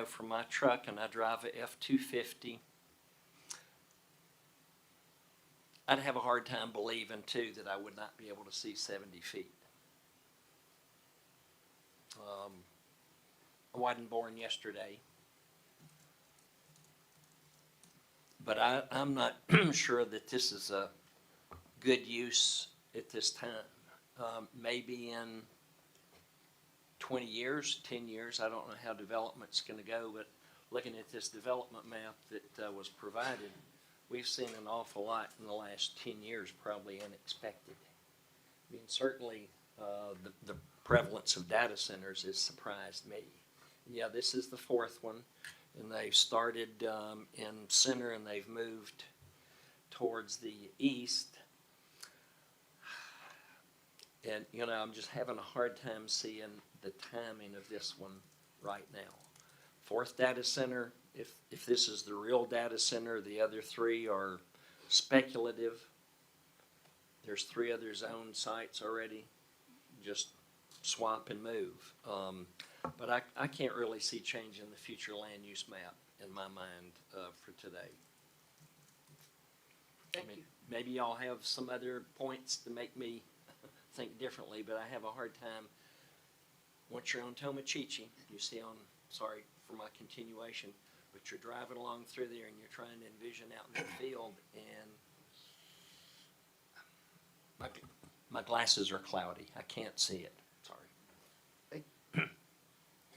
from my truck, and I drive a F-250, I'd have a hard time believing too that I would not be able to see 70 feet. I wasn't born yesterday, but I'm not sure that this is a good use at this time. Maybe in 20 years, 10 years, I don't know how development's going to go, but looking at this development map that was provided, we've seen an awful lot in the last 10 years, probably unexpected. I mean, certainly the prevalence of data centers has surprised me. Yeah, this is the 4th one, and they've started in center and they've moved towards the east. And, I'm just having a hard time seeing the timing of this one right now. 4th data center, if this is the real data center, the other 3 are speculative. There's 3 other zone sites already. Just swap and move. But I can't really see changing the future land use map in my mind for today. Thank you. Maybe y'all have some other points to make me think differently, but I have a hard time. Once you're on Tomochichi, you see sorry for my continuation, but you're driving along through there and you're trying to envision out in the field, and my glasses are cloudy. I can't see it. Sorry.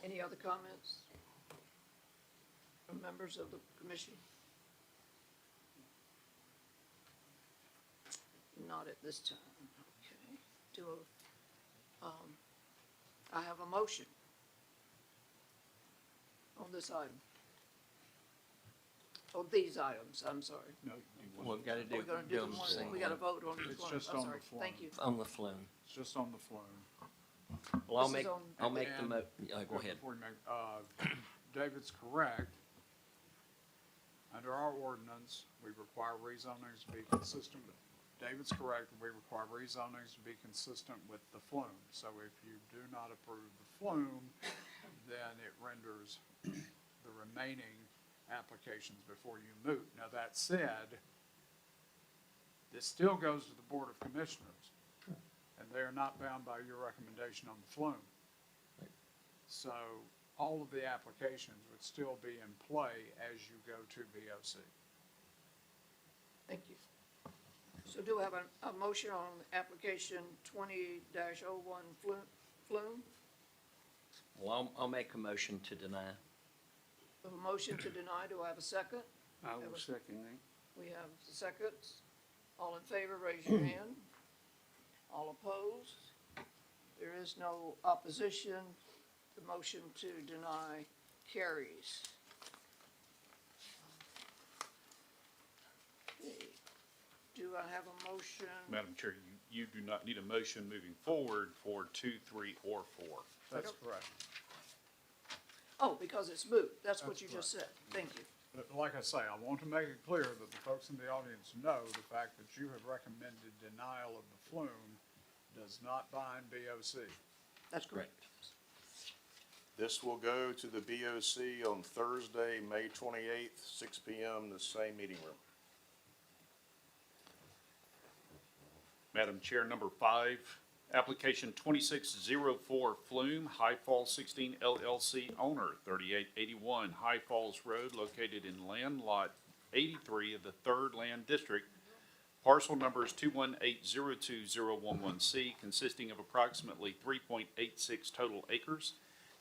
Any other comments from members of the commission? Not at this time. Okay. I have a motion on this item. On these items, I'm sorry. No, We've got to do. We're gonna do them one, we gotta vote on the It's one, just I'm on sorry, the floor. thank you. On the flume. It's just on the floor. Well, This is on- I'll make the And go ahead. before you David's correct. Under our ordinance, we require rezonings to be consistent with, David's correct, we require rezonings to be consistent with the flume. So if you do not approve the flume, then it renders the remaining applications before you moot. Now, that said, this still goes to the Board of Commissioners, and they are not bound by your recommendation on the flume. So all of the applications would still be in play as you go to BOC. Thank you. So do we have a motion on application 20-01 Flume? Well, I'll make a motion to deny. A motion to deny, do I have a second? I will second that. We have seconds. All in favor, raise your hand. All opposed? There is no opposition. The motion to deny carries. Okay. Do I have a motion? Madam Chair, you do not need a motion moving forward for 2, 3, or 4. That's correct. Oh, because it's moot. That's what That's you just said. Thank you. But like I say, I want to make it clear that the folks in the audience know the fact that you have recommended denial of the flume does not bind BOC. That's correct. This will go to the BOC on Thursday, May 28th, 6 PM, the same meeting room. Madam Chair, number 5, application 2604 Flume, High Falls 16 LLC, owner 3881 High Falls Road, located in land lot 83 of the 3rd Land District. Parcel numbers 218020111C, consisting of approximately 3.86 total acres.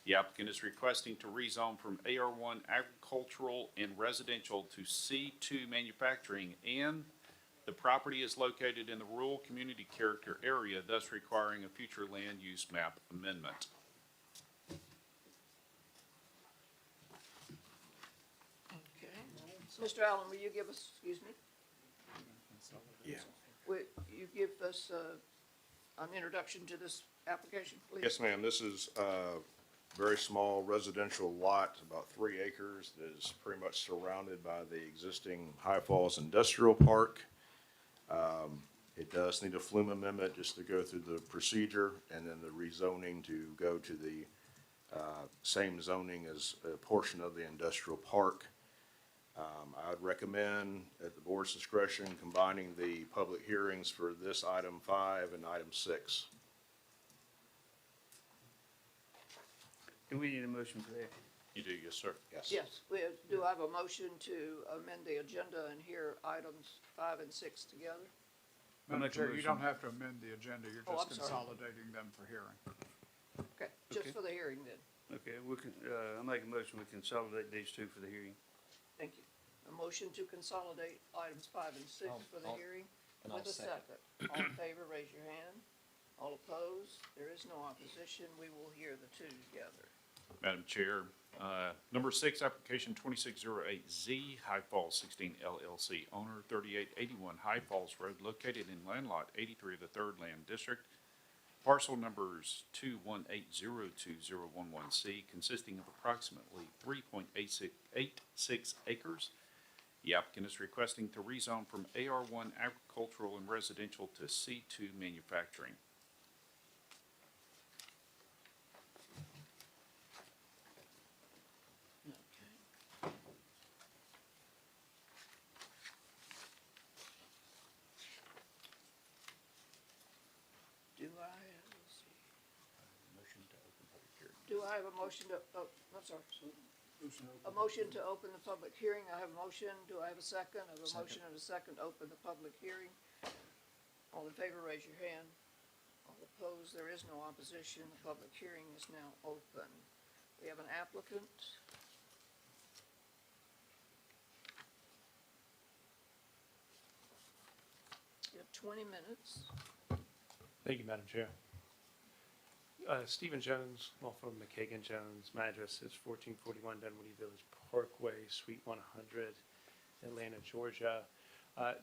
The applicant is requesting to rezone from AR1 agricultural and residential to C2 manufacturing, and the property is located in the rural community character area, thus requiring a future land use map amendment. Okay. Mr. Allen, will you give us, excuse me? Yeah. Will you give us an introduction to this application, please? Yes, ma'am. This is a very small residential lot, about 3 acres, that is pretty much surrounded by the existing High Falls Industrial Park. It does need a flume amendment just to go through the procedure, and then the rezoning to go to the same zoning as a portion of the industrial park. I would recommend, at the board's discretion, combining the public hearings for this item 5 and item 6. Do we need a motion for that? You do, yes, sir. Yes. Yes, do I have a motion to amend the agenda and hear items 5 and 6 together? Madam make a Chair, you motion. don't have to amend the agenda, you're Oh, just I'm sorry. consolidating them for hearing. Okay, just Okay. for the hearing then. Okay, we can, I'll make a motion, we consolidate these two for the hearing. Thank you. A motion to consolidate items 5 and 6 for the hearing and I'll with a second. All in favor, raise your hand. All opposed? There is no opposition. We will hear the two together. Madam Chair, number 6, application 2608Z, High Falls 16 LLC, owner 3881 High Falls Road, located in land lot 83 of the 3rd Land District. Parcel numbers 218020111C, consisting of approximately 3.86 acres. The applicant is requesting to rezone from AR1 agricultural and residential to C2 manufacturing. Okay. Do I, let's see. Do I have a motion to, oh, I'm sorry. A motion to open the public hearing. I have a motion. Do I have a second? I have a motion and a second to open the public hearing. All in favor, raise your hand. All opposed, there is no opposition. The public hearing is now open. We have an applicant. You have 20 minutes. Thank you, Madam Chair. Stephen Jones, law firm McKagan Jones. My address is 1441 Dunwoody Village Parkway, Suite 100, Atlanta, Georgia.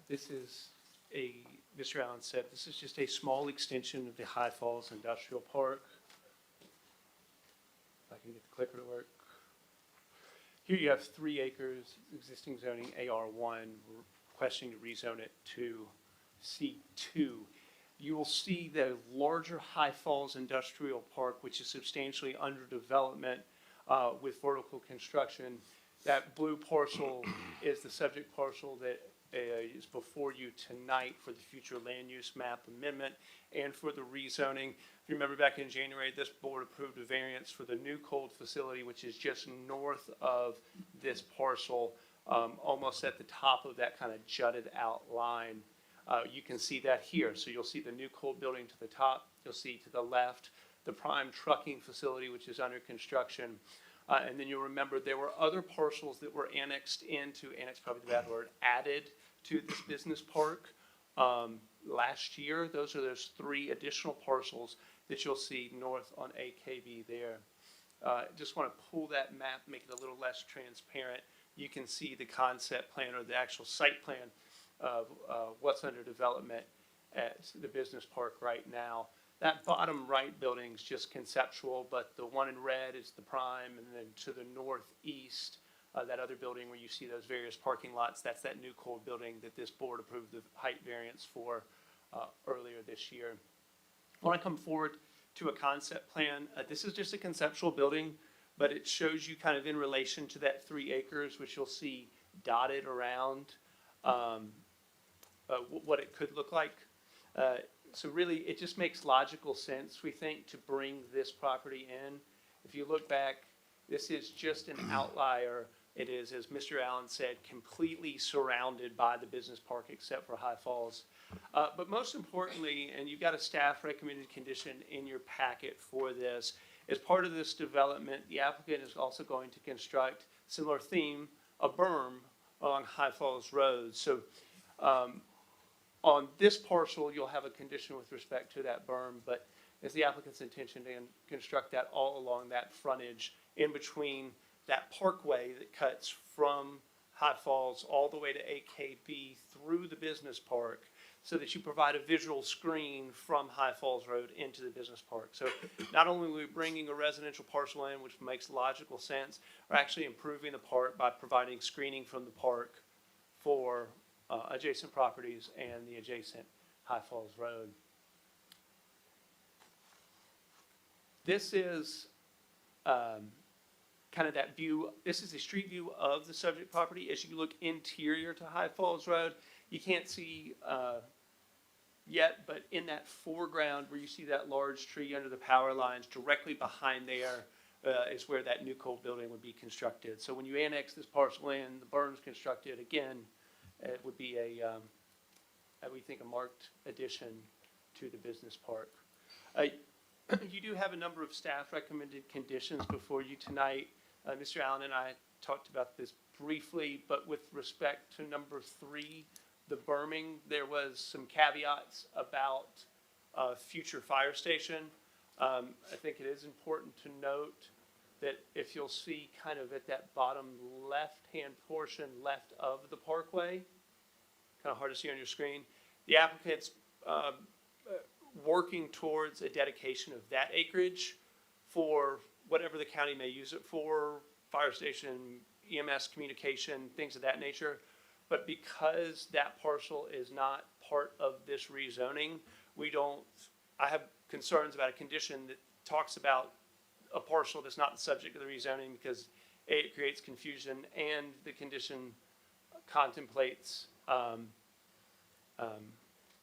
This is Mr. Allen said, this is just a small extension of the High Falls Industrial Park. If I can get the clicker to work. Here you have 3 acres, existing zoning AR1. We're requesting to rezone it to C2. You will see the larger High Falls Industrial Park, which is substantially under development with vertical construction. That blue parcel is the subject parcel that is before you tonight for the future land use map amendment and for the rezoning. If you remember back in January, this board approved a variance for the new cold facility, which is just north of this parcel, almost at the top of that kind of jutted out line. You can see that here. So you'll see the new cold building to the top. You'll see to the left the prime trucking facility, which is under construction. And then you'll remember there were other parcels that were annexed, probably the bad word, added to this business park last year. Those are those 3 additional parcels that you'll see north on AKB there. Just want to pull that map, make it a little less transparent. You can see the concept plan or the actual site plan of what's under development at the business park right now. That bottom right building is just conceptual, but the one in red is the prime, and then to the northeast, that other building where you see those various parking lots, that's that new coal building that this board approved the height variance for earlier this year. I want to come forward to a concept plan. This is just a conceptual building, but it shows you kind of in relation to that 3 acres, which you'll see dotted around what it could look like. So really, it just makes logical sense, we think, to bring this property in. If you look back, this is just an outlier. It is, as Mr. Allen said, completely surrounded by the business park except for High Falls. But most importantly, and you've got a staff recommended condition in your packet for this, as part of this development, the applicant is also going to construct, similar theme, a berm along High Falls Road. So on this parcel, you'll have a condition with respect to that berm, but it's the applicant's intention to construct that all along that frontage in between that parkway that cuts from High Falls all the way to AKB through the business park, so that you provide a visual screen from High Falls Road into the business park. So not only are we bringing a residential parcel in, which makes logical sense, we're actually improving the park by providing screening from the park for adjacent properties and the adjacent High Falls Road. This is kind of that view. This is a street view of the subject property. As you look interior to High Falls Road, you can't see yet, but in that foreground where you see that large tree under the power lines, directly behind there is where that new coal building would be constructed. So when you annex this parcel in, the berm's constructed, again, it would be we think, a marked addition to the business park. You do have a number of staff recommended conditions before you tonight. Mr. Allen and I talked about this briefly, but with respect to number 3, the berming, there was some caveats about future fire station. I think it is important to note that if you'll see kind of at that bottom left-hand portion left of the parkway, kind of hard to see on your screen, the applicant's working towards a dedication of that acreage for whatever the county may use it for, fire station, EMS communication, things of that nature. But because that parcel is not part of this rezoning, I have concerns about a condition that talks about a parcel that's not the subject of the rezoning, because A, it creates confusion, and the condition contemplates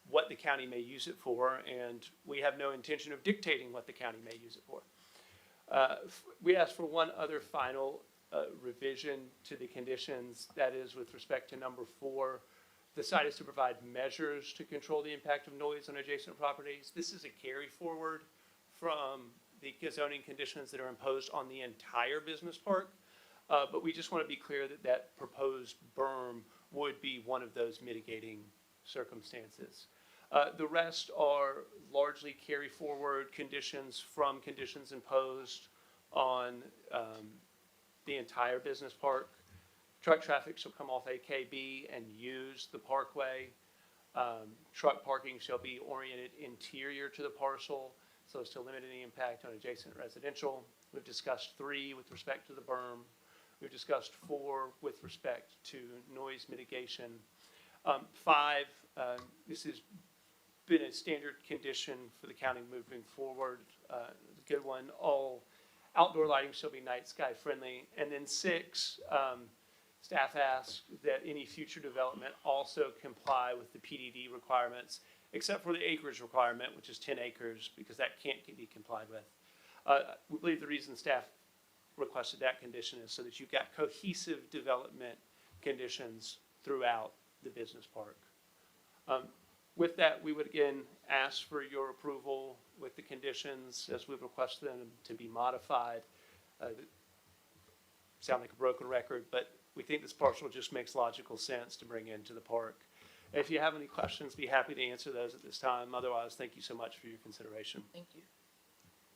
what the county may use it for, and we have no intention of dictating what the county may use it for. We asked for one other final revision to the conditions, that is with respect to number 4. The site is to provide measures to control the impact of noise on adjacent properties. This is a carry forward from the zoning conditions that are imposed on the entire business park, but we just want to be clear that that proposed berm would be one of those mitigating circumstances. The rest are largely carry forward conditions from conditions imposed on the entire business park. Truck traffic shall come off AKB and use the parkway. Truck parking shall be oriented interior to the parcel so as to limit any impact on adjacent residential. We've discussed 3 with respect to the berm. We've discussed 4 with respect to noise mitigation. 5, this has been a standard condition for the county moving forward. A good one, all outdoor lighting shall be night sky friendly. And then 6, staff asks that any future development also comply with the PDD requirements, except for the acreage requirement, which is 10 acres, because that can't be complied with. We believe the reason staff requested that condition is so that you've got cohesive development conditions throughout the business park. With that, we would again ask for your approval with the conditions as we've requested them to be modified. Sound like a broken record, but we think this parcel just makes logical sense to bring into the park. If you have any questions, be happy to answer those at this time. Otherwise, thank you so much for your consideration. Thank you.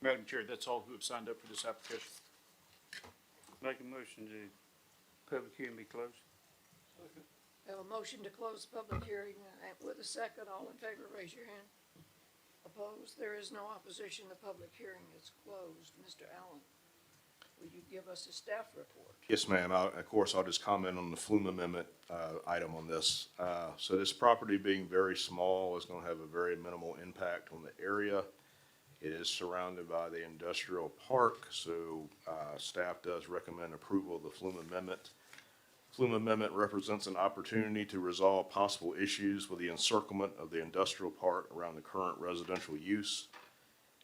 Madam Chair, that's all who have signed up for this application. Make a motion to public hearing be closed. Have a motion to close the public hearing with a second. All in favor, raise your hand. Opposed? There is no opposition. The public hearing is closed. Mr. Allen, will you give us a staff report? Yes, ma'am. Of course, I'll just comment on the flume amendment item on this. So this property being very small is going to have a very minimal impact on the area. It is surrounded by the industrial park, so staff does recommend approval of the flume amendment. Flume amendment represents an opportunity to resolve possible issues with the encirclement of the industrial park around the current residential use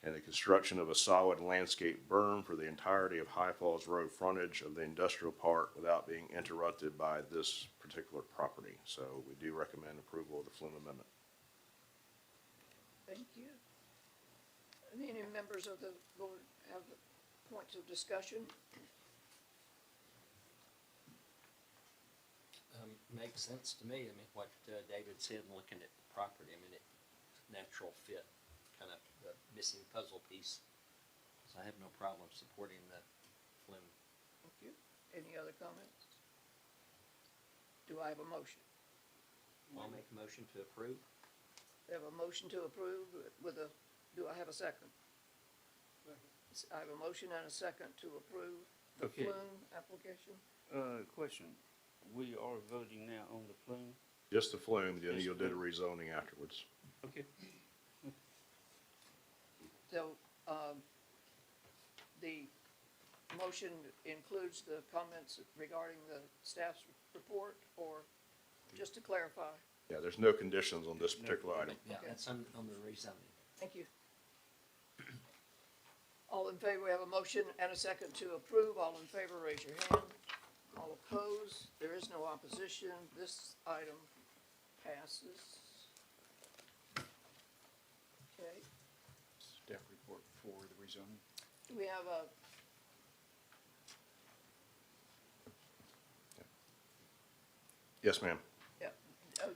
and the construction of a solid landscape berm for the entirety of High Falls Road frontage of the industrial park without being interrupted by this particular property. So we do recommend approval of the flume amendment. Thank you. Any members of the board have points of discussion? Makes sense to me. I mean, what David said, looking at the property, I mean, natural fit, kind of the missing puzzle piece. So I have no problem supporting the flume. Thank you. Any other comments? Do I have a motion? I'll make a motion to approve. We have a motion to approve with a, do I have a second? I have a motion and a second to approve the Okay. flume application. Question. We are voting now on the flume. Just the flume, then you'll do the rezoning afterwards. Okay. So, the motion includes the comments regarding the staff's report, or just to clarify? Yeah, there's no conditions on this particular item. Yeah, Okay. that's on the rezoning. Thank you. All in favor, we have a motion and a second to approve. All in favor, raise your hand. All opposed, there is no opposition. This item passes. Okay, Staff report for the rezoning. do we have a, Yes, ma'am.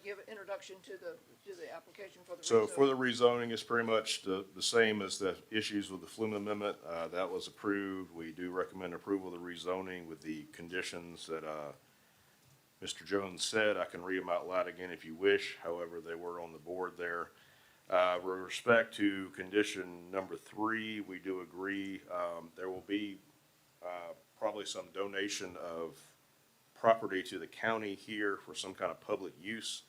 give an introduction to the application for the So rezone? for the rezoning, it's pretty much the same as the issues with the flume amendment. That was approved. We do recommend approval of the rezoning with the conditions that, Mr. Jones said. I can read them out loud again if you wish. However, they were on the board there. With respect to condition number 3, we do agree. There will be, probably some donation of property to the county here for some kind of public use.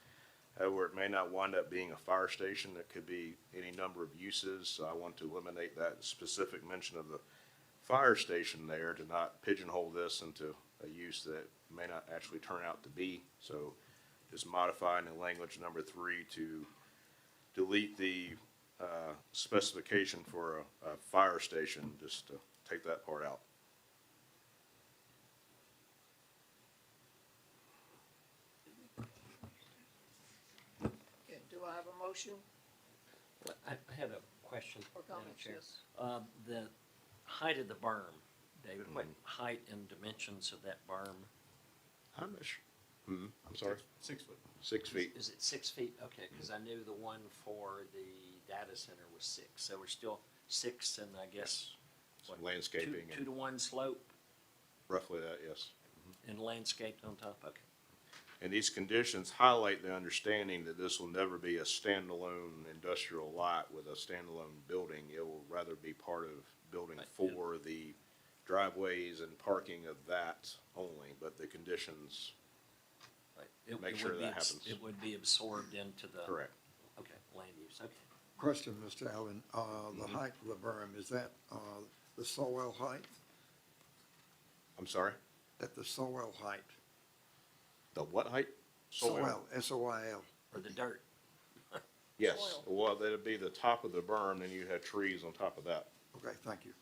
However, it may not wind up being a fire station. It could be any number of uses. So I want to eliminate that specific mention of the fire station there to not pigeonhole this into a use that may not actually turn out to be. So just modifying the language number 3 to delete the specification for a fire station, just to take that part out. Okay, do I have a motion I had a question, or Madam comments? Chair. Yes. The height of the berm, David, what height and dimensions of that berm? I'm not sure. I'm sorry. 6 foot. 6 feet. Is it 6 feet? Okay, because I knew the one for the data center was 6, so we're still 6 and I guess, what, Landscaping 2 and to 1 slope roughly that, yes. and landscaped on top? Okay. And these conditions highlight the understanding that this will never be a standalone industrial lot with a standalone building. It will rather be part of building Right. for the driveways and parking of that only, but the conditions, Right. Make It sure would be that happens. It would be absorbed into the. correct. Okay, land use, okay. Question, Mr. Allen, the height of the berm, is that, the soil height? I'm sorry? At the soil height? The what height? Soil, S-O-I-L. Or the dirt. Yes, Soil. well, that'd be the top of the berm, then you had trees on top of that. Okay, thank you.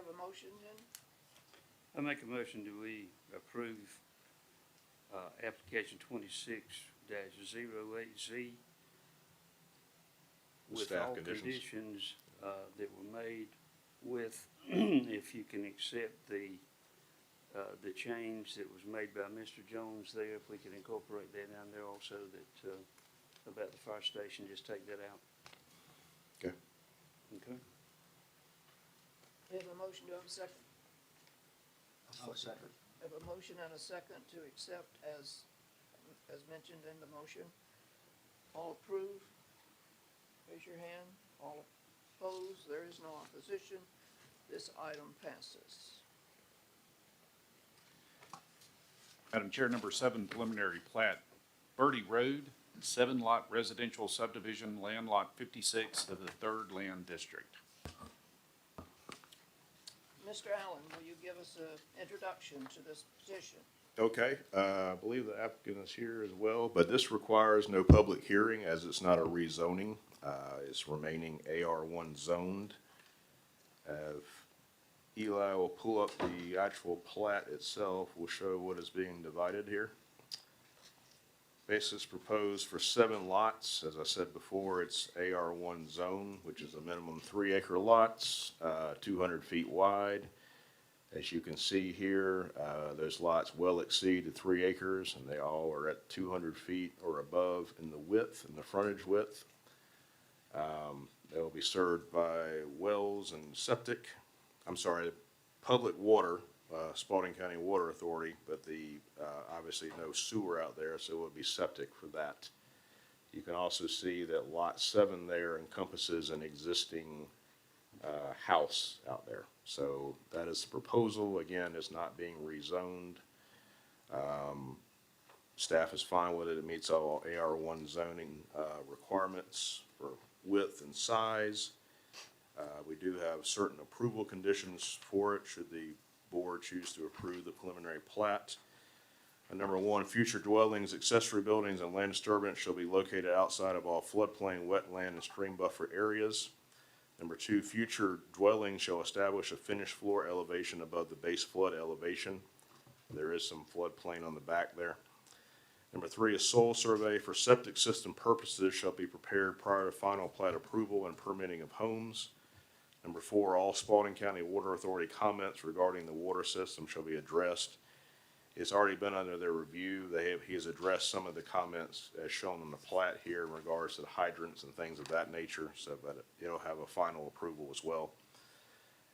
have a motion then? I make a motion that we approve, application 26-08Z with staff all conditions. conditions, that were made with, if you can accept the change that was made by Mr. Jones there, if we can incorporate that down there also, that, about the fire station, just take that out. Okay. Okay? We have a motion, do I have a second? I'll second. I have a motion and a second to accept as mentioned in the motion. All approve? Raise your hand. All opposed? There is no opposition. This item passes. Madam Chair, number 7, preliminary plat, Birdie Road, 7-lot residential subdivision, land lot 56 of the 3rd Land District. Mr. Allen, will you give us an introduction to this petition? Okay, I believe the applicant is here as well, but this requires no public hearing as it's not a rezoning. It's remaining AR1 zoned. If Eli will pull up the actual plat itself, will show what is being divided here. Basis proposed for 7 lots. As I said before, it's AR1 zone, which is a minimum 3-acre lots, 200 feet wide. As you can see here, those lots well exceed the 3 acres, and they all are at 200 feet or above in the width, in the frontage width. They will be served by wells and septic, public water, Spalding County Water Authority, but obviously no sewer out there, so it would be septic for that. You can also see that lot 7 there encompasses an existing house out there. So that is the proposal. Again, it's not being rezoned. Staff is fine with it. It meets all AR1 zoning requirements for width and size. We do have certain approval conditions for it, should the board choose to approve the preliminary plat. Number 1, future dwellings, accessory buildings, and land disturbance shall be located outside of all floodplain, wetland, and stream buffer areas. Number 2, future dwellings shall establish a finished floor elevation above the base flood elevation. There is some floodplain on the back there. Number 3, a soil survey for septic system purposes shall be prepared prior to final plat approval and permitting of homes. Number 4, all Spalding County Water Authority comments regarding the water system shall be addressed. It's already been under their review. He has addressed some of the comments as shown on the plat here in regards to the hydrants and things of that nature, so that it'll have a final approval as well.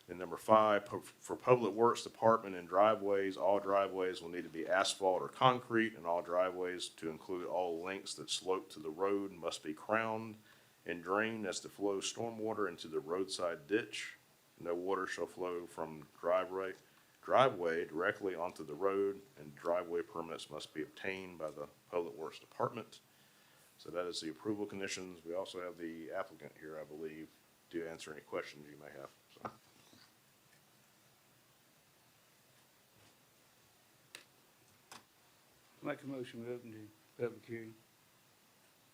And number 5, for Public Works Department and driveways, all driveways will need to be asphalt or concrete, and all driveways, to include all lengths that slope to the road, must be crowned and drained as to flow stormwater into the roadside ditch. No water shall flow from driveway directly onto the road, and driveway permits must be obtained by the Public Works Department. So that is the approval conditions. We also have the applicant here, I believe, to answer any questions you may have. So. Make a motion, we open the public hearing.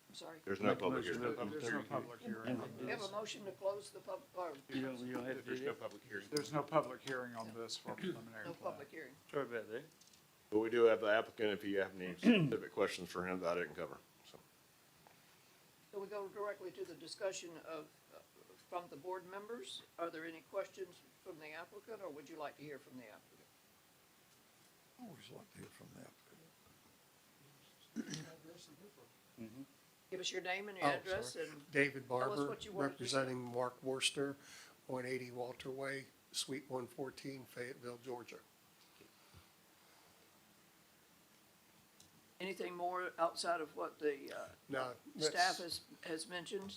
I'm sorry. There's no public hearing. There's no public hearing on We have this. a motion to close the You don't have to do There's no that? public hearing. There's no public hearing on this for preliminary no plat. public hearing. Sorry about that. But we do have the applicant if you have any specific questions for him that I didn't cover. So. So we go directly to the discussion of, from the board members. Are there any questions from the applicant, or would you like to hear from the applicant? I always like to hear from the applicant. Give us your name and your address and David tell us Barber, what you want to say. representing Mark Worcester, 180 Walter Way, Suite 114, Fayetteville, Georgia. Anything more outside of what the Now, staff that's has mentioned?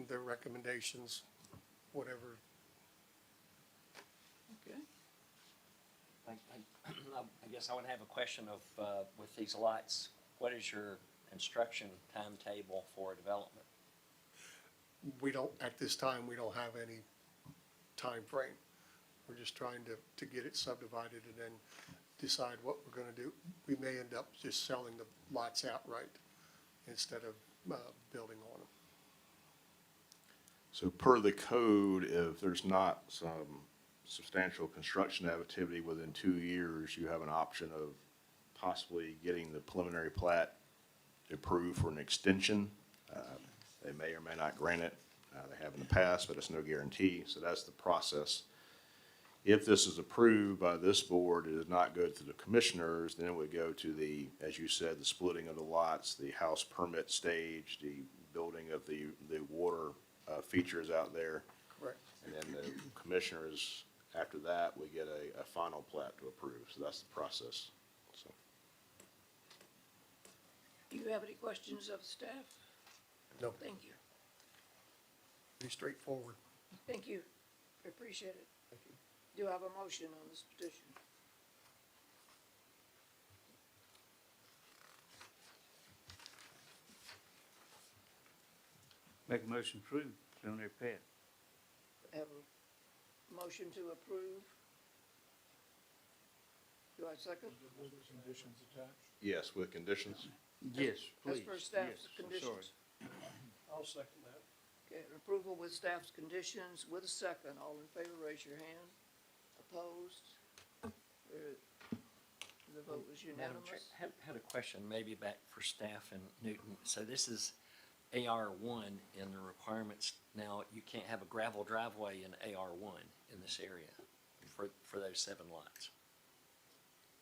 their recommendations, whatever. Okay. I guess I would have a question of, with these lots, what is your construction timetable for development? We don't, at this time, we don't have any time frame. We're just trying to get it subdivided and then decide what we're gonna do. We may end up just selling the lots outright instead of building on them. So per the code, if there's not substantial construction activity within 2 years, you have an option of possibly getting the preliminary plat approved for an extension. They may or may not grant it. They have in the past, but it's no guarantee, so that's the process. If this is approved by this board, it does not go to the commissioners, then it would go to the, as you said, the splitting of the lots, the house permit stage, the building of the water features out there. Correct. And then the commissioners, after that, we get a final plat to approve, so that's the process, so. Do you have any questions of staff? No. Thank you. Pretty straightforward. Thank you. I appreciate it. Thank you. Do I have a motion on this petition? Make a motion to approve, preliminary plat. Have a motion to approve. Do I second? Conditions attached. Yes, with conditions. Yes, That's please. for staff's Yes, I'm conditions. I'll second that. Okay, approval with staff's conditions with a second. All in favor, raise your hand. Opposed? The vote was Madam Chair, unanimous. had a question maybe back for staff and Newton. So this is AR1 in the requirements. Now, you can't have a gravel driveway in AR1 in this area for those 7 lots.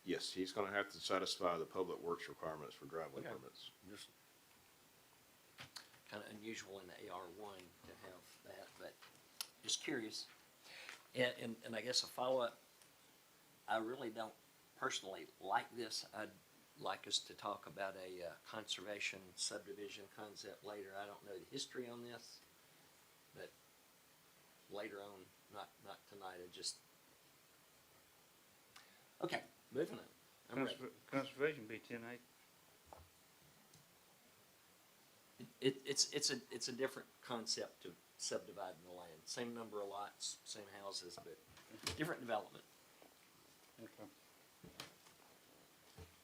Yes, he's gonna have to satisfy the public works requirements for driveway Okay. permits. Just kind of unusual in AR1 to have that, but just curious. And I guess a follow-up, I really don't personally like this. I'd like us to talk about a conservation subdivision concept later. I don't know the history on this, but later on, not tonight, okay, moving on. I'm ready. Conservation be 10 acres. It's a different concept of subdividing the land. Same number of lots, same houses, but different development. Okay.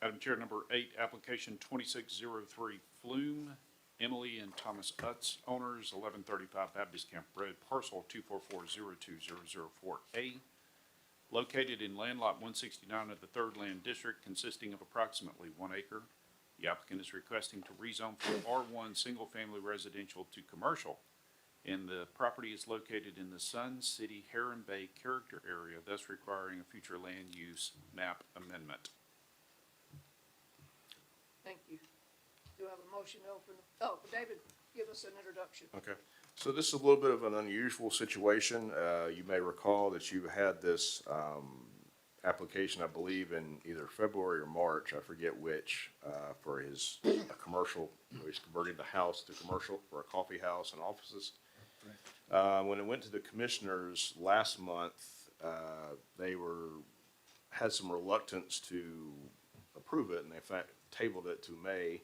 Item Chair, number 8, application 2603 Flume, Emily and Thomas Utz, owners, 1135 Baptist Camp Road, parcel 244020004A, located in land lot 169 of the 3rd Land District, consisting of approximately 1 acre. The applicant is requesting to rezone from R1 Single Family Residential to Commercial, and the property is located in the Sun City Heron Bay Character Area, thus requiring a future land use map amendment. Thank you. Do I have a motion to open? Oh, David, give us an introduction. Okay, so this is a little bit of an unusual situation. You may recall that you had this, application, I believe, in either February or March, I forget which, for his, commercial, he's converting the house to commercial for a coffee house and offices. When it went to the commissioners last month, they had some reluctance to approve it, and they in fact tabled it to May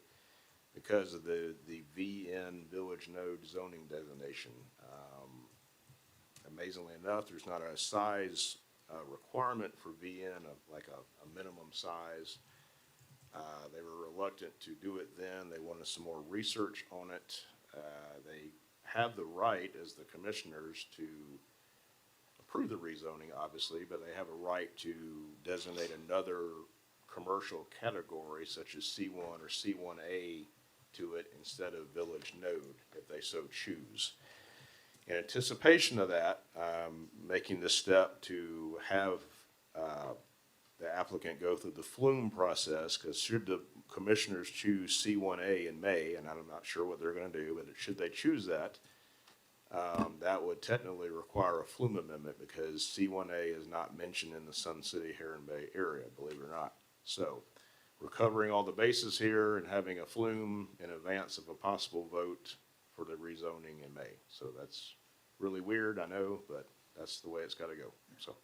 because of the VN Village Node zoning designation. Amazingly enough, there's not a size requirement for VN of like a minimum size. They were reluctant to do it then. They wanted some more research on it. They have the right as the commissioners to approve the rezoning, obviously, but they have a right to designate another commercial category such as C1 or C1A to it instead of village node if they so choose. In anticipation of that, making this step to have the applicant go through the flume process, because should the commissioners choose C1A in May, and I'm not sure what they're gonna do, but should they choose that, that would technically require a flume amendment because C1A is not mentioned in the Sun City Heron Bay area, believe it or not. So we're covering all the bases here and having a flume in advance of a possible vote for the rezoning in May. So that's really weird, I know, but that's the way it's gotta go, so.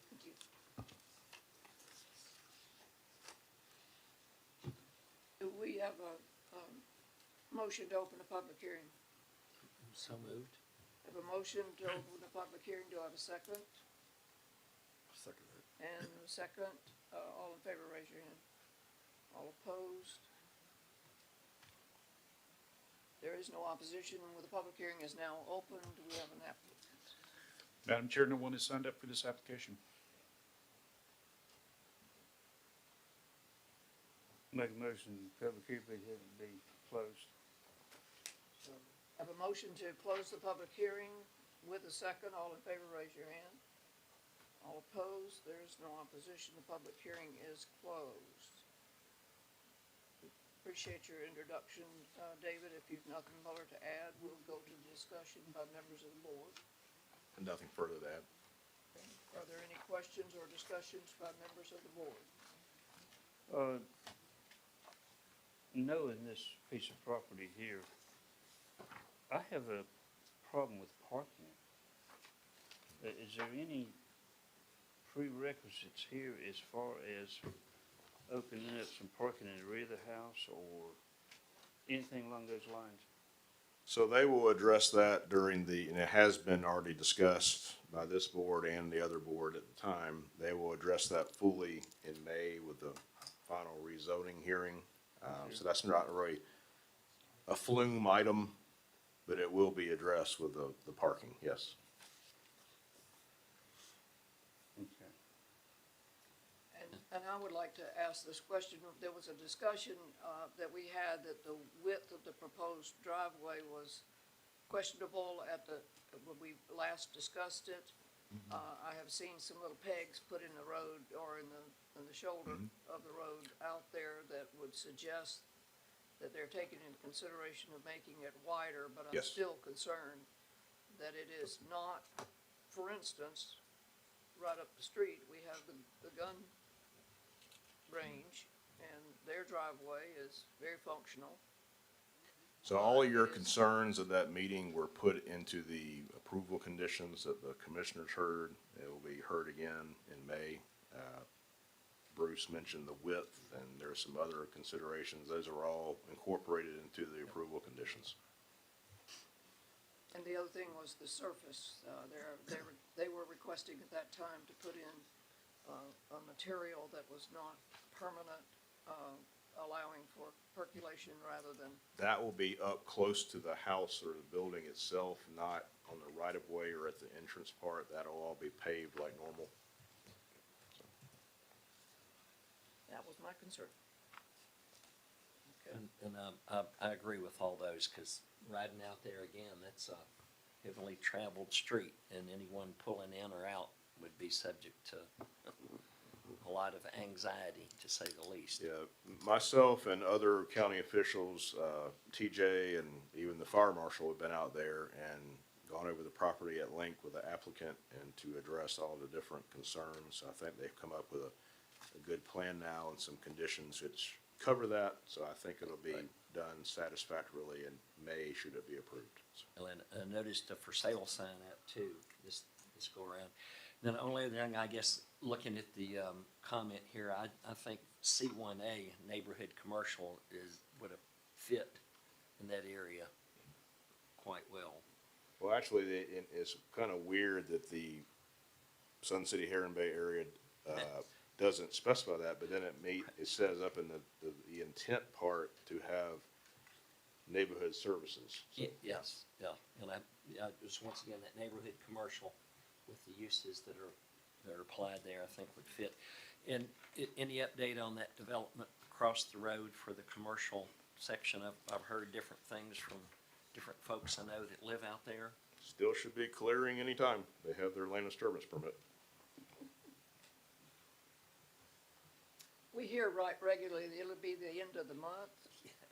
Thank you. Do we have a motion to open a public hearing? So moved. Have a motion to open a public hearing. Do I have a second? Second that. And a second. All in favor, raise your hand. All opposed? There is no opposition. The public hearing is now open. Do we have an applicant? Madam Chair, no one has signed up for this application. Make a motion, public hearing be closed. Have a motion to close the public hearing with a second. All in favor, raise your hand. All opposed, there is no opposition. The public hearing is closed. Appreciate your introduction, David. If you've nothing more to add, we'll go to discussion by members of the board. Nothing further to add. Are there any questions or discussions by members of the board? Knowing this piece of property here, I have a problem with parking. Is there any prerequisites here as far as opening up some parking in the rear of the house or anything along those lines? So they will address that during the, and it has been already discussed by this board and the other board at the time. They will address that fully in May with the final rezoning hearing. So that's not really a flume item, but it will be addressed with the parking, yes. Okay. And I would like to ask this question. There was a discussion that we had that the width of the proposed driveway was questionable when we last discussed it. I have seen some little pegs put in the road or in the shoulder of the road out there that would suggest that they're taking into consideration of making it wider, but I'm Yes. still concerned that it is not, for instance, right up the street, we have the gun range, and their driveway is very functional. So all of your concerns at that meeting were put into the approval conditions that the commissioners heard. It will be heard again in May. Bruce mentioned the width, and there's some other considerations. Those are all incorporated into the approval conditions. And the other thing was the surface. They were requesting at that time to put in a material that was not permanent, allowing for percolation rather than. That will be up close to the house or the building itself, not on the right of way or at the entrance part. That'll all be paved like normal. That was my concern. Okay. And I agree with all those, because riding out there again, that's a heavily traveled street, and anyone pulling in or out would be subject to a lot of anxiety, to say the least. Yeah, myself and other county officials, TJ and even the fire marshal have been out there and gone over the property at length with the applicant and to address all the different concerns. I think they've come up with a good plan now and some conditions which cover that, so I think it'll be done satisfactorily in May, should it be approved. So. And I noticed a for sale sign out too, this go around. Then the only other thing, I guess, looking at the comment here, I think C1A, neighborhood commercial, would have fit in that area quite well. Well, actually, it's kind of weird that the Sun City Heron Bay area doesn't specify that, but then it says up in the intent part to have neighborhood services. So. Yes, yeah, and I just, once again, that neighborhood commercial with the uses that are applied there, I think would fit. And any update on that development across the road for the commercial section? I've heard different things from different folks I know that live out there. Still should be clearing anytime. They have their land disturbance permit. We hear regularly that it'll be the end of the month.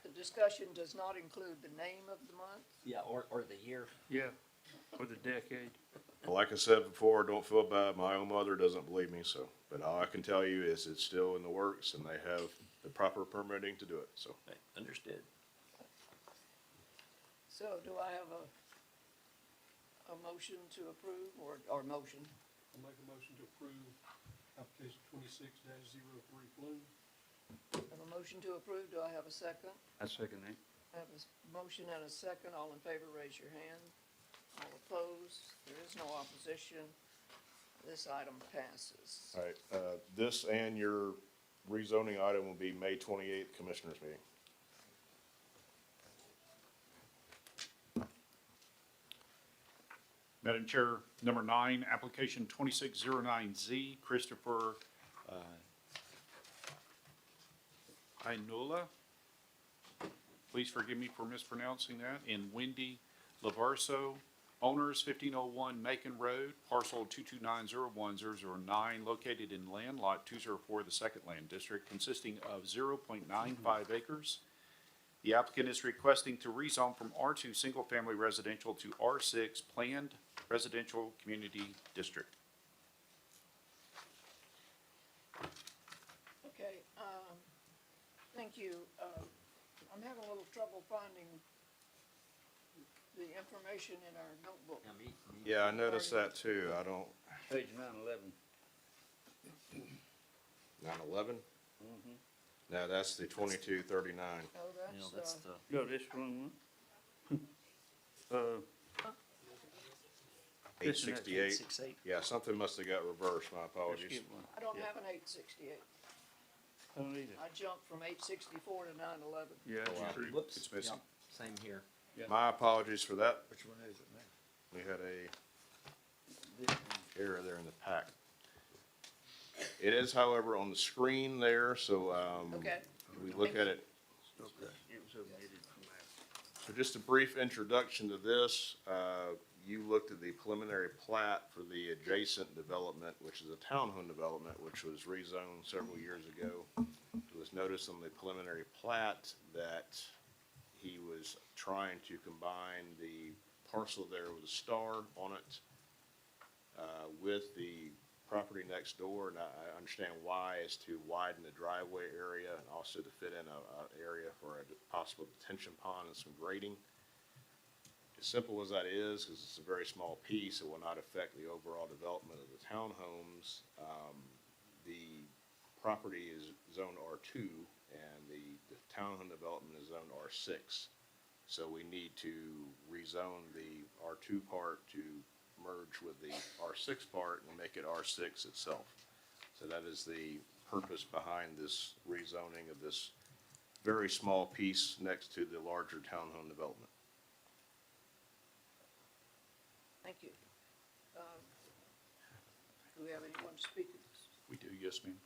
The discussion does not include the name of the month. Yeah, or the year. Yeah, or the decade. Well, like I said before, don't feel bad. My own mother doesn't believe me, so, but all I can tell you is it's still in the works and they have the proper permitting to do it, so. Okay, understood. So do I have a motion to approve or motion? I'll make a motion to approve application 26-03 Flume. I have a motion to approve. Do I have a second? I second that. I have a motion and a second. All in favor, raise your hand. All opposed? There is no opposition. This item passes. All right, this and your rezoning item will be May 28th Commissioners meeting. Madam Chair, number 9, application 2609Z, Christopher Ainula. Please forgive me for mispronouncing that. And Wendy Lavarso, owners 1501 Macon Road, parcel 2290109, located in land lot 204 of the Second Land District, consisting of 0.95 acres. The applicant is requesting to rezone from R2 Single Family Residential to R6 Planned Residential Community District. Okay, thank you. I'm having a little trouble finding the information in our notebook. Yeah, I noticed that too. I don't, Page 911. 911? No, that's the 2239. Oh, that's, No, this wrong one. This one has 868. Yeah, something must have got reversed. My Let's apologies. get one. I don't have an 868. I don't either. I jumped from 864 to 911. Yeah, Oh, wow. true. Whoops. It's missing. Same here. My apologies for that. Which one is it now? We had a error there in the pack. It is, however, on the screen there, so, Okay. we look at it. Okay. It was omitted from that. So just a brief introduction to this. You looked at the preliminary plat for the adjacent development, which is a townhome development, which was rezoned several years ago. It was noticed on the preliminary plat that he was trying to combine the parcel there with a star on it with the property next door, and I understand why, is to widen the driveway area and also to fit in a area for a possible detention pond and some grading. As simple as that is, because it's a very small piece, it will not affect the overall development of the townhomes. The property is zoned R2, and the townhome development is zoned R6. So we need to rezone the R2 part to merge with the R6 part and make it R6 itself. So that is the purpose behind this rezoning of this very small piece next to the larger townhome development. Thank you. Do we have anyone to speak to this? We do, yes, ma'am.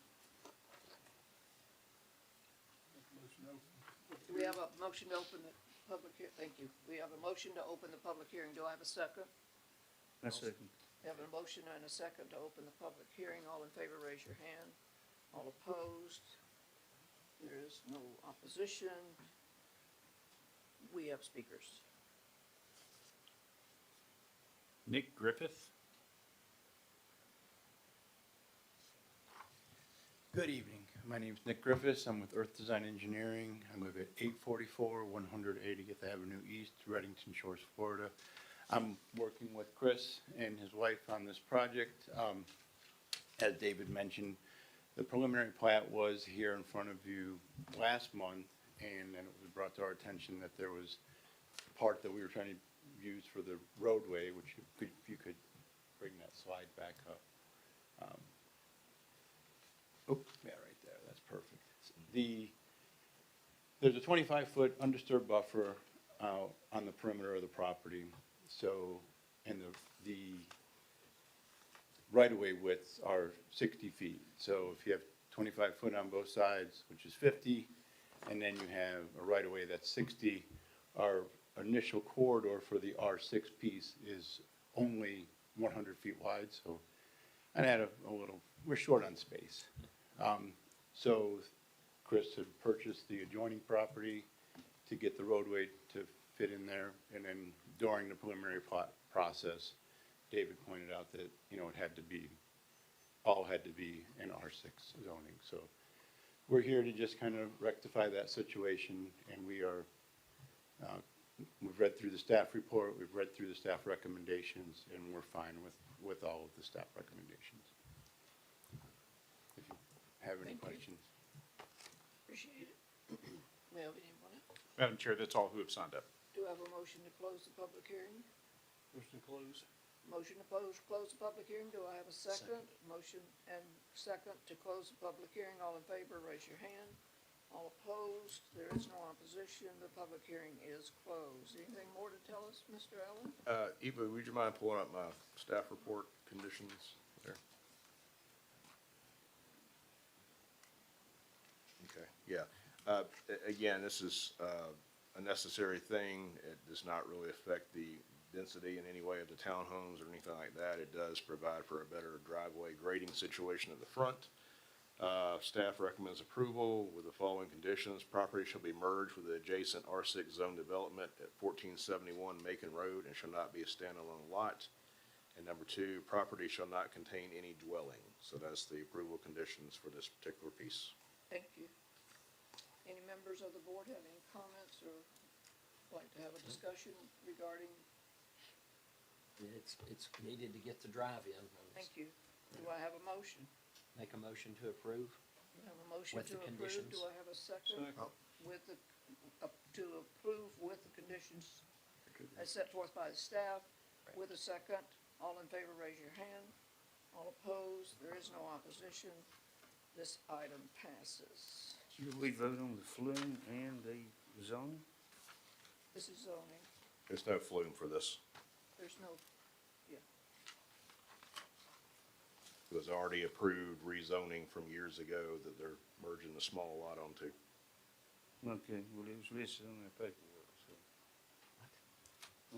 Do we have a motion to open the public thank you. We have a motion to open the public hearing. Do I have a second? I second. We have a motion and a second to open the public hearing. All in favor, raise your hand. All opposed? There is no opposition. We have speakers. Nick Griffith. Good evening. My name is Nick Griffiths. I'm with Earth Design Engineering. I live at 844 180th Avenue East, Reddington Shores, Florida. I'm working with Chris and his wife on this project. As David mentioned, the preliminary plat was here in front of you last month, and then it was brought to our attention that there was part that we were trying to use for the roadway, which if you could bring that slide back up. Yeah, right there, that's perfect. There's a 25-foot undisturbed buffer on the perimeter of the property, so, and the right-of-way widths are 60 feet. So if you have 25 foot on both sides, which is 50, and then you have a right-of-way that's 60, our initial corridor for the R6 piece is only 100 feet wide, so I had a little, we're short on space. So Chris had purchased the adjoining property to get the roadway to fit in there, and then during the preliminary plot process, David pointed out that, it had to be, all had to be in R6 zoning. So we're here to just kind of rectify that situation, and we are, we've read through the staff report, we've read through the staff recommendations, and we're fine with all of the staff recommendations. If you have any Thank you. questions. Appreciate it. We have anyone else? Madam Chair, that's all who have signed up. Do I have a motion to close the public hearing? Motion to close. Motion to close the public hearing. Do I have a second? Motion and second to close the public hearing. All in favor, raise your hand. All opposed? There is no opposition. The public hearing is closed. Anything more to tell us, Mr. Allen? Eva, would you mind pulling up my staff report conditions there? Okay, yeah. Again, this is a necessary thing. It does not really affect the density in any way of the townhomes or anything like that. It does provide for a better driveway grading situation at the front. Staff recommends approval with the following conditions. Property shall be merged with the adjacent R6 zone development at 1471 Macon Road and shall not be a standalone lot. And number two, property shall not contain any dwelling. So that's the approval conditions for this particular piece. Thank you. Any members of the board have any comments or like to have a discussion regarding? It's needed to get the drive in. Thank you. Do I have a motion? Make a motion to approve. Do I have a motion With to the approve? conditions. Do I have a second? With the, to approve with the conditions as set forth by the staff, with a second. All in favor, raise your hand. All opposed? There is no opposition. This item passes. Should we vote on the flume and the zoning? This is zoning. There's no flume for this. There's no, It was already approved rezoning from years ago that they're merging the small lot onto. Okay, well, it was listed on their paperwork, so.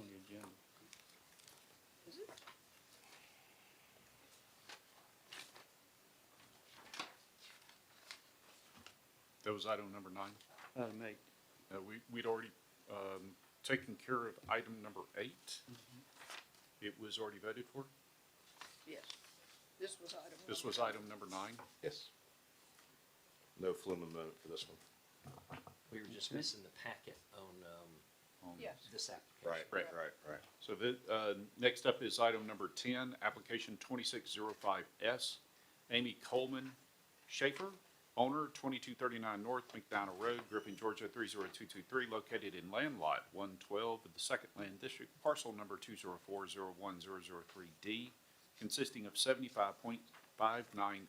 On the agenda. is it? That was item number 9. Item 8. We'd already, taken care of item number 8. It was already voted for. Yes. This was item. This number was nine. item number 9. Yes. No flume amendment for this one. We were just missing the packet on, Yes. this application. Right. So the, next up is item number 10, application 2605S. Amy Coleman Schaefer, owner, 2239 North McDonald Road, Griffin, Georgia, 30223, located in land lot 112 of the Second Land District, parcel number 204010003D, consisting of 75.59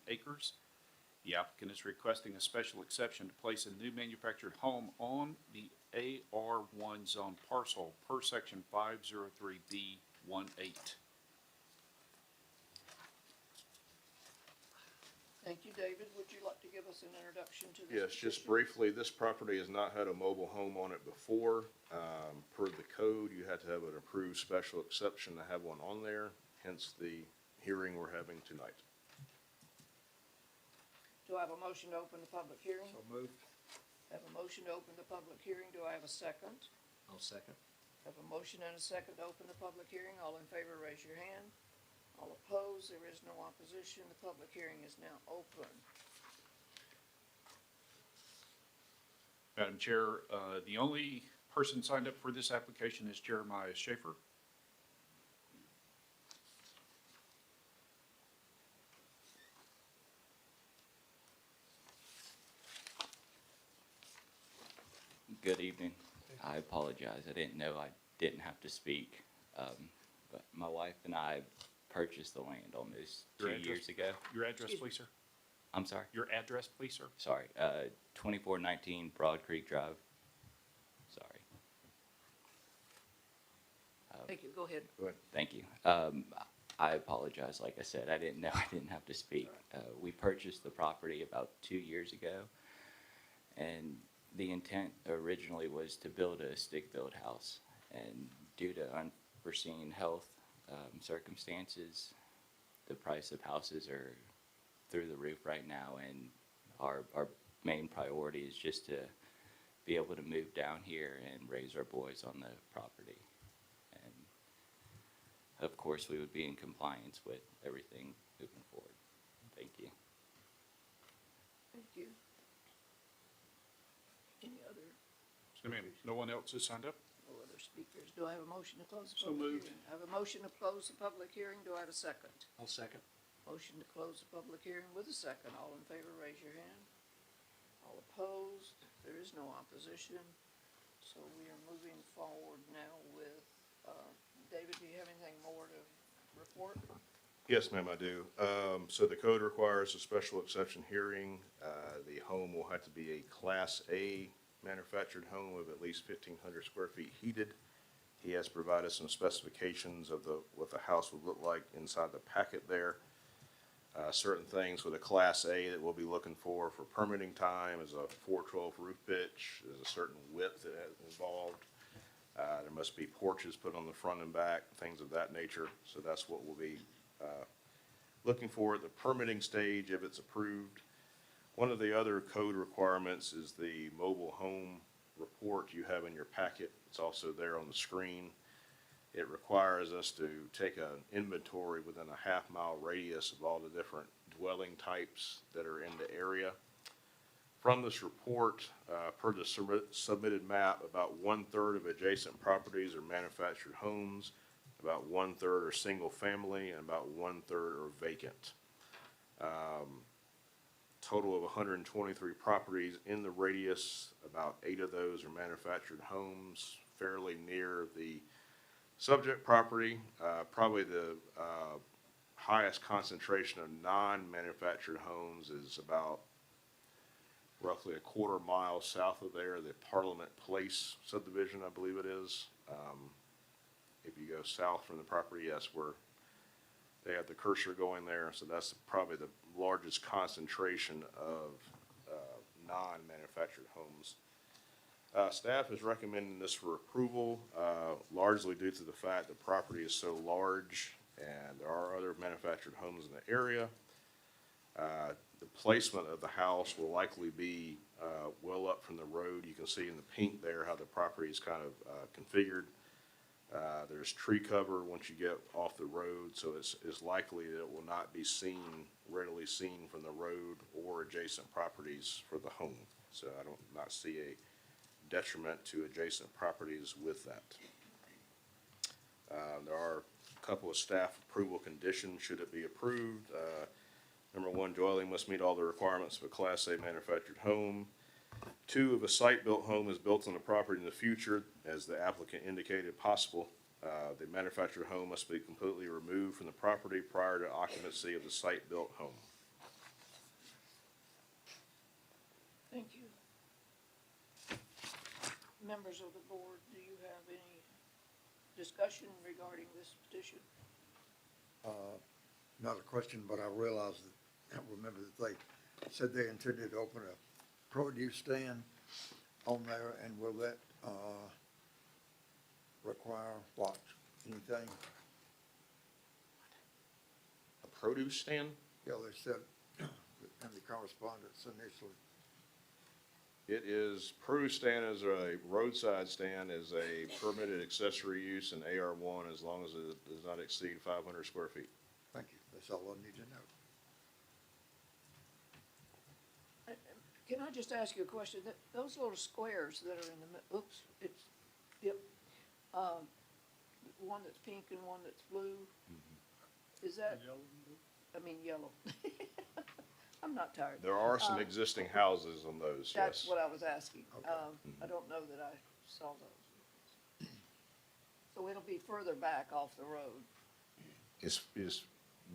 acres. The applicant is requesting a special exception to place a new manufactured home on the AR1 zone parcel per section 503B18. Thank you, David. Would you like to give us an introduction to this? Yes, just petition? briefly, this property has not had a mobile home on it before. Per the code, you had to have an approved special exception to have one on there, hence the hearing we're having tonight. Do I have a motion to open the public hearing? So moved. Have a motion to open the public hearing. Do I have a second? I'll second. Have a motion and a second to open the public hearing. All in favor, raise your hand. All opposed? There is no opposition. The public hearing is now open. Madam Chair, the only person signed up for this application is Jeremiah Schaefer. Good evening. I apologize. I didn't know I didn't have to speak. But my wife and I purchased the land almost Your 2 address? years ago. Your address, please, sir. I'm sorry? Your address, please, sir. Sorry. 2419 Broad Creek Drive. Sorry. Thank you. Go ahead. Go ahead. Thank you. I apologize. Like I said, I didn't know I didn't have to speak. We purchased the property about 2 years ago, and the intent originally was to build a stick-built house. And due to unforeseen health circumstances, the price of houses are through the roof right now, and our main priority is just to be able to move down here and raise our boys on the property. And of course, we would be in compliance with everything moving forward. Thank you. Thank you. Any other, So, ma'am, no one else has signed up? no other speakers? Do I have a motion to close the So public moved. hearing? I have a motion to close the public hearing. Do I have a second? I'll second. Motion to close the public hearing with a second. All in favor, raise your hand. All opposed? There is no opposition. So we are moving forward now with, David, do you have anything more to report? Yes, ma'am, I do. So the code requires a special exception hearing. The home will have to be a Class A manufactured home of at least 1,500 square feet heated. He has provided some specifications of what the house would look like inside the packet there. Certain things with a Class A that we'll be looking for permitting time is a 412 roof pitch, there's a certain width that is involved. There must be porches put on the front and back, things of that nature. So that's what we'll be looking for at the permitting stage if it's approved. One of the other code requirements is the mobile home report you have in your packet. It's also there on the screen. It requires us to take an inventory within a half-mile radius of all the different dwelling types that are in the area. From this report, per the submitted map, about 1/3 of adjacent properties are manufactured homes, about 1/3 are single-family, and about 1/3 are vacant. Total of 123 properties in the radius, about 8 of those are manufactured homes, fairly near the subject property. Probably the highest concentration of non-manufactured homes is about roughly a 1/4 mile south of there, the Parliament Place subdivision, I believe it is. If you go south from the property, yes, where they have the cursor going there, so that's probably the largest concentration of non-manufactured homes. Staff is recommending this for approval, largely due to the fact the property is so large and there are other manufactured homes in the area. The placement of the house will likely be well up from the road. You can see in the pink there how the property is kind of configured. There's tree cover once you get off the road, so it's likely that it will not be readily seen from the road or adjacent properties for the home. So I don't not see a detriment to adjacent properties with that. There are a couple of staff approval conditions should it be approved. Number one, dwelling must meet all the requirements of a Class A manufactured home. 2, if a site-built home is built on the property in the future, as the applicant indicated possible, the manufactured home must be completely removed from the property prior to occupancy of the site-built home. Thank you. Members of the board, do you have any discussion regarding this petition? Not a question, but I realized that, I remember that they said they intended to open a produce stand on there, and will that, require what, anything? A produce stand? Yeah, they said in the correspondence initially. It is, produce stand is a roadside stand, is a permitted accessory use in AR1 as long as it does not exceed 500 square feet. Thank you, that's all I need to know. Can I just ask you a question? Those little squares that are in the, oops, it's, yep. One that's pink and one that's blue. Is that, I mean, yellow. I'm not tired. There are some existing houses on those, That's yes. what I was asking. Okay. I don't know that I saw those. So it'll be further back off the road.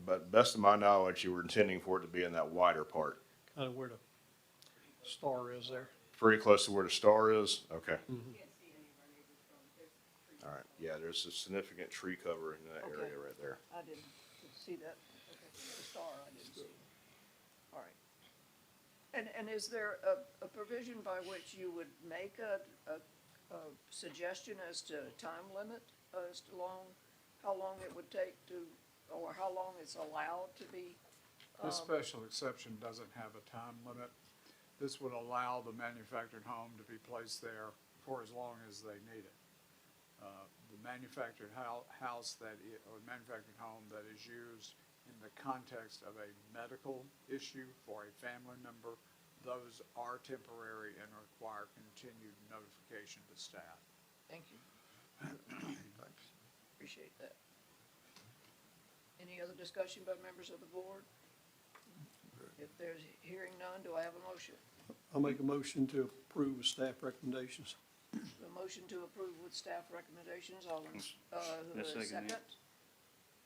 But best of my knowledge, you were intending for it to be in that wider part. Kind of where the star is there. Pretty close to where the star is? Okay. All right, yeah, there's a significant tree cover in that Okay. area right there. I didn't see that. Okay, the star I didn't see. All right. And is there a provision by which you would make a suggestion as to time limit as to how long it would take to, or how long it's allowed to be? This special exception doesn't have a time limit. This would allow the manufactured home to be placed there for as long as they need it. The manufactured house or manufactured home that is used in the context of a medical issue for a family member, those are temporary and require continued notification to staff. Thank you. Appreciate that. Any other discussion by members of the board? If there's hearing none, do I have a motion? I'll make a motion to approve with staff recommendations. A motion to approve with staff recommendations, all in, I second second? it.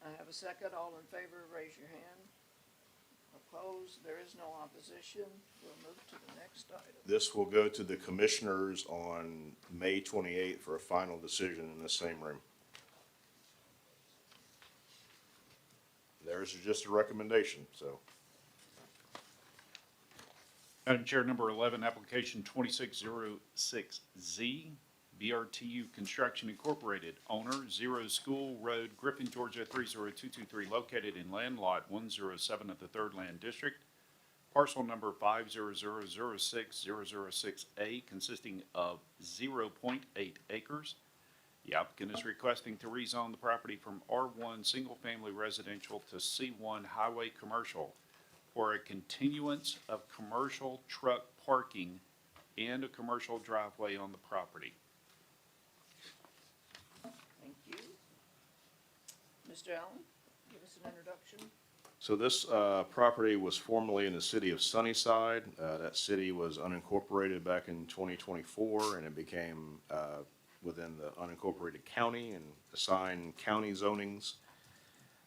I have a second. All in favor, raise your hand. Opposed? There is no opposition. We'll move to the next item. This will go to the commissioners on May 28th for a final decision in the same room. Theirs is just a recommendation, so. Madam Chair, number 11, application 2606Z, BRTU Construction Incorporated, owner, Zero School Road, Griffin, Georgia, 30223, located in land lot 107 of the Third Land District, parcel number 5006006A, consisting of 0.8 acres. The applicant is requesting to rezone the property from R1 Single Family Residential to C1 Highway Commercial for a continuance of commercial truck parking and a commercial driveway on the property. Thank you. Mr. Allen, give us an introduction. So this property was formerly in the city of Sunnyside. That city was unincorporated back in 2024, and it became within the unincorporated county and assigned county zonings.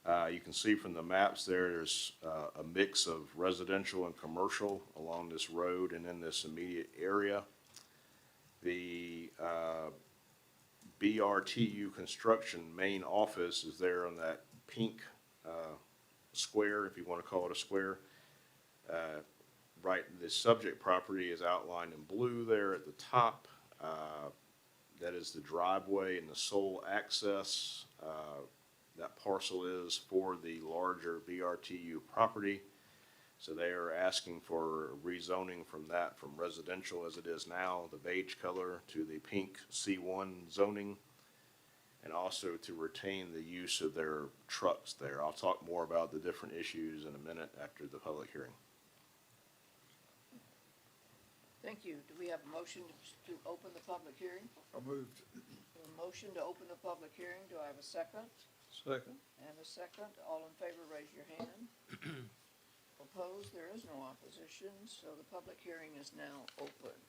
You can see from the maps there's a mix of residential and commercial along this road and in this immediate area. The BRTU Construction main office is there on that pink square, if you want to call it a square. Right, the subject property is outlined in blue there at the top. That is the driveway and the sole access. That parcel is for the larger BRTU property. So they are asking for rezoning from that, from residential as it is now, the beige color, to the pink C1 zoning, and also to retain the use of their trucks there. I'll talk more about the different issues in a minute after the public hearing. Thank you. Do we have a motion to open the public hearing? I moved. A motion to open the public hearing. Do I have a second? Second. And a second. All in favor, raise your hand. Opposed? There is no opposition, so the public hearing is now open.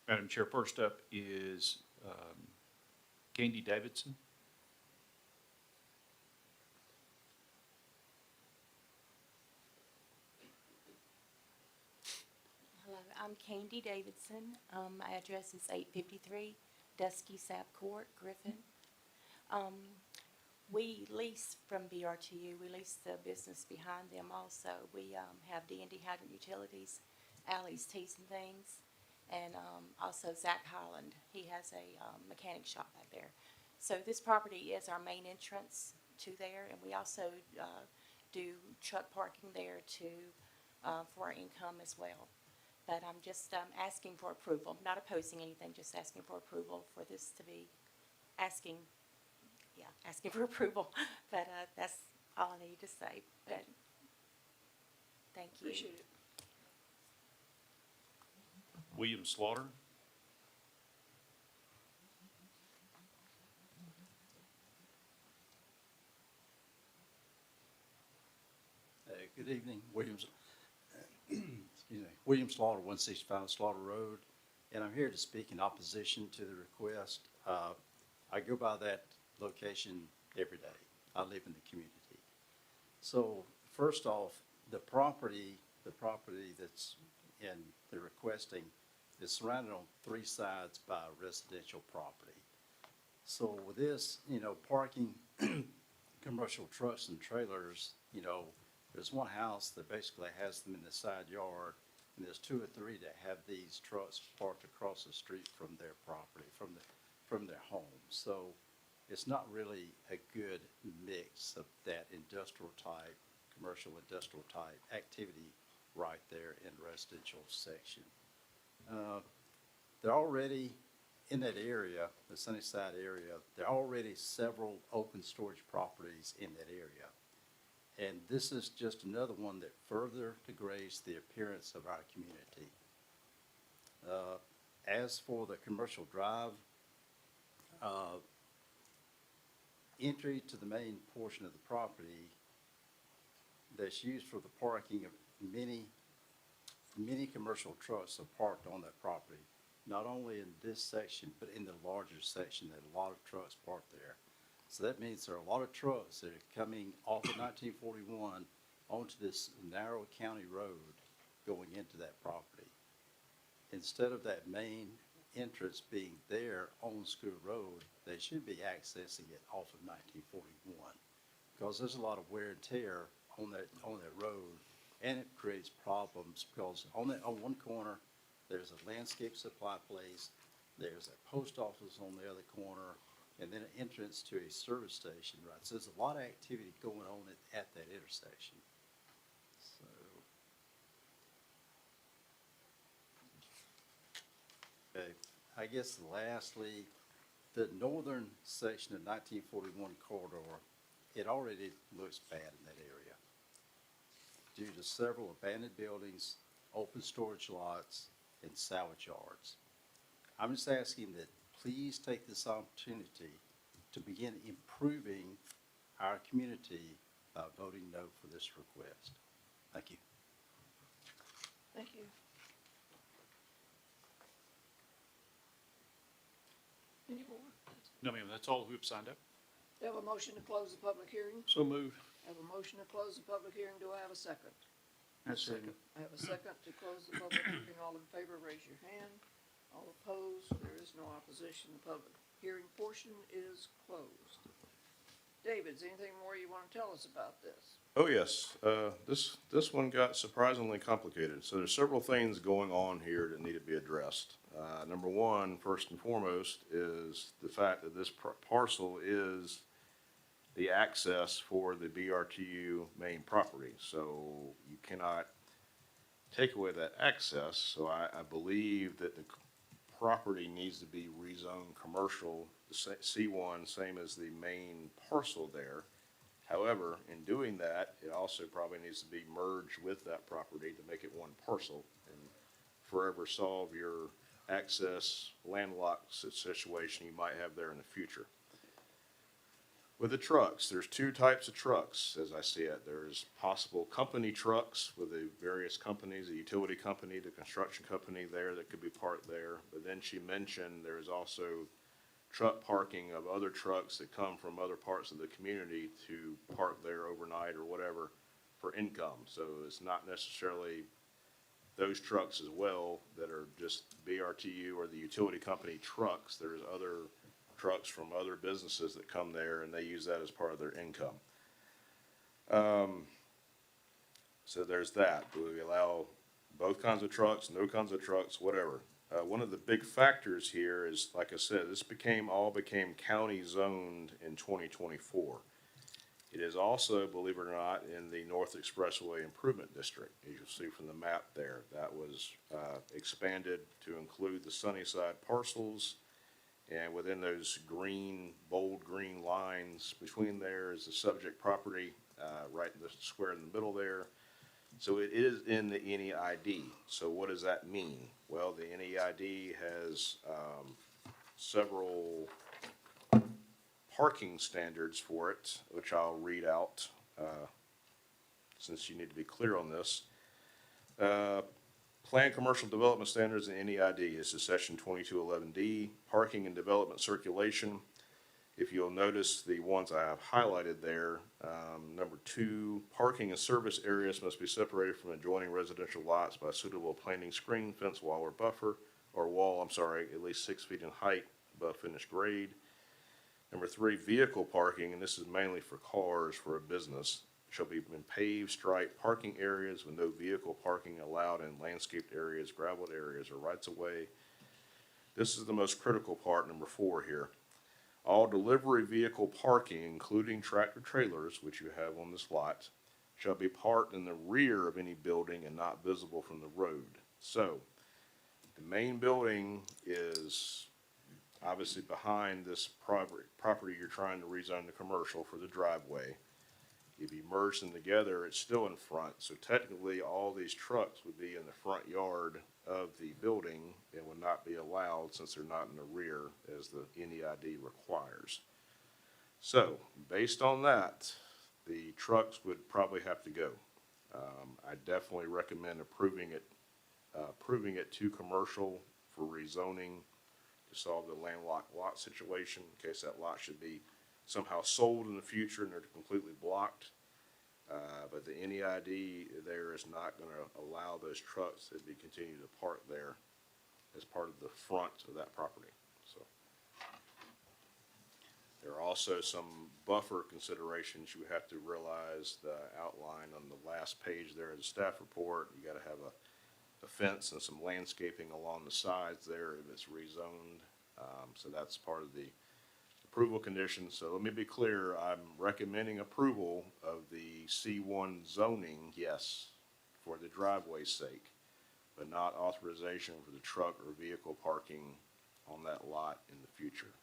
Madam Chair, first up is Candy Davidson. Hello, I'm Candy Davidson. My address is 853 Dusky Sap Court, Griffin. We lease from BRTU. We lease the business behind them also. We have D&D Hydrant Utilities, Alley's Teas and Things, and also Zach Holland. He has a mechanic shop back there. So this property is our main entrance to there, and we also do truck parking there too for our income as well. But I'm just asking for approval, not opposing anything, just asking for approval for this to be asking for approval. But that's all I need to say. But thank you. Appreciate it. William Slaughter. Good evening, William Slaughter, 165 Slaughter Road, and I'm here to speak in opposition to the request. I go by that location every day. I live in the community. So first off, the property that's in the requesting is surrounded on three sides by residential property. So with this, parking commercial trucks and trailers, there's one house that basically has them in the side yard, and there's two or three that have these trucks parked across the street from their property, from their home. So it's not really a good mix of that industrial type, commercial industrial type activity right there in the residential section. They're already in that area, the Sunnyside area, there are already several open storage properties in that area. And this is just another one that further degrades the appearance of our community. As for the commercial drive, entry to the main portion of the property that's used for the parking of many commercial trucks are parked on that property. not only in this section, but in the larger section that a lot of trucks park there. So that means there are a lot of trucks that are coming off of 1941 onto this narrow county road going into that property. Instead of that main entrance being there on School Road, they should be accessing it off of 1941. Because there's a lot of wear and tear on that road, and it creates problems because on one corner, there's a landscape supply place, there's a post office on the other corner, and then an entrance to a service station, right? So there's a lot of activity going on at that intersection. So. Okay, I guess lastly, the northern section of 1941 corridor, it already looks bad in that area due to several abandoned buildings, open storage lots, and salvage yards. I'm just asking that please take this opportunity to begin improving our community by voting no for this request. Thank you. Thank you. Any more? No, ma'am, that's all who have signed up. Do you have a motion to close the public hearing? So moved. I have a motion to close the public hearing. Do I have a second? Second. I have a second to close the public hearing. All in favor, raise your hand. All opposed, there is no opposition. The public hearing portion is closed. David, is anything more you want to tell us about this? Oh, yes. This one got surprisingly complicated. So there's several things going on here that need to be addressed. Number one, first and foremost, is the fact that this parcel is the access for the BRTU main property. So you cannot take away that access. So I believe that the property needs to be rezoned commercial, C1, same as the main parcel there. However, in doing that, it also probably needs to be merged with that property to make it one parcel and forever solve your access landlocked situation you might have there in the future. With the trucks, there's two types of trucks, as I see it. There's possible company trucks with the various companies, the utility company, the construction company there that could be parked there. But then she mentioned there's also truck parking of other trucks that come from other parts of the community to park there overnight or whatever for income. So it's not necessarily those trucks as well that are just BRTU or the utility company trucks. There's other trucks from other businesses that come there and they use that as part of their income. So there's that. Do we allow both kinds of trucks, no kinds of trucks, whatever? One of the big factors here is, like I said, this all became county zoned in 2024. It is also, believe it or not, in the North Expressway Improvement District. As you'll see from the map there, that was expanded to include the Sunnyside parcels. And within those green, bold green lines between there is the subject property, right in the square in the middle there. So it is in the NEID. So what does that mean? Well, the NEID has several parking standards for it, which I'll read out since you need to be clear on this. Planned Commercial Development Standards in NEID. This is section 2211D, parking and development circulation. If you'll notice the ones I have highlighted there, number 2, parking and service areas must be separated from adjoining residential lots by suitable planting screen, fence wall, or buffer, or wall, at least 6 feet in height above finished grade. Number 3, vehicle parking, and this is mainly for cars for a business, shall be in paved, striped parking areas with no vehicle parking allowed in landscaped areas, gravelled areas, or rights of way. This is the most critical part, number 4 here. All delivery vehicle parking, including tractor trailers, which you have on this lot, shall be parked in the rear of any building and not visible from the road. So, the main building is obviously behind this property you're trying to rezone to commercial for the driveway. If you merge them together, it's still in front. So technically, all these trucks would be in the front yard of the building and would not be allowed since they're not in the rear as the NEID requires. So based on that, the trucks would probably have to go. I definitely recommend approving it to commercial for rezoning to solve the landlocked lot situation, in case that lot should be somehow sold in the future and they're completely blocked. But the NEID there is not gonna allow those trucks to be continued to park there as part of the front of that property, so. There are also some buffer considerations you have to realize, the outline on the last page there of the staff report. You gotta have a fence and some landscaping along the sides there if it's rezoned. So that's part of the approval conditions. So let me be clear, I'm recommending approval of the C1 zoning, yes, for the driveway's sake, but not authorization for the truck or vehicle parking on that lot in the future.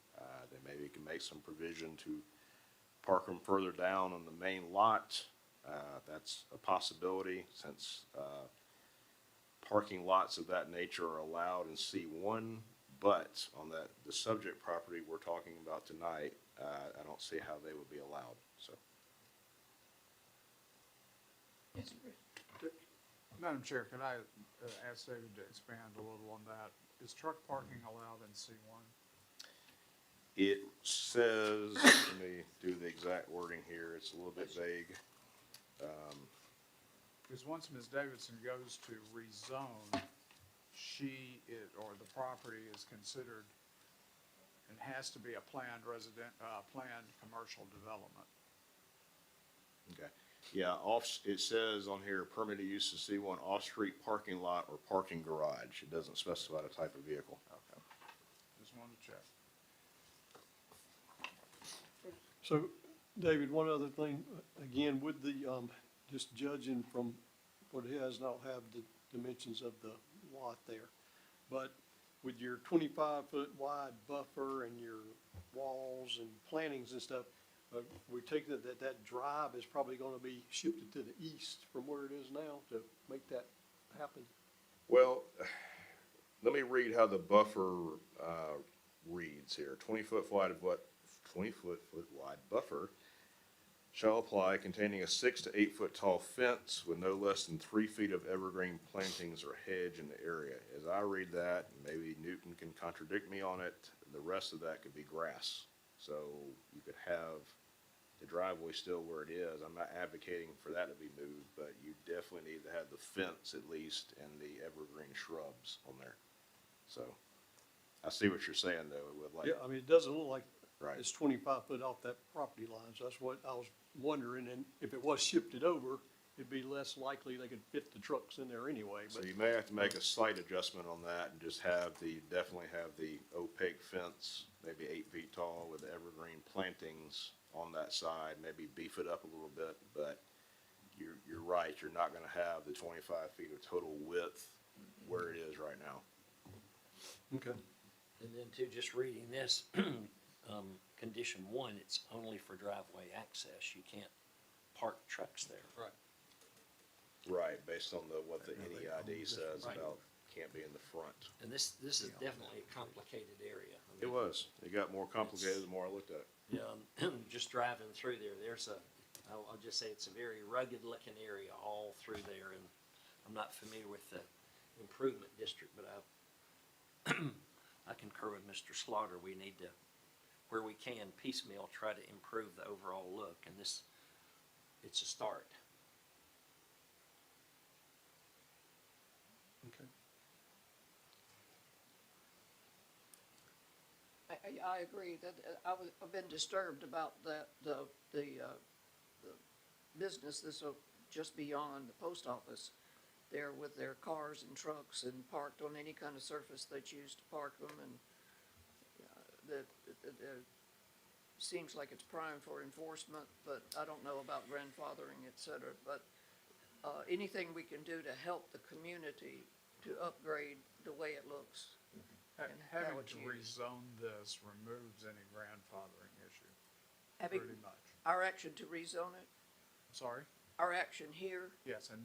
They maybe can make some provision to park them further down on the main lot. That's a possibility since, parking lots of that nature are allowed in C1, but on the subject property we're talking about tonight, I don't see how they would be allowed, so. Madam Chair, could I ask David to expand a little on that? Is truck parking allowed in C1? It says, let me do the exact wording here, it's a little bit vague. Because once Ms. Davidson goes to rezone, or the property is considered and has to be a planned planned commercial development. Okay, yeah, it says on here, permitted use of C1 off-street parking lot or parking garage. It doesn't specify the type of vehicle. Okay. Just wanted to check. So, David, one other thing, again, with the, just judging from what it has, and I'll have the dimensions of the lot there, but with your 25-foot wide buffer and your walls and plantings and stuff, we take that drive is probably gonna be shifted to the east from where it is now to make that happen. Well, let me read how the buffer, reads here. 20-foot wide of what? 20-foot wide buffer shall apply, containing a 6 to 8 foot tall fence with no less than 3 feet of evergreen plantings or hedge in the area. As I read that, maybe Newton can contradict me on it, the rest of that could be grass. So you could have the driveway still where it is. I'm not advocating for that to be moved, but you definitely need to have the fence at least and the evergreen shrubs on there. So I see what you're saying though, it would like. Yeah, I mean, it doesn't look like Right. it's 25 foot off that property line, so that's what I was wondering, and if it was shifted over, it'd be less likely they could fit the trucks in there anyway, So but. you may have to make a slight adjustment on that and just definitely have the opaque fence, maybe 8 feet tall with evergreen plantings on that side, maybe beef it up a little bit, but you're right, you're not gonna have the 25 feet of total width where it is right now. Okay. And then too, just reading this, condition 1, it's only for driveway access. You can't park trucks there. Right. Right, based on what the NEID says Right. about can't be in the front. And this is definitely a complicated area. I It mean, was, it got more complicated the more I looked at it. Yeah, just driving through there, I'll just say it's a very rugged looking area all through there, and I'm not familiar with the improvement district, but I concur with Mr. Slaughter. We need to, where we can, piecemeal, try to improve the overall look, and it's a start. Okay. I agree that I've been disturbed about the business that's just beyond the post office there with their cars and trucks and parked on any kind of surface they choose to park them, and seems like it's prime for enforcement, but I don't know about grandfathering, et cetera. But anything we can do to help the community to upgrade the way it looks. And how Having it's to used. rezone this removes any grandfathering issue, Having pretty much. our action to rezone it, Sorry? our action here, Yes, and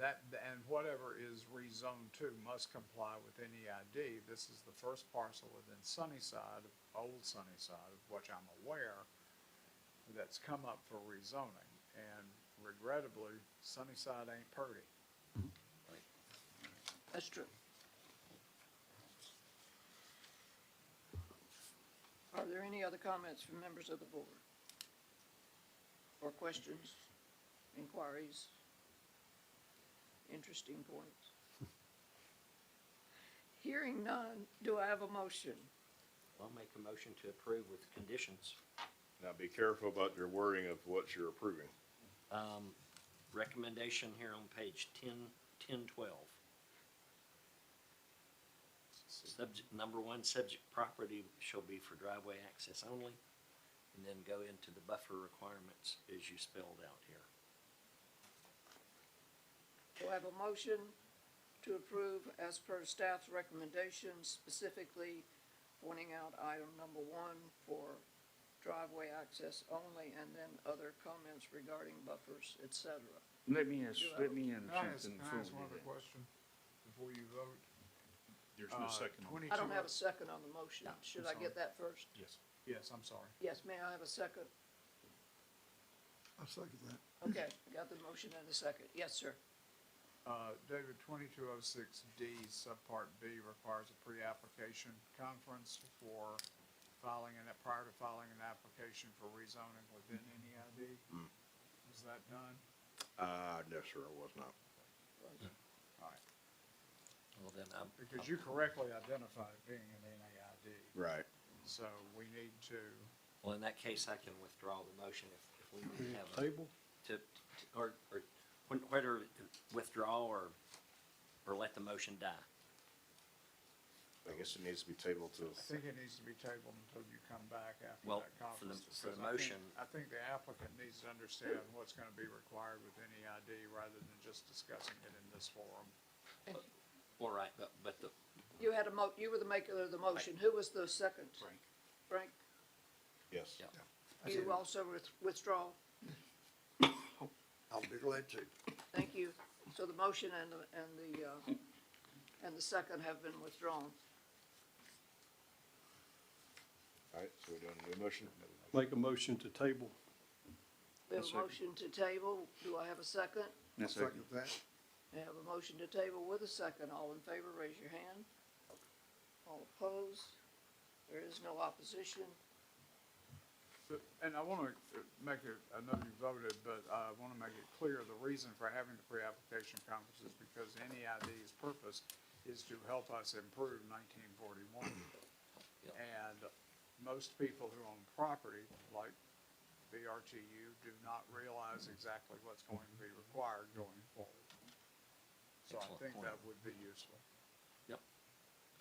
whatever is rezoned to must comply with NEID. This is the first parcel within Sunnyside, old Sunnyside, of which I'm aware, that's come up for rezoning. And regrettably, Sunnyside ain't purty. that's true. there any other comments from members of the board? Or questions, inquiries, interesting points? Hearing none, do I have a motion? I'll make a motion to approve with conditions. Now be careful about your wording of what you're approving. Recommendation here on page 1012. Subject, number one, subject property shall be for driveway access only, and then go into the buffer requirements as you spelled out here. Do I have a motion to approve as per staff's recommendations, specifically pointing out item number one for driveway access only, and then other comments regarding buffers, et cetera? Let me ask, let me Can I ask one other question before you vote? There's no second. I don't have a second on the motion. Should I get that first? Yes. Yes, I'm sorry. Yes, may I have a second? I'll second that. Okay, got the motion and a second. Yes, sir. David, 2206D subpart B requires a pre-application conference for filing prior to filing an application for rezoning within NEID. Was that done? No, sir, it was not. All right, Well, then because you correctly identified it being an NEID. Right. So we need to, well, in that case, I can withdraw the motion if we need to have a. Table? Or whether withdraw or let the motion die. I guess it needs to be tabled to, I think it needs to be tabled until you come back after Well, that for the- conference. for the because motion- I think the applicant needs to understand what's gonna be required with NEID rather than just discussing it in this forum. All right, but the, You had you were the maker of the motion. Who was the second? Frank. Frank, yes. Yeah. you also withdraw? I'll be glad to. Thank you. So the motion and the second have been withdrawn. All right, so we're doing a new motion? Make a motion to table. We have a motion to table. Do I have a second? I'll second that. I have a motion to table with a second. All in favor, raise your hand. All opposed? There is no opposition. And I wanna make it, I know you voted, but I wanna make it clear, the reason for having the pre-application conference is because NEID's purpose is to help us improve 1941. Yep. And most people who own property, like BRTU, do not realize exactly what's going to be required going forward. So I Excellent think point. that would be useful. Yep,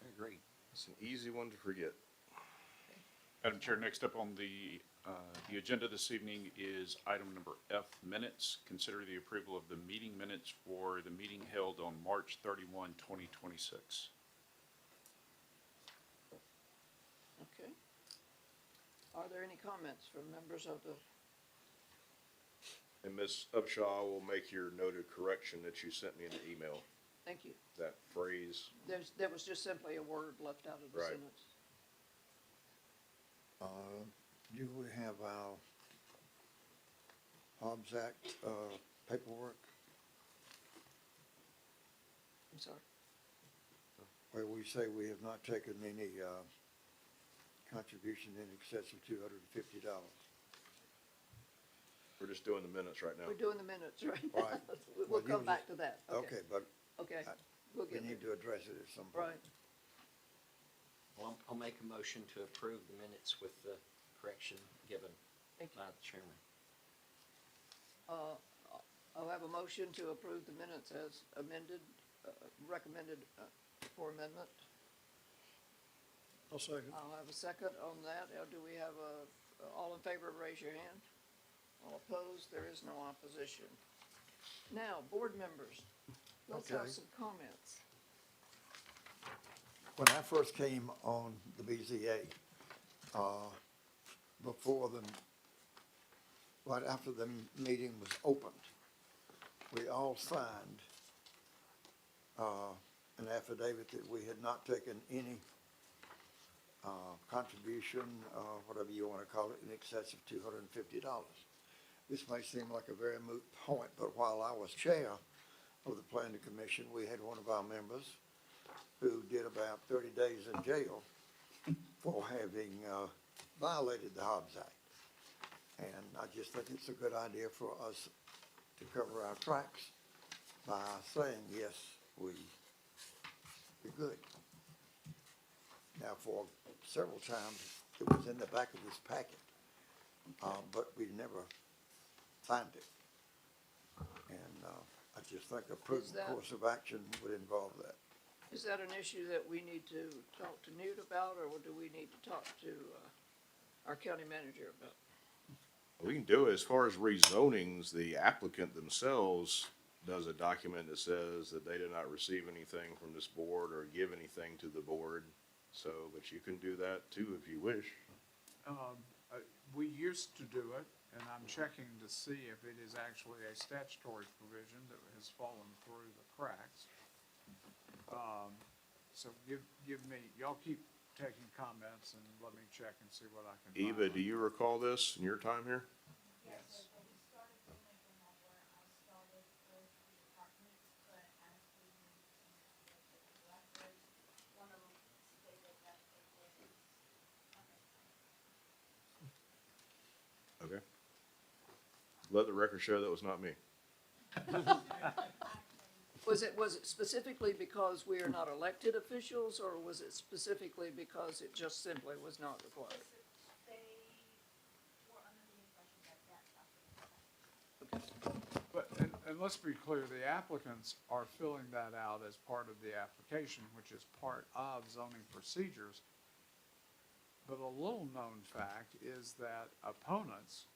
I agree. It's an easy one to forget. Madam Chair, next up on the agenda this evening is item number F, minutes. Consider the approval of the meeting minutes for the meeting held on March 31, 2026. Okay. Are there any comments from members of the, And Ms. Upshaw will make your noted correction that you sent me in the email, thank you. that phrase. There was just simply a word left out of the Right. sentence. Do we have our Hobbs Act, paperwork I'm sorry. where we say we have not taken any, contribution in excess of $250? We're just doing the minutes right now. We're doing the minutes, right? Right. We'll Well, come you back to that. Okay, but Okay, I- we'll we get need there. to address it at some point. Right. Well, I'll make a motion to approve the minutes with the correction given Thank you. by the chairman. I'll have a motion to approve the minutes as amended, recommended for amendment. I'll second. I'll have a second on that. Do we have all in favor, raise your hand. All opposed, there is no opposition. Now, board members, let's have Okay. some comments. When I first came on the BZA, before the, right after the meeting was opened, we all signed, an affidavit that we had not taken any, contribution, whatever you wanna call it, in excess of $250. This may seem like a very moot point, but while I was chair of the planning commission, we had one of our members who did about 30 days in jail for having violated the Hobbs Act. And I just think it's a good idea for us to cover our tracks by saying, yes, we're good. Now, for several times, it was in the back of this packet, but we never signed it. And I just think a prudent course of action would involve that. Is that an issue that we need to talk to Newt about, or do we need to talk to our county manager about? We can do it. As far as rezonings, the applicant themselves does a document that says that they did not receive anything from this board or give anything to the board. So, but you can do that too if you wish. We used to do it, and I'm checking to see if it is actually a statutory provision that has fallen through the cracks. So give me, y'all keep taking comments and let me check and see what I can find. Eva, do you recall this in your time here? Yes. Okay. Let the record show that was not me. Was it specifically because we are not elected officials, or was it specifically because it just simply was not required? But, and let's be clear, the applicants are filling that out as part of the application, which is part of zoning procedures. But a little known fact is that opponents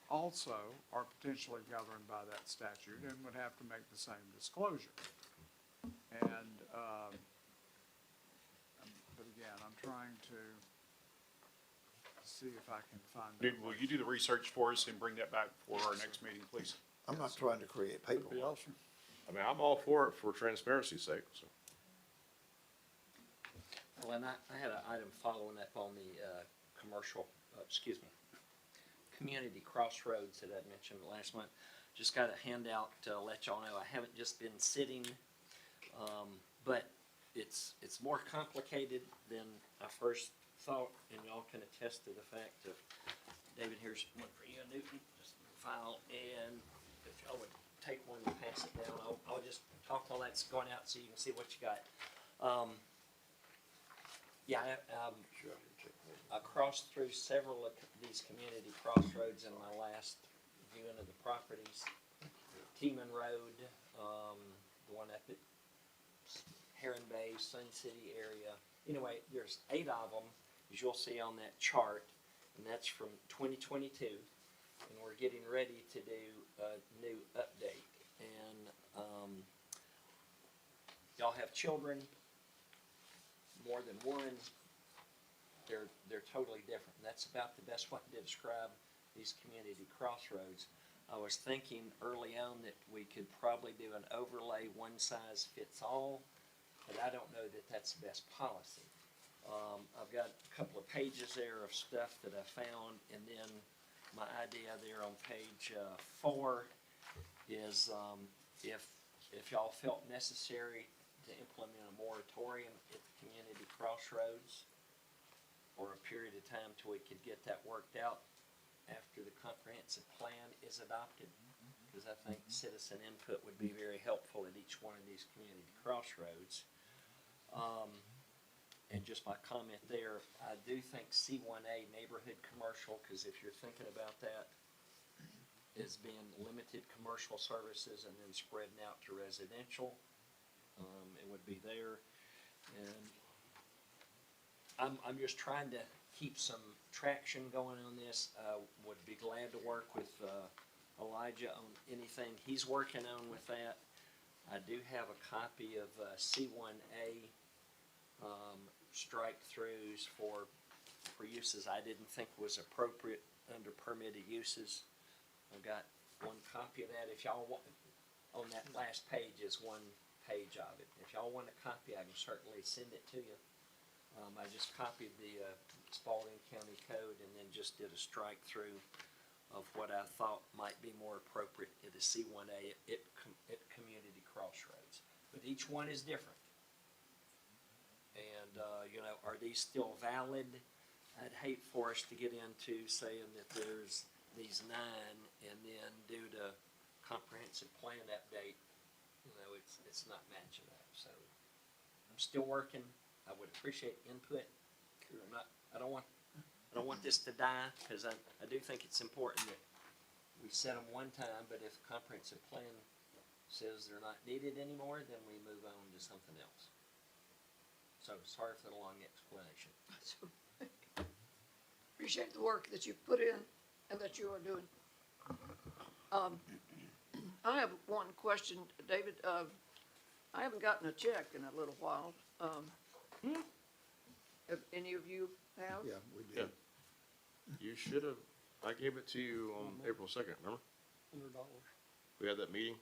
also are potentially governed by that statute and would have to make the same disclosure. And, but again, I'm trying to see if I can find Dude, that. will you do the research for us and bring that back for our next meeting, please? I'm not trying to create paperwork. I mean, I'm all for it for transparency's sake, so. Well, and I had an item following up on the community crossroads that I mentioned last month. Just got a handout to let y'all know I haven't just been sitting, but it's more complicated than I first thought, and y'all can attest to the fact of, David, here's one for you, Newton, just file, and if y'all would take one and pass it down, I'll just talk while that's going out so you can see what you got. I crossed through several of these community crossroads in my last viewing of the properties. Teeman Road, the one up at Heron Bay, Sun City area. Anyway, there's 8 of them, as you'll see on that chart, and that's from 2022. And we're getting ready to do a new update. And y'all have children, more than one. They're totally different. And that's about the best way to describe these community crossroads. I was thinking early on that we could probably do an overlay one size fits all, but I don't know that that's the best policy. I've got a couple of pages there of stuff that I found, and then my idea there on page 4 is if y'all felt necessary to implement a moratorium at the community crossroads for a period of time till we could get that worked out after the comprehensive plan is adopted, because I think citizen input would be very helpful at each one of these community crossroads. And just my comment there, I do think C1A neighborhood commercial, because if you're thinking about that as being limited commercial services and then spreading out to residential, it would be there. And I'm just trying to keep some traction going on this. Would be glad to work with Elijah on anything he's working on with that. I do have a copy of C1A strike-throughs for uses I didn't think was appropriate under permitted uses. I've got one copy of that. If y'all want, on that last page is one page of it. If y'all want a copy, I can certainly send it to you. I just copied the Spalding County Code and then just did a strike-through of what I thought might be more appropriate in the C1A at community crossroads. But each one is different. And, are these still valid? I'd hate for us to get into saying that there's these 9 and then due to comprehensive plan update, it's not matching up. So I'm still working. I would appreciate input. I don't want this to die, because I do think it's important that we set them one time, but if comprehensive plan says they're not needed anymore, then we move on to something else. So sorry for the long explanation. Appreciate the work that you've put in and that you are doing. I have one question, David. I haven't gotten a check in a little while. Have any of you have? Yeah, we Yeah. did. You should have, I gave it to you on April 2nd, remember? $100. We had that meeting?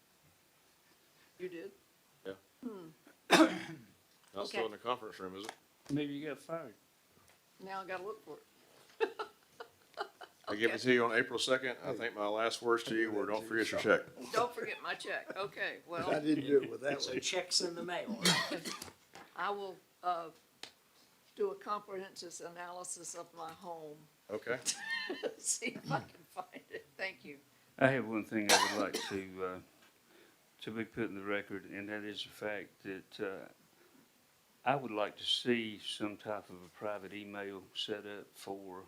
You did? Yeah. Not still Okay. in the conference room, is it? Maybe you got fired. Now I gotta look for it. I gave it to you on April 2nd. I think my last words to you were, don't forget your check. Don't forget my check. Okay, I well, didn't do it with that So one. checks in the mail. I will, do a comprehensive analysis of my home. Okay. See if I can find it. Thank you. I have one thing I would like to be put in the record, and that is the fact that I would like to see some type of a private email set up for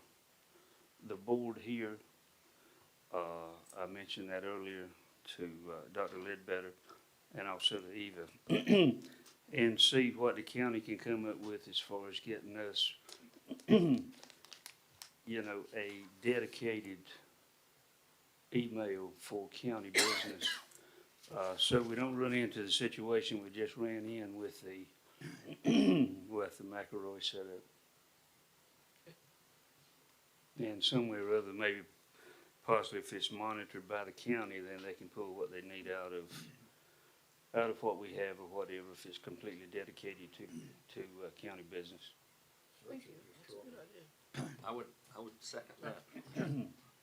the board here. I mentioned that earlier to Dr. Ledbetter and also to Eva, and see what the county can come up with as far as getting us, a dedicated email for county business. So we don't run into the situation we just ran in with the, with the McElroy setup. And somewhere or other, maybe possibly if it's monitored by the county, then they can pull what they need out of what we have or whatever, if it's completely dedicated to county business. Thank you. That's a good idea. I would second that.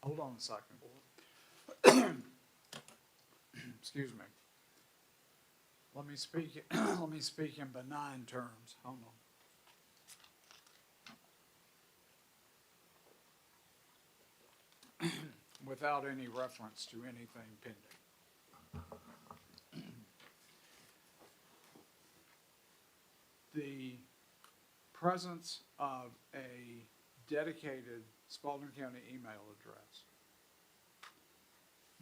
Hold on a second. Excuse me. Let me speak in benign terms. Hold on. Without any reference to anything pending. The presence of a dedicated Spalding County email address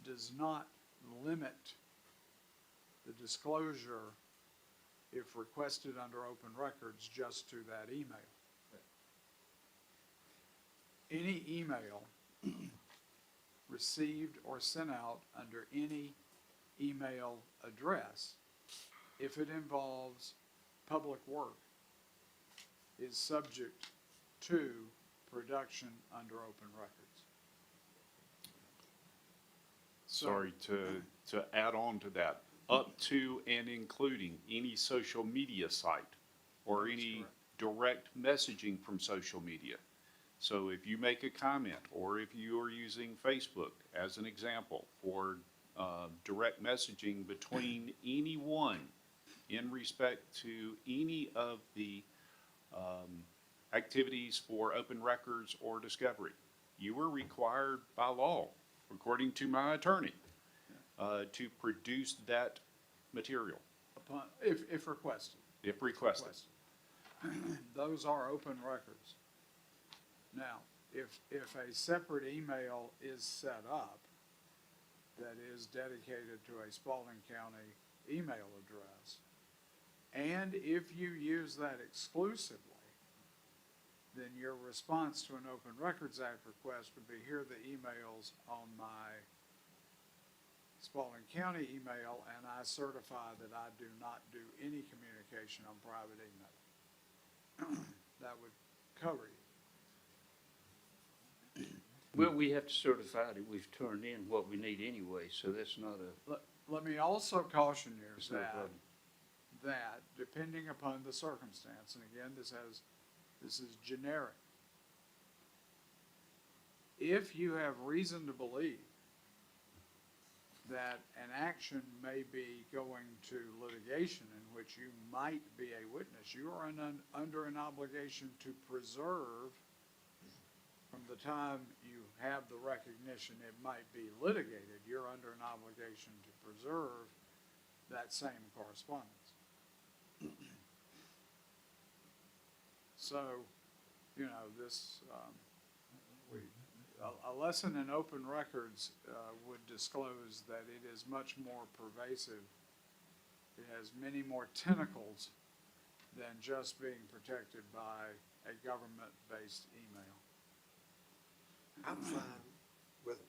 does not limit the disclosure, if requested under open records, just to that email. Any email received or sent out under any email address, if it involves public work, is subject to production under open records. Sorry, to add on to that, up to and including any social media site or any direct messaging from social media. So if you make a comment, or if you are using Facebook as an example for direct messaging between anyone in respect to any of the activities for open records or discovery, you are required by law, according to my attorney, to produce that material. If requested. If requested. Those are open records. Now, if a separate email is set up that is dedicated to a Spalding County email address, and if you use that exclusively, then your response to an Open Records Act request would be, here are the emails on my Spalding County email, and I certify that I do not do any communication on private email. That would cover you. Well, we have to certify that we've turned in what we need anyway, so that's not a, Let me also caution you it's not a problem. that depending upon the circumstance, and again, this is generic. If you have reason to believe that an action may be going to litigation in which you might be a witness, you are under an obligation to preserve from the time you have the recognition it might be litigated, you're under an obligation to preserve that same correspondence. So, you know, this, a lesson in open records would disclose that it is much more pervasive. It has many more tentacles than just being protected by a government-based email. I'm fine with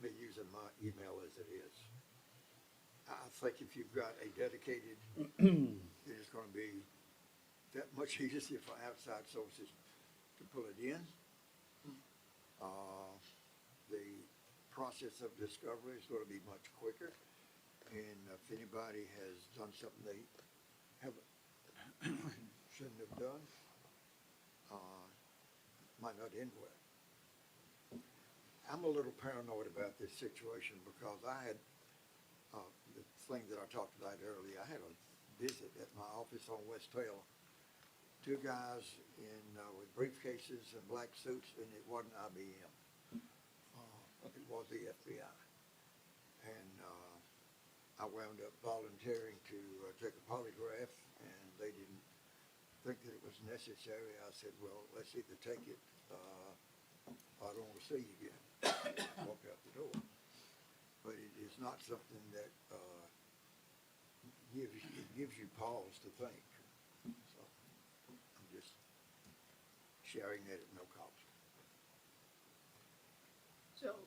me using my email as it is. I think if you've got a dedicated, it's gonna be that much easier for outside sources to pull it in. The process of discovery is gonna be much quicker. And if anybody has done something they haven't, shouldn't have done, might not end well. I'm a little paranoid about this situation because I had, the thing that I talked about earlier, I had a visit at my office on West Trail. Two guys in, with briefcases and black suits, and it wasn't IBM. It was the FBI. And, I wound up volunteering to take a polygraph, and they didn't think that it was necessary. I said, well, let's either take it, I don't want to see you again. Walk out the door. But it is not something that gives you pause to think. So I'm just sharing that at no cost. So,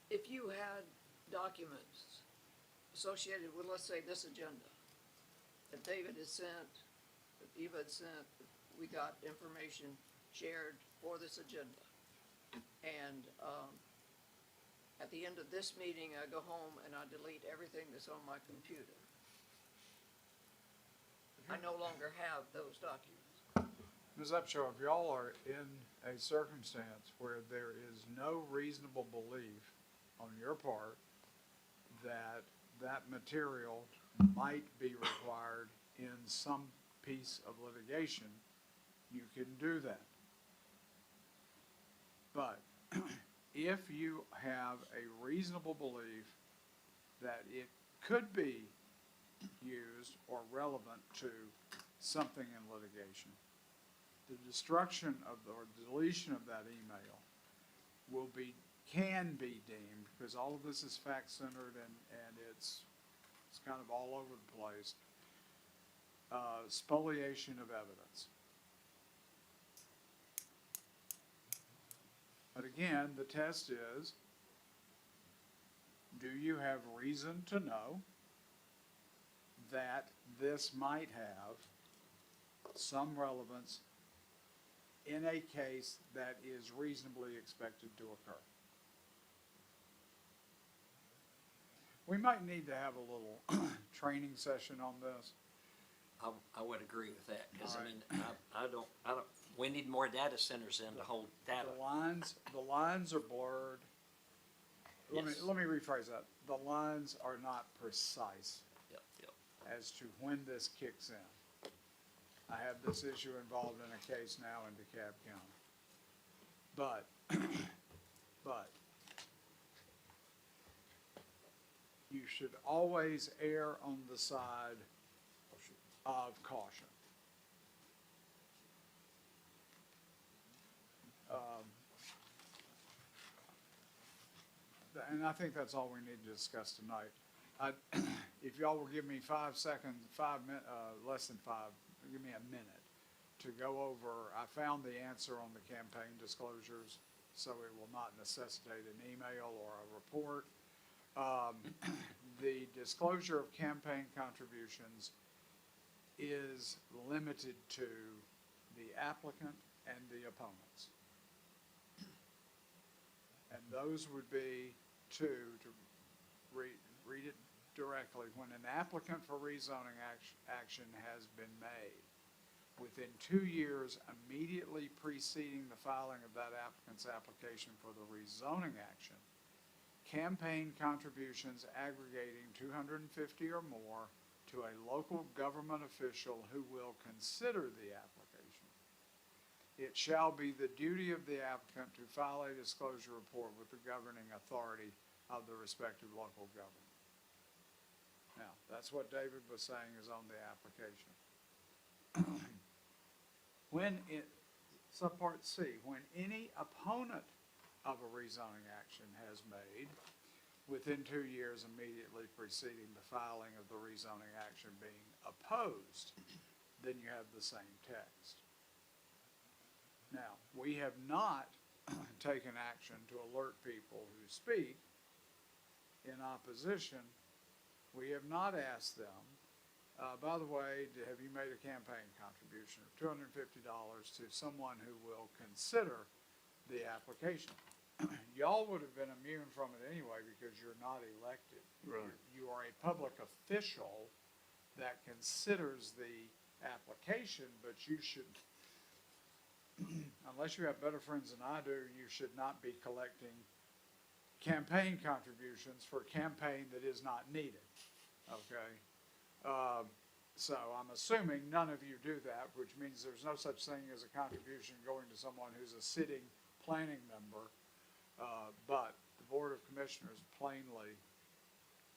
if you had documents associated with, let's say, this agenda, that David has sent, that Eva had sent, that we got information shared for this agenda, and at the end of this meeting, I go home and I delete everything that's on my computer, I no longer have those documents. Ms. Upshaw, if y'all are in a circumstance where there is no reasonable belief on your part that that material might be required in some piece of litigation, you can do that. But if you have a reasonable belief that it could be used or relevant to something in litigation, the destruction of or deletion of that email can be deemed, because all of this is fact-centered and it's kind of all over the place, spoliation of evidence. But again, the test is, do you have reason to know that this might have some relevance in a case that is reasonably expected to occur? We might need to have a little training session on this. I would agree with that, because All I right. mean, I don't, we need more data centers in to hold data. The lines are blurred. Yes. Let me rephrase that. The lines are not precise Yep. as to when this kicks in. I have this issue involved in a case now in DeKalb County. But you should always err on the side of caution. And I think that's all we need to discuss tonight. If y'all will give me 5 seconds, less than 5, give me a minute to go over, I found the answer on the campaign disclosures, so it will not necessitate an email or a report. The disclosure of campaign contributions is limited to the applicant and the opponents. And those would be two, to read it directly, when an applicant for rezoning action has been made within 2 years immediately preceding the filing of that applicant's application for the rezoning action, campaign contributions aggregating $250 or more to a local government official who will consider the application it shall be the duty of the applicant to file a disclosure report with the governing authority of the respective local government. Now, that's what David was saying is on the application. Subpart C, when any opponent of a rezoning action has made within 2 years immediately preceding the filing of the rezoning action being opposed, then you have the same text. Now, we have not taken action to alert people who speak in opposition. We have not asked them, by the way, have you made a campaign contribution of $250 to someone who will consider the application? Y'all would have been immune from it anyway because you're not elected. Right. You are a public official that considers the application, but you should, unless you have better friends than I do, you should not be collecting campaign contributions for a campaign that is not needed, okay? So I'm assuming none of you do that, which means there's no such thing as a contribution going to someone who's a sitting planning member. But the Board of Commissioners plainly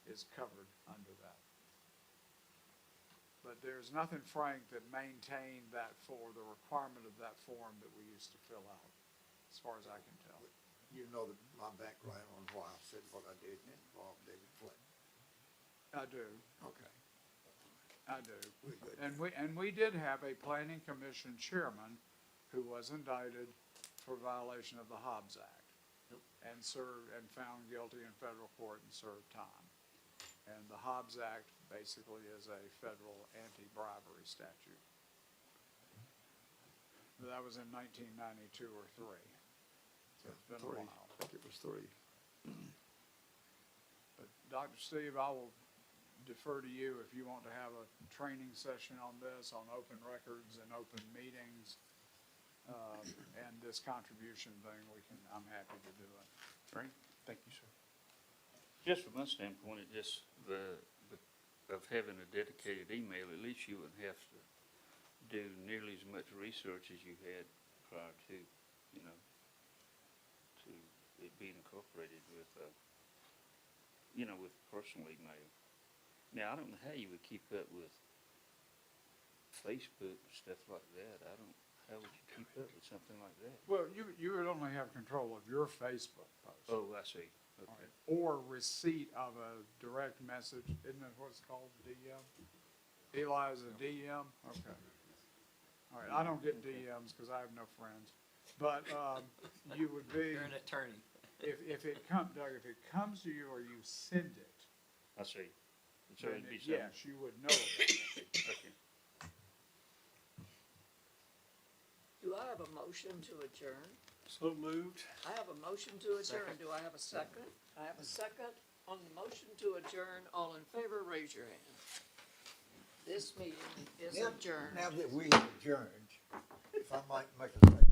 is covered under that. But there's nothing, Frank, that maintained that for the requirement of that form that we used to fill out, as far as I can tell. You know my background on why I said what I did involved David Flint. I do, Okay. I do. We're good. And we did have a planning commission chairman who was indicted for violation of the Hobbs Act and served, and found guilty in federal court and served time. And the Hobbs Act basically is a federal anti-bribery statute. But that was in 1992 or 3. So it's been a while. I think it was 3. But Dr. Steve, I will defer to you if you want to have a training session on this, on open records and open meetings, and this contribution thing, I'm happy to do it. Great, thank you, sir. Just from my standpoint, it just, of having a dedicated email, at least you wouldn't have to do nearly as much research as you had prior to, you know, to it being incorporated with, you know, with personal email. Now, I don't know how you would keep up with Facebook and stuff like that. How would you keep up with something like that? Well, you would only have control of your Facebook post. Oh, I see. Okay. Or receipt of a direct message, isn't that what it's called, DM? Eli is a DM? Okay. All right, I don't get DMs because I have no friends, but, you would be, You're an attorney. if it Doug, if it comes to you or you send it, I see. So then it'd be something. yes, you would know about it. Okay. Do I have a motion to adjourn? So moved. I have a motion to adjourn. Do I have a second? I have a second on the motion to adjourn. All in favor, raise your hand. This meeting is adjourned. Now that we have adjourned, if I might make a statement.